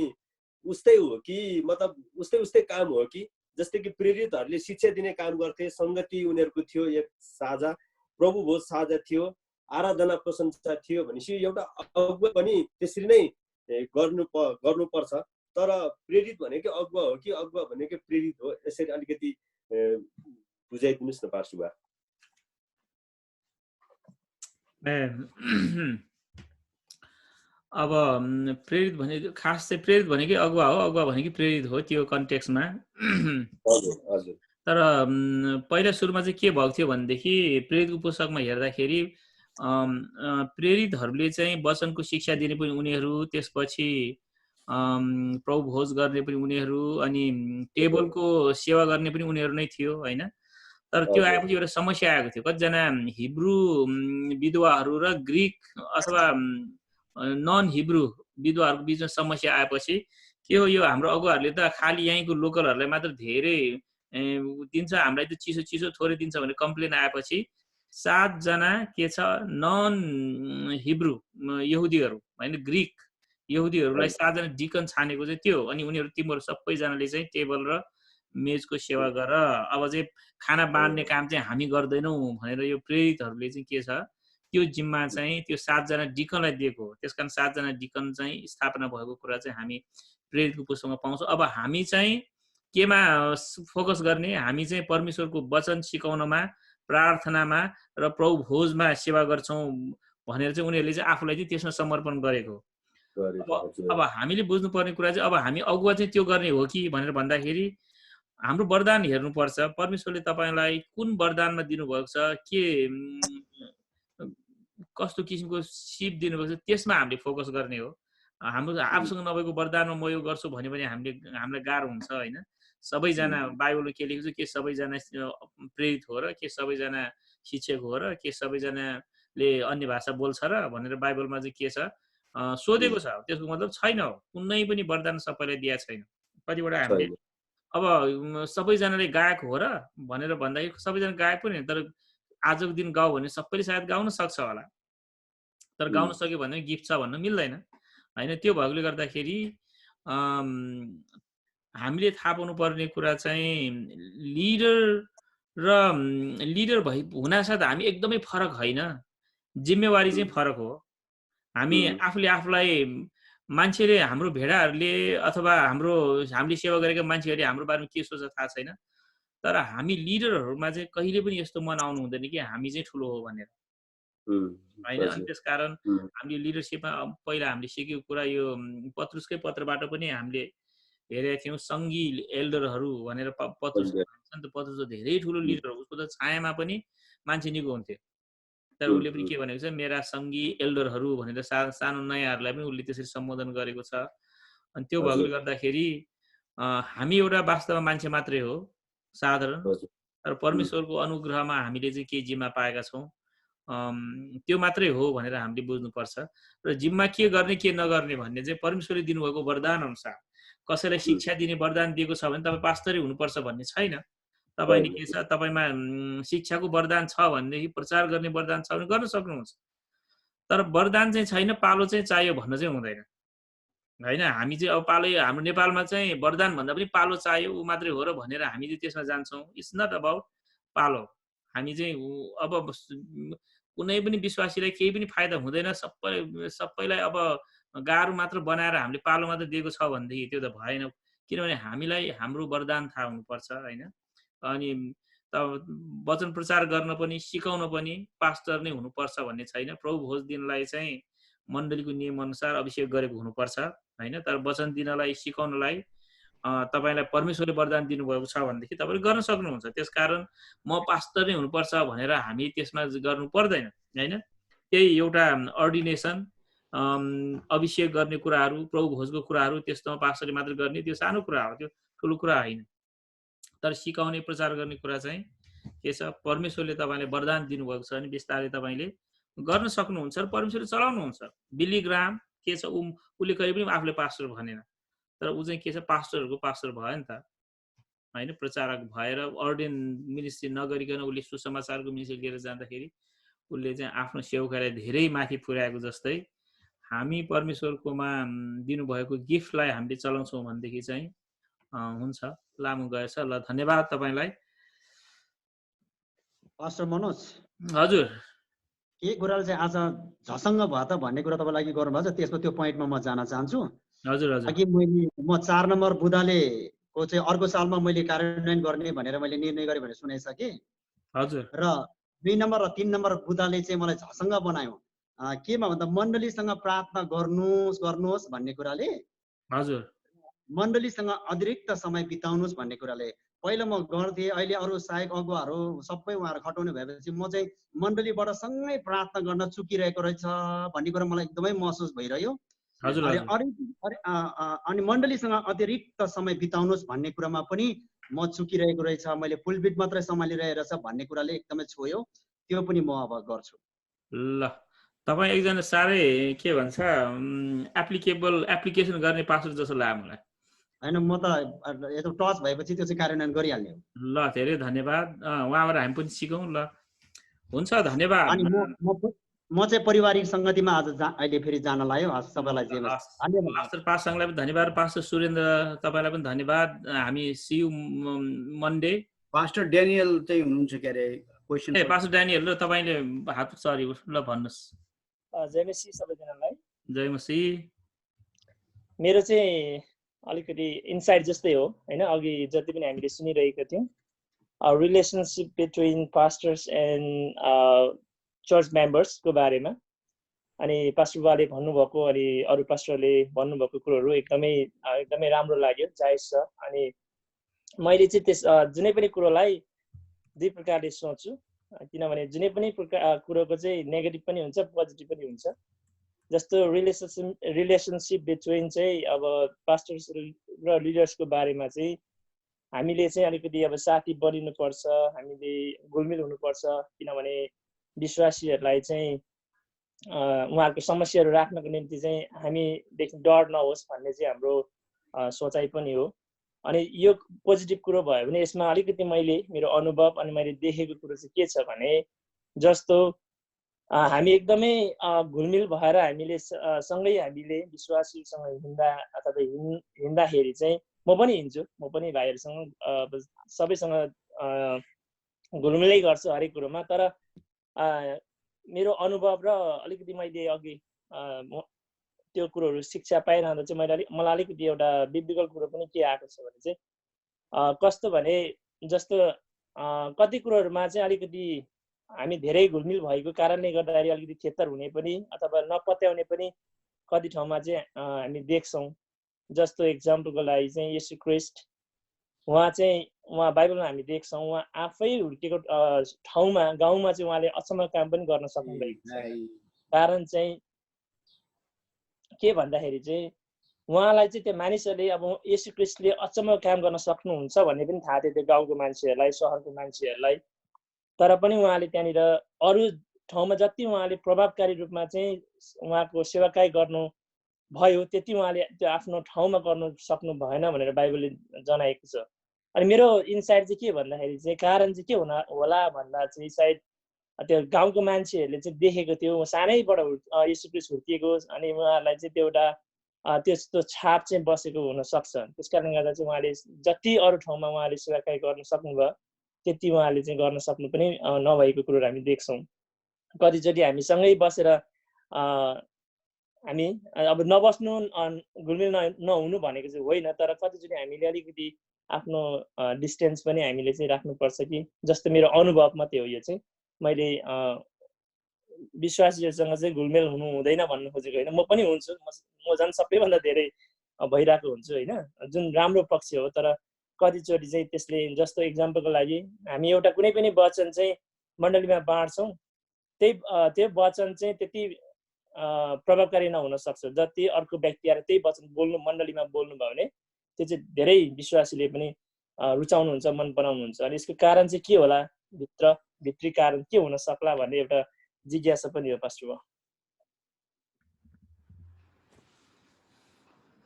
उस्तै हो कि मतलब उस्तै काम हो कि? जस्तै कि प्रेरितहरूले शिक्षा दिने काम गर्थे, संगति उनीहरूको थियो एक साझा, प्रभु भोज साझा थियो, आराधना प्रशंसा थियो भनेपछि एउटा अगुवा पनि त्यसरी नै गर्नुपर्छ। तर प्रेरित भनेको अगुवा हो कि अगुवा भनेको प्रेरित हो? यसरी अलिकति बुझाइदिनुहोस् न पास्टर बा। अब प्रेरित भने खास चाहिँ प्रेरित भनेकै अगुवा हो, अगुवा भनेकै प्रेरित हो त्यो कन्टेक्स्टमा। तर पहिला सुरुमा चाहिँ के भएको थियो भनेदेखि प्रेरितको पुस्तकमा हेर्दाखेरि प्रेरितहरूले चाहिँ वचनको शिक्षा दिने पनि उनीहरू, त्यसपछि प्रभु भोज गर्ने पनि उनीहरू, अनि टेबलको सेवा गर्ने पनि उनीहरू नै थियो होइन। तर त्यो आएपछि एउटा समस्या आएको थियो। कतिजना हिब्रू विधवाहरू र ग्रिक अथवा नन हिब्रू विधवाहरूको बिचमा समस्या आएपछि के हो, यो हाम्रो अगुवाहरूले त खालि यहीँको लोकलहरूलाई मात्र धेरै दिन्छ, हामीलाई त चिसो चिसो थोरै दिन्छ भने कम्प्लेन आएपछि 7 जना के छ नन हिब्रू यहुदीहरू होइन, ग्रिक यहुदीहरूलाई 7 जना डिकन छानेको चाहिँ त्यो। अनि उनीहरू तिमीहरू सबैजनाले चाहिँ टेबल र मेजको सेवा गर, अब चाहिँ खाना बाँड्ने काम चाहिँ हामी गर्दैनौँ भनेर यो प्रेरितहरूले चाहिँ के छ त्यो जिम्मा चाहिँ त्यो 7 जना डिकनलाई दिएको हो। त्यसकारण 7 जना डिकन चाहिँ स्थापना भएको कुरा चाहिँ हामी प्रेरितको पुस्तकमा पाउँछौँ। अब हामी चाहिँ केमा फोकस गर्ने? हामी चाहिँ परमेश्वरको वचन सिकाउनमा, प्रार्थनामा र प्रभु भोजमा सेवा गर्छौँ भनेर चाहिँ उनीहरूले चाहिँ आफूलाई चाहिँ त्यसमा समर्पण गरेको। अब हामीले बुझ्नुपर्ने कुरा चाहिँ अब हामी अगुवा चाहिँ त्यो गर्ने हो कि भनेर भन्दाखेरि हाम्रो वरदान हेर्नुपर्छ। परमेश्वरले तपाईँलाई कुन वरदानमा दिनुभएको छ, के कस्तो किसिमको सिप दिनुभएको छ, त्यसमा हामीले फोकस गर्ने हो। हाम्रो आफूसँग नभएको वरदानमा म यो गर्छु भन्यो भने हामीलाई गाह्रो हुन्छ होइन। सबैजना बाइबलमा के लेखेको छ, के सबैजना प्रेरित हो र, के सबैजना शिक्षक हो र, के सबैजनाले अन्य भाषा बोल्छ र भनेर बाइबलमा चाहिँ के छ सोधेको छ। त्यसको मतलब छैन, कुनै पनि वरदान सबैलाई दिएको छैन। कतिवटा हामीले अब सबैजनाले गायक हो र भनेर भन्दाखेरि सबैजना गायक पनि होइन, तर आजको दिन गाऊ भने सबैले सायद गाउन सक्छ होला, तर गाउन सक्यो भने गिफ्ट छ भन्न मिल्दैन होइन। त्यो भएकोले गर्दाखेरि हामीले थाहा पाउनुपर्ने कुरा चाहिँ लिडर हुनासाथ हामी एकदमै फरक होइन, जिम्मेवारी चाहिँ फरक हो। हामी आफूलाई मान्छेले, हाम्रो भेडाहरूले अथवा हामीले सेवा गरेका मान्छेहरूले हाम्रो बारेमा के सोच्छ थाहा छैन, तर हामी लिडरहरूमा चाहिँ कहिले पनि यस्तो मन आउनु हुँदैन कि हामी चाहिँ ठुलो हो भनेर होइन। अनि त्यसकारण हामीले लिडरसिपमा पहिला हामीले सिकेको कुरा यो पत्रुसकै पत्रबाट पनि हामीले हेरेका थियौँ, सङ्घी एल्डरहरू भनेर पत्रुस भन्छ नि त। पत्रुस धेरै ठुलो लिडर हो, उसको त छायामा पनि मान्छे निको हुन्थ्यो तर उसले पनि के भनेको छ मेरा सङ्गी एल्डरहरू भनेर सानो नयाँहरूलाई पनि उसले त्यसरी सम्बोधन गरेको छ। अनि त्यो भएकोले गर्दाखेरि हामी एउटा वास्तवमा मान्छे मात्रै हो, साधारण, तर परमेश्वरको अनुग्रहमा हामीले चाहिँ के जिम्मा पाएका छौँ त्यो मात्रै हो भनेर हामीले बुझ्नुपर्छ। र जिम्मा के गर्ने के नगर्ने भन्ने चाहिँ परमेश्वरले दिनुभएको वरदान अनुसार, कसैलाई शिक्षा दिने वरदान दिएको छ भने तपाईँ पास्टरै हुनुपर्छ भन्ने छैन। तपाईँले के छ, तपाईँमा शिक्षाको वरदान छ भनेदेखि प्रचार गर्ने वरदान छ भने गर्न सक्नुहुन्छ। तर वरदान चाहिँ छैन, पालो चाहिँ चाहियो भन्न चाहिँ हुँदैन होइन। हामी चाहिँ अब पालो, हाम्रो नेपालमा चाहिँ वरदान भन्दा पनि पालो चाहियो ऊ मात्रै हो र भनेर हामी चाहिँ त्यसमा जान्छौँ। इट्स नट अबाउट पालो। हामी चाहिँ अब कुनै पनि विश्वासीलाई केही पनि फाइदा हुँदैन, सबैलाई अब गाह्रो मात्र बनाएर हामीले पालो मात्र दिएको छ भनेदेखि त्यो त भएन। किनभने हामीलाई हाम्रो वरदान थाहा हुनुपर्छ होइन। अनि त वचन प्रचार गर्न पनि सिकाउन पनि पास्टर नै हुनुपर्छ भन्ने छैन। प्रभु भोज दिनलाई चाहिँ मण्डलीको नियम अनुसार अभिषेक गरेको हुनुपर्छ होइन। तर वचन दिनलाई सिकाउनलाई तपाईँलाई परमेश्वरले वरदान दिनुभएको छ भनेदेखि तपाईँले गर्न सक्नुहुन्छ। त्यसकारण म पास्टर नै हुनुपर्छ भनेर हामी त्यसमा गर्नु पर्दैन होइन। त्यही एउटा अर्डिनेसन, अभिषेक गर्ने कुराहरू, प्रभु भोजको कुराहरू त्यस्तोमा पास्टरले मात्र गर्ने, त्यो सानो कुरा हो, त्यो ठुलो कुरा होइन। तर सिकाउने प्रचार गर्ने कुरा चाहिँ के छ, परमेश्वरले तपाईँले वरदान दिनुभएको छ भने बिस्तारै तपाईँले गर्न सक्नुहुन्छ र परमेश्वरले चलाउनुहुन्छ। बिली ग्राहम के छ, उसले कहिले पनि आफूले पास्टर भनेन, तर ऊ चाहिँ के छ, पास्टरहरूको पास्टर भयो नि त होइन। प्रचारक भएर अर्डिन मिनिस्ट्री नगरिकन उसले सुसमाचारको मिनिस्ट्री लिएर जाँदाखेरि उसले चाहिँ आफ्नो सेवकालाई धेरै माथि पुर्याएको जस्तै हामी परमेश्वरकोमा दिनुभएको गिफ्टलाई हामीले चलाउँछौँ भनेदेखि चाहिँ हुन्छ। लामो गएछ, ल धन्यवाद तपाईँलाई। पास्टर मनोज, हजुर के कुराले चाहिँ आज झसङ्ग भयो त भन्ने कुरा तपाईँलाई लागि गर्नुभएको छ, त्यसमा त्यो पोइन्टमा म जान चाहन्छु। हजुर हजुर अघि म 4 नम्बर बुदालेको चाहिँ अर्को सालमा मैले कार्यान्वयन गर्ने भनेर मैले निर्णय गरेँ भनेर सुनाइसकेँ। हजुर र 2 नम्बर र 3 नम्बर बुदाले चाहिँ मलाई झसङ्ग बनायो। केमा भन्दा मण्डलीसँग प्रार्थना गर्नुहोस् भन्ने कुराले, हजुर मण्डलीसँग अतिरिक्त समय बिताउनुहोस् भन्ने कुराले। पहिला म गर्थेँ, अहिले अरू सहायक अगुवाहरू सबै उहाँहरू खटाउने भएपछि म चाहिँ मण्डलीबाट सँगै प्रार्थना गर्न चुकिरहेको रहेछ भन्ने कुरा मलाई एकदमै महसुस भइरह्यो। अनि मण्डलीसँग अतिरिक्त समय बिताउनुहोस् भन्ने कुरामा पनि म चुकिरहेको रहेछ, मैले पुलबिट मात्रै सम्हालिरहेको रहेछ भन्ने कुराले एकदमै छोयो। त्यो पनि म अब गर्छु। ल तपाईँ एकजना साह्रै के भन्छ एप्लिकेसन गर्ने पास्टर जस्तो लाग्यो मलाई होइन। म त यस्तो टच भएपछि त्यो चाहिँ कार्यान्वयन गरिहाल्ने हो। ल धेरै धन्यवाद। उहाँबाट हामी पनि सिकौँ। ल हुन्छ, धन्यवाद। अनि म चाहिँ पारिवारिक सङ्गतिमा आज अहिले फेरि जान लाग्यो। आज सबैलाई धन्यवाद। पास्टर पासङलाई पनि धन्यवाद, पास्टर सुरेन्द्र तपाईँलाई पनि धन्यवाद। हामी सियु मन्डे। पास्टर ड्यानियल चाहिँ हुनुहुन्छ के अरे क्वेसन? पास्टर ड्यानियल र तपाईँले हात सरी ल भन्नुहोस्। जय मसीह सबैजनालाई। जय मसीह। मेरो चाहिँ अलिकति इन्साइट जस्तै हो होइन। अघि जति पनि हामीले सुनिरहेका थियौँ, relationship between pastors and church मेम्बर्सको बारेमा। अनि पास्टर बाले भन्नुभएको अनि अरू पास्टरले भन्नुभएको कुरोहरू एकदमै राम्रो लाग्यो, जायज छ। अनि मैले चाहिँ त्यस जुनै पनि कुरोलाई दुई प्रकारले सोच्छु, किनभने जुनै पनि कुरोको चाहिँ नेगेटिभ पनि हुन्छ, पोजिटिभ पनि हुन्छ। जस्तो रिलेसनसिप बिट्विन चाहिँ अब पास्टर्स र लिडर्सको बारेमा चाहिँ हामीले चाहिँ अलिकति अब साथी बनिनुपर्छ, हामीले घुलमिल हुनुपर्छ। किनभने विश्वासीहरूलाई चाहिँ उहाँहरूको समस्याहरू राख्नको निम्ति चाहिँ हामीदेखि डर नहोस् भन्ने चाहिँ हाम्रो सोचाइ पनि हो। अनि यो पोजिटिभ कुरो भयो भने यसमा अलिकति मैले मेरो अनुभव अनि मैले देखेको कुरो चाहिँ के छ भने, जस्तो हामी एकदमै घुलमिल भएर हामीले सँगै हामीले विश्वासीसँग हिँड्दाखेरि चाहिँ म पनि हिँड्छु, म पनि भाइहरूसँग सबैसँग घुलमिलै गर्छु हरेक कुरोमा। तर मेरो अनुभव र अलिकति मैले अघि त्यो कुरोहरू शिक्षा पाइरहँदा चाहिँ मलाई अलिकति एउटा बिब्लिकल कुरो पनि के आएको छ भने चाहिँ कस्तो भने, जस्तो कति कुरोहरूमा चाहिँ अलिकति हामी धेरै घुलमिल भएको कारणले गर्दाखेरि अलिकति थेत्तर हुने पनि अथवा नपत्याउने पनि कति ठाउँमा चाहिँ हामी देख्छौँ। जस्तो एक्जाम्पलको लागि चाहिँ येशू ख्रिस्ट उहाँ बाइबलमा हामी देख्छौँ उहाँ आफै हुर्केको ठाउँमा गाउँमा चाहिँ उहाँले अचम्म काम पनि गर्न सक्नुभएको छ। कारण चाहिँ के भन्दाखेरि चाहिँ उहाँलाई चाहिँ त्यो मानिसहरूले अब येशू ख्रीष्टले अचम्म काम गर्न सक्नुहुन्छ भन्ने पनि थाहा थियो त्यो गाउँको मान्छेहरूलाई, सहरको मान्छेहरूलाई। तर पनि उहाँले त्यहाँनिर अरू ठाउँमा जति उहाँले प्रभावकारी रूपमा चाहिँ उहाँको सेवाकाई गर्नु भयो त्यति उहाँले त्यो आफ्नो ठाउँमा गर्नु सक्नु भएन भनेर बाइबलले जनाएको छ। अनि मेरो इन्साइट चाहिँ के भन्दाखेरि चाहिँ कारण चाहिँ के होला भन्दा चाहिँ सायद त्यो गाउँको मान्छेहरूले चाहिँ देखेको थियो सानैबाट येशू ख्रीष्ट हुर्किएको, अनि उहाँहरूलाई चाहिँ त्यो एउटा त्यस्तो छाप चाहिँ बसेको हुनसक्छ। त्यस कारणले गर्दा चाहिँ उहाँले जति अरू ठाउँमा उहाँले सेवाकाई गर्न सक्नुभयो त्यति उहाँले चाहिँ गर्न सक्नु पनि नभएको कुरोहरू हामी देख्छौँ। कतिचोटि हामीसँगै बसेर हामी अब नबस्नु घुलमिल नहुनु भनेको चाहिँ होइन, तर कतिचोटि हामीले अलिकति आफ्नो डिस्टेन्स पनि हामीले चाहिँ राख्नुपर्छ कि जस्तो मेरो अनुभव मात्रै हो। यो चाहिँ मैले विश्वासीहरूसँग चाहिँ घुलमेल हुनु हुँदैन भन्नु खोजेको होइन, म पनि हुन्छु, म झन् सबैभन्दा धेरै भइरहेको हुन्छु होइन, जुन राम्रो पक्ष हो। तर कतिचोटि चाहिँ त्यसले जस्तो इक्जाम्पलको लागि हामी एउटा कुनै पनि वचन चाहिँ मण्डलीमा बाँड्छौँ, त्यो वचन चाहिँ त्यति प्रभावकारी नहुन सक्छ जति अर्को व्यक्ति आएर त्यही वचन बोल्नु मण्डलीमा बोल्नुभयो भने त्यो चाहिँ धेरै विश्वासीले पनि रुचाउनुहुन्छ, मन पराउनुहुन्छ। अनि यसको कारण चाहिँ के होला, भित्री कारण के हुन सक्ला भन्ने एउटा जिज्ञासा पनि हो पास्टर।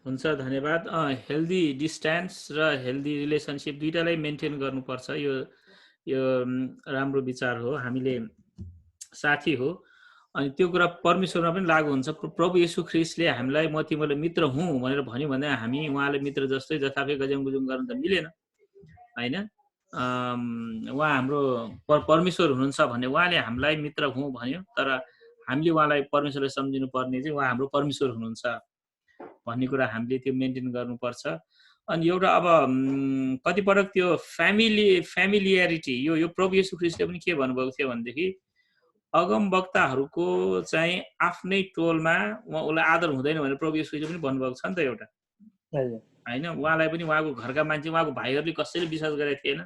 हुन्छ, धन्यवाद। हेल्दी डिस्टेन्स र हेल्दी रिलेसनसिप दुईटालाई मेन्टेन गर्नुपर्छ, यो राम्रो विचार हो। हामीले साथी हो अनि त्यो कुरा परमेश्वरमा पनि लागु हुन्छ। प्रभु येशू ख्रीष्टले हामीलाई म तिमीलाई मित्र हुँ भनेर भन्यो भने हामी उहाँले मित्र जस्तै जथाफै गजम गुजुम गर्न त मिलेन होइन। उहाँ हाम्रो परमेश्वर हुनुहुन्छ भने उहाँले हामीलाई मित्र हुँ भन्यो, तर हामीले उहाँलाई परमेश्वरलाई सम्झिनु पर्ने चाहिँ उहाँ हाम्रो परमेश्वर हुनुहुन्छ भन्ने कुरा हामीले त्यो मेन्टेन गर्नुपर्छ। अनि एउटा अब कतिपटक त्यो फ्यामिलियरिटी यो प्रभु येशू ख्रीष्टले पनि के भन्नुभएको थियो भनेदेखि अगमवक्ताहरूको चाहिँ आफ्नै टोलमा उसलाई आदर हुँदैन भनेर प्रभु येशूले पनि भन्नुभएको छ नि त एउटा होइन। उहाँलाई पनि उहाँको घरका मान्छे उहाँको भाइहरूले कसैले विश्वास गरेको थिएन।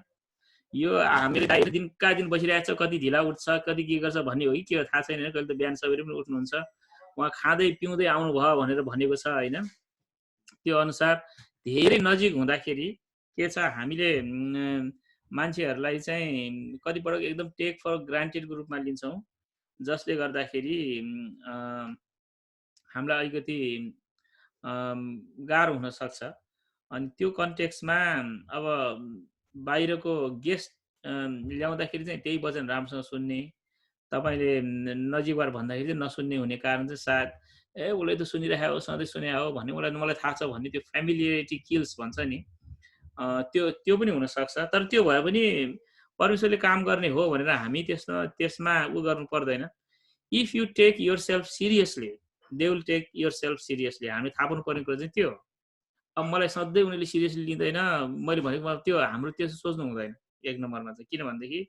यो हामीले दिनका दिन बसिरहेको छ, कति ढिला उठ्छ कति के गर्छ भन्ने हो कि के हो थाहा छैन। कहिले त बिहान सबैले पनि उठ्नुहुन्छ, उहाँ खाँदै पिउँदै आउनुभयो भनेर भनेको छ होइन। त्यो अनुसार धेरै नजिक हुँदाखेरि के छ, हामीले मान्छेहरूलाई चाहिँ कतिपटक एकदम टेक फर ग्रान्टेडको रूपमा लिन्छौँ, जसले गर्दाखेरि हामीलाई अलिकति गाह्रो हुनसक्छ। अनि त्यो कन्टेक्स्टमा अब बाहिरको गेस्ट ल्याउँदाखेरि चाहिँ त्यही वचन राम्रोसँग सुन्ने, तपाईँले नजिकबाट भन्दाखेरि चाहिँ नसुन्ने हुने कारण चाहिँ सायद उसले त सुनिरहेको हो, सधैँ सुने हो भन्ने मलाई थाहा छ भन्ने त्यो फ्यामिलियरिटी किल्स भन्छ नि, त्यो पनि हुनसक्छ। तर त्यो भए पनि परमेश्वरले काम गर्ने हो भनेर हामी त्यसमा उ गर्नु पर्दैन। If you take yourself seriously they will take yourself seriously. हामी थाहा पाउनुपर्ने कुरा चाहिँ त्यो हो। अब मलाई सधैँ उनीहरूले सिरियसली लिँदैन मैले भनेको त्यो हाम्रो त्यसो सोच्नु हुँदैन एक नम्बरमा चाहिँ। किनभनेदेखि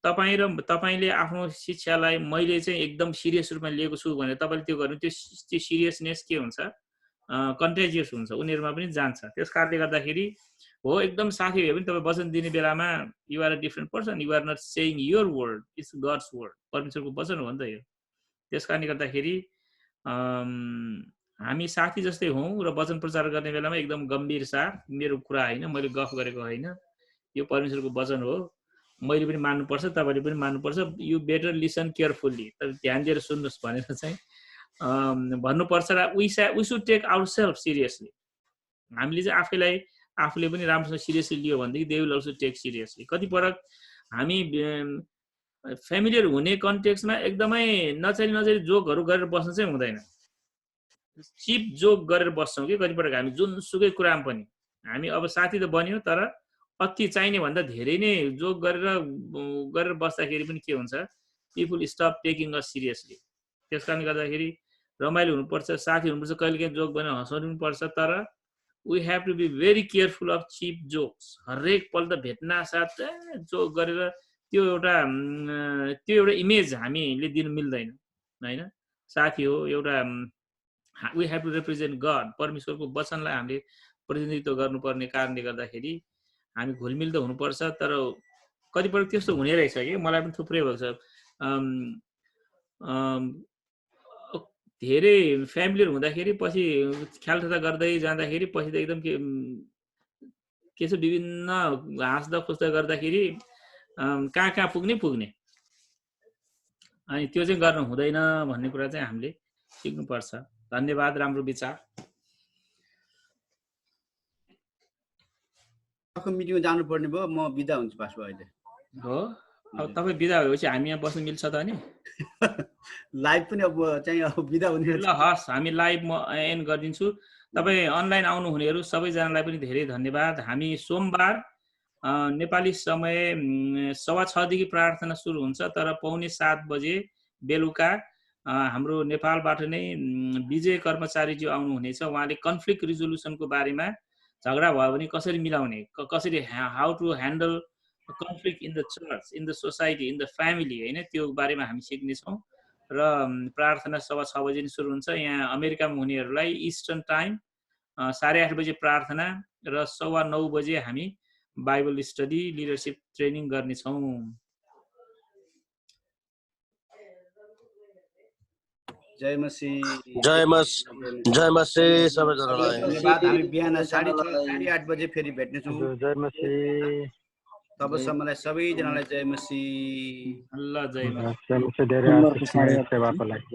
तपाईँले आफ्नो शिक्षालाई मैले चाहिँ एकदम सिरियस रूपमा लिएको छु भनेर तपाईँले त्यो गर्नु, त्यो सिरियसनेस के हुन्छ, कन्टेजियस हुन्छ, उनीहरूमा पनि जान्छ। त्यस कारणले गर्दाखेरि हो एकदम साथी भए पनि तपाईँ वचन दिने बेलामा you are a different person, you are not saying your word, it's God's word, परमेश्वरको वचन हो नि त यो। त्यस कारणले गर्दाखेरि हामी साथी जस्तै हौँ र वचन प्रचार गर्ने बेलामा एकदम गम्भीर साथ, मेरो कुरा होइन, मैले गफ गरेको होइन, यो परमेश्वरको वचन हो, मैले पनि मान्नुपर्छ तपाईँले पनि मान्नुपर्छ, यु बेटर लिसन केयरफुल्ली, ध्यान दिएर सुन्नुहोस् भनेर चाहिँ भन्नुपर्छ। र we should take ourself seriously. हामीले चाहिँ आफूले पनि राम्रोसँग सिरियसली लियो भनेदेखि they will also take seriously. कतिपटक हामी फ्यामिलियर हुने कन्टेक्स्टमा एकदमै नचाहिने जोकहरू गरेर बस्नु चाहिँ हुँदैन, चिप जोक गरेर बस्छौँ कि कतिपटक हामी जुनसुकै कुरामा पनि। हामी अब साथी त बन्यो तर अति चाहिने भन्दा धेरै नै जोक गरेर बस्दाखेरि पनि के हुन्छ, पिपुल स्टप टेकिङ अस सिरियसली। त्यस कारणले गर्दाखेरि रमाइलो हुनुपर्छ, साथी हुनुपर्छ, कहिलेकाहीँ जोक बनाएर हँसाउनु पनि पर्छ, तर we have to be very careful of cheap jokes. हरेक पल्ट भेट्न साथ जोक गरेर त्यो एउटा इमेज हामीले दिनु मिल्दैन होइन। साथी हो एउटा, we have to represent God, परमेश्वरको वचनलाई हामीले प्रतिनिधित्व गर्नुपर्ने कारणले गर्दाखेरि हामी घुलमिल त हुनुपर्छ, तर कतिपल्ट त्यस्तो हुने रहेछ कि मलाई पनि थुप्रै भएको छ। धेरै फ्यामिलीहरू हुँदाखेरि पछि ख्यालठट्टा गर्दै जाँदाखेरि पछि त एकदम के छ विभिन्न हाँस्दा खुस्दा गर्दाखेरि कहाँ कहाँ पुग्ने अनि त्यो चाहिँ गर्नु हुँदैन भन्ने कुरा चाहिँ हामीले सिक्नुपर्छ। धन्यवाद, राम्रो विचार। अर्को मिटिङमा जानुपर्ने भयो, म बिदा हुन्छु पास भयो अहिले। हो, अब तपाईँ बिदा भएपछि हामी यहाँ बस्नु मिल्छ त नि? लाइभ पनि अब चाहिँ बिदा हुने। ल हस्, हामी लाइभ म एन्ड गरिदिन्छु। तपाईँ अनलाइन आउनुहुनेहरू सबैजनालाई पनि धेरै धन्यवाद। हामी सोमबार नेपाली समय 6:15 देखि प्रार्थना सुरु हुन्छ, तर 6:45 बजे बेलुका हाम्रो नेपालबाट नै विजय कर्मचारीज्यू आउनुहुनेछ। उहाँले कन्फ्लिक्ट रिजोल्युसनको बारेमा झगडा भयो भने कसरी मिलाउने, कसरी how to handle conflict in the church, in the society, in the family, होइन, त्यो बारेमा हामी सिक्नेछौँ। र प्रार्थना 6:15 बजे सुरु हुन्छ। यहाँ अमेरिकामा हुनेहरूलाई इस्टर्न टाइम 8:30 बजे प्रार्थना र 9:15 बजे हामी बाइबल स्टडी लिडरसिप ट्रेनिङ गर्नेछौँ। जय मसीह। जय मसीह सबैजनालाई। धन्यवाद। हामी बिहान 6:30 बजे फेरि भेट्नेछौँ। जय मसीह। तबसम्मलाई सबैजनालाई जय मसीह। ल जय मसीह। जय मसीह। धेरै आशीष सेवाको लागि।